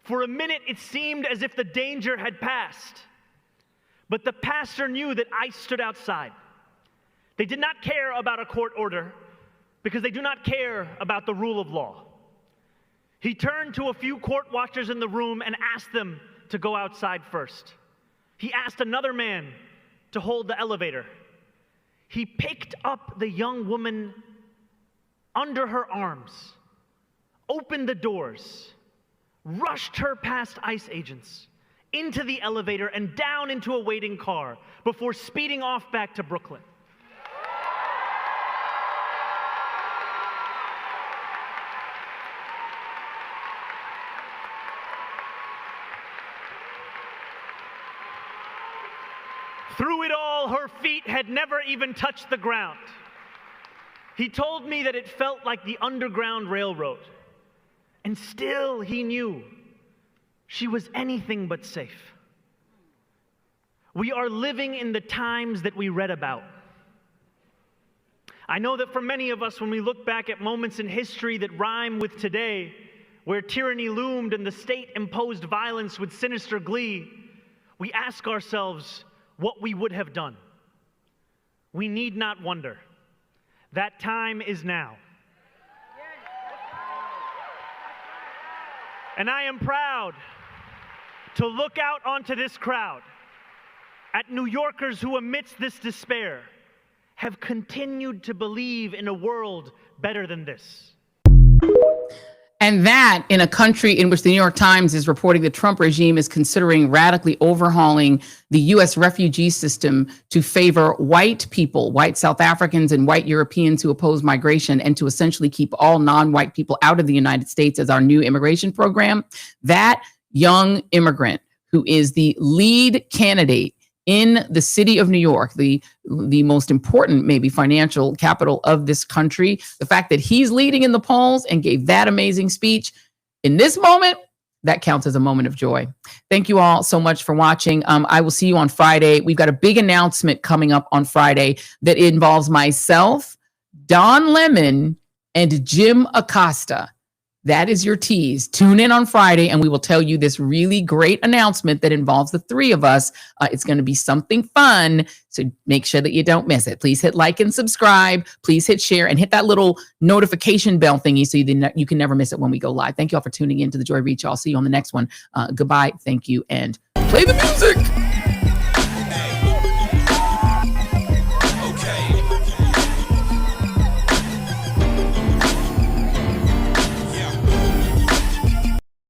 Speaker 20: For a minute, it seemed as if the danger had passed. But the pastor knew that ICE stood outside. They did not care about a court order because they do not care about the rule of law. He turned to a few court watchers in the room and asked them to go outside first. He asked another man to hold the elevator. He picked up the young woman under her arms, opened the doors, rushed her past ICE agents, into the elevator and down into a waiting car before speeding off back to Brooklyn. Through it all, her feet had never even touched the ground. He told me that it felt like the Underground Railroad. And still he knew she was anything but safe. We are living in the times that we read about. I know that for many of us, when we look back at moments in history that rhyme with today, where tyranny loomed and the state imposed violence with sinister glee, we ask ourselves what we would have done. We need not wonder. That time is now. And I am proud to look out onto this crowd at New Yorkers who, amidst this despair, have continued to believe in a world better than this.
Speaker 1: And that in a country in which the New York Times is reporting the Trump regime is considering radically overhauling the U.S. refugee system to favor white people, white South Africans and white Europeans who oppose migration, and to essentially keep all non-white people out of the United States as our new immigration program. That young immigrant who is the lead candidate in the city of New York, the most important, maybe financial capital of this country, the fact that he's leading in the polls and gave that amazing speech in this moment, that counts as a moment of joy. Thank you all so much for watching. I will see you on Friday. We've got a big announcement coming up on Friday that involves myself, Don Lemon, and Jim Acosta. That is your tease. Tune in on Friday and we will tell you this really great announcement that involves the three of us. It's going to be something fun. So make sure that you don't miss it. Please hit like and subscribe. Please hit share and hit that little notification bell thingy so you can never miss it when we go live. Thank you all for tuning in to The Joy Reach. I'll see you on the next one. Goodbye. Thank you. And play the music.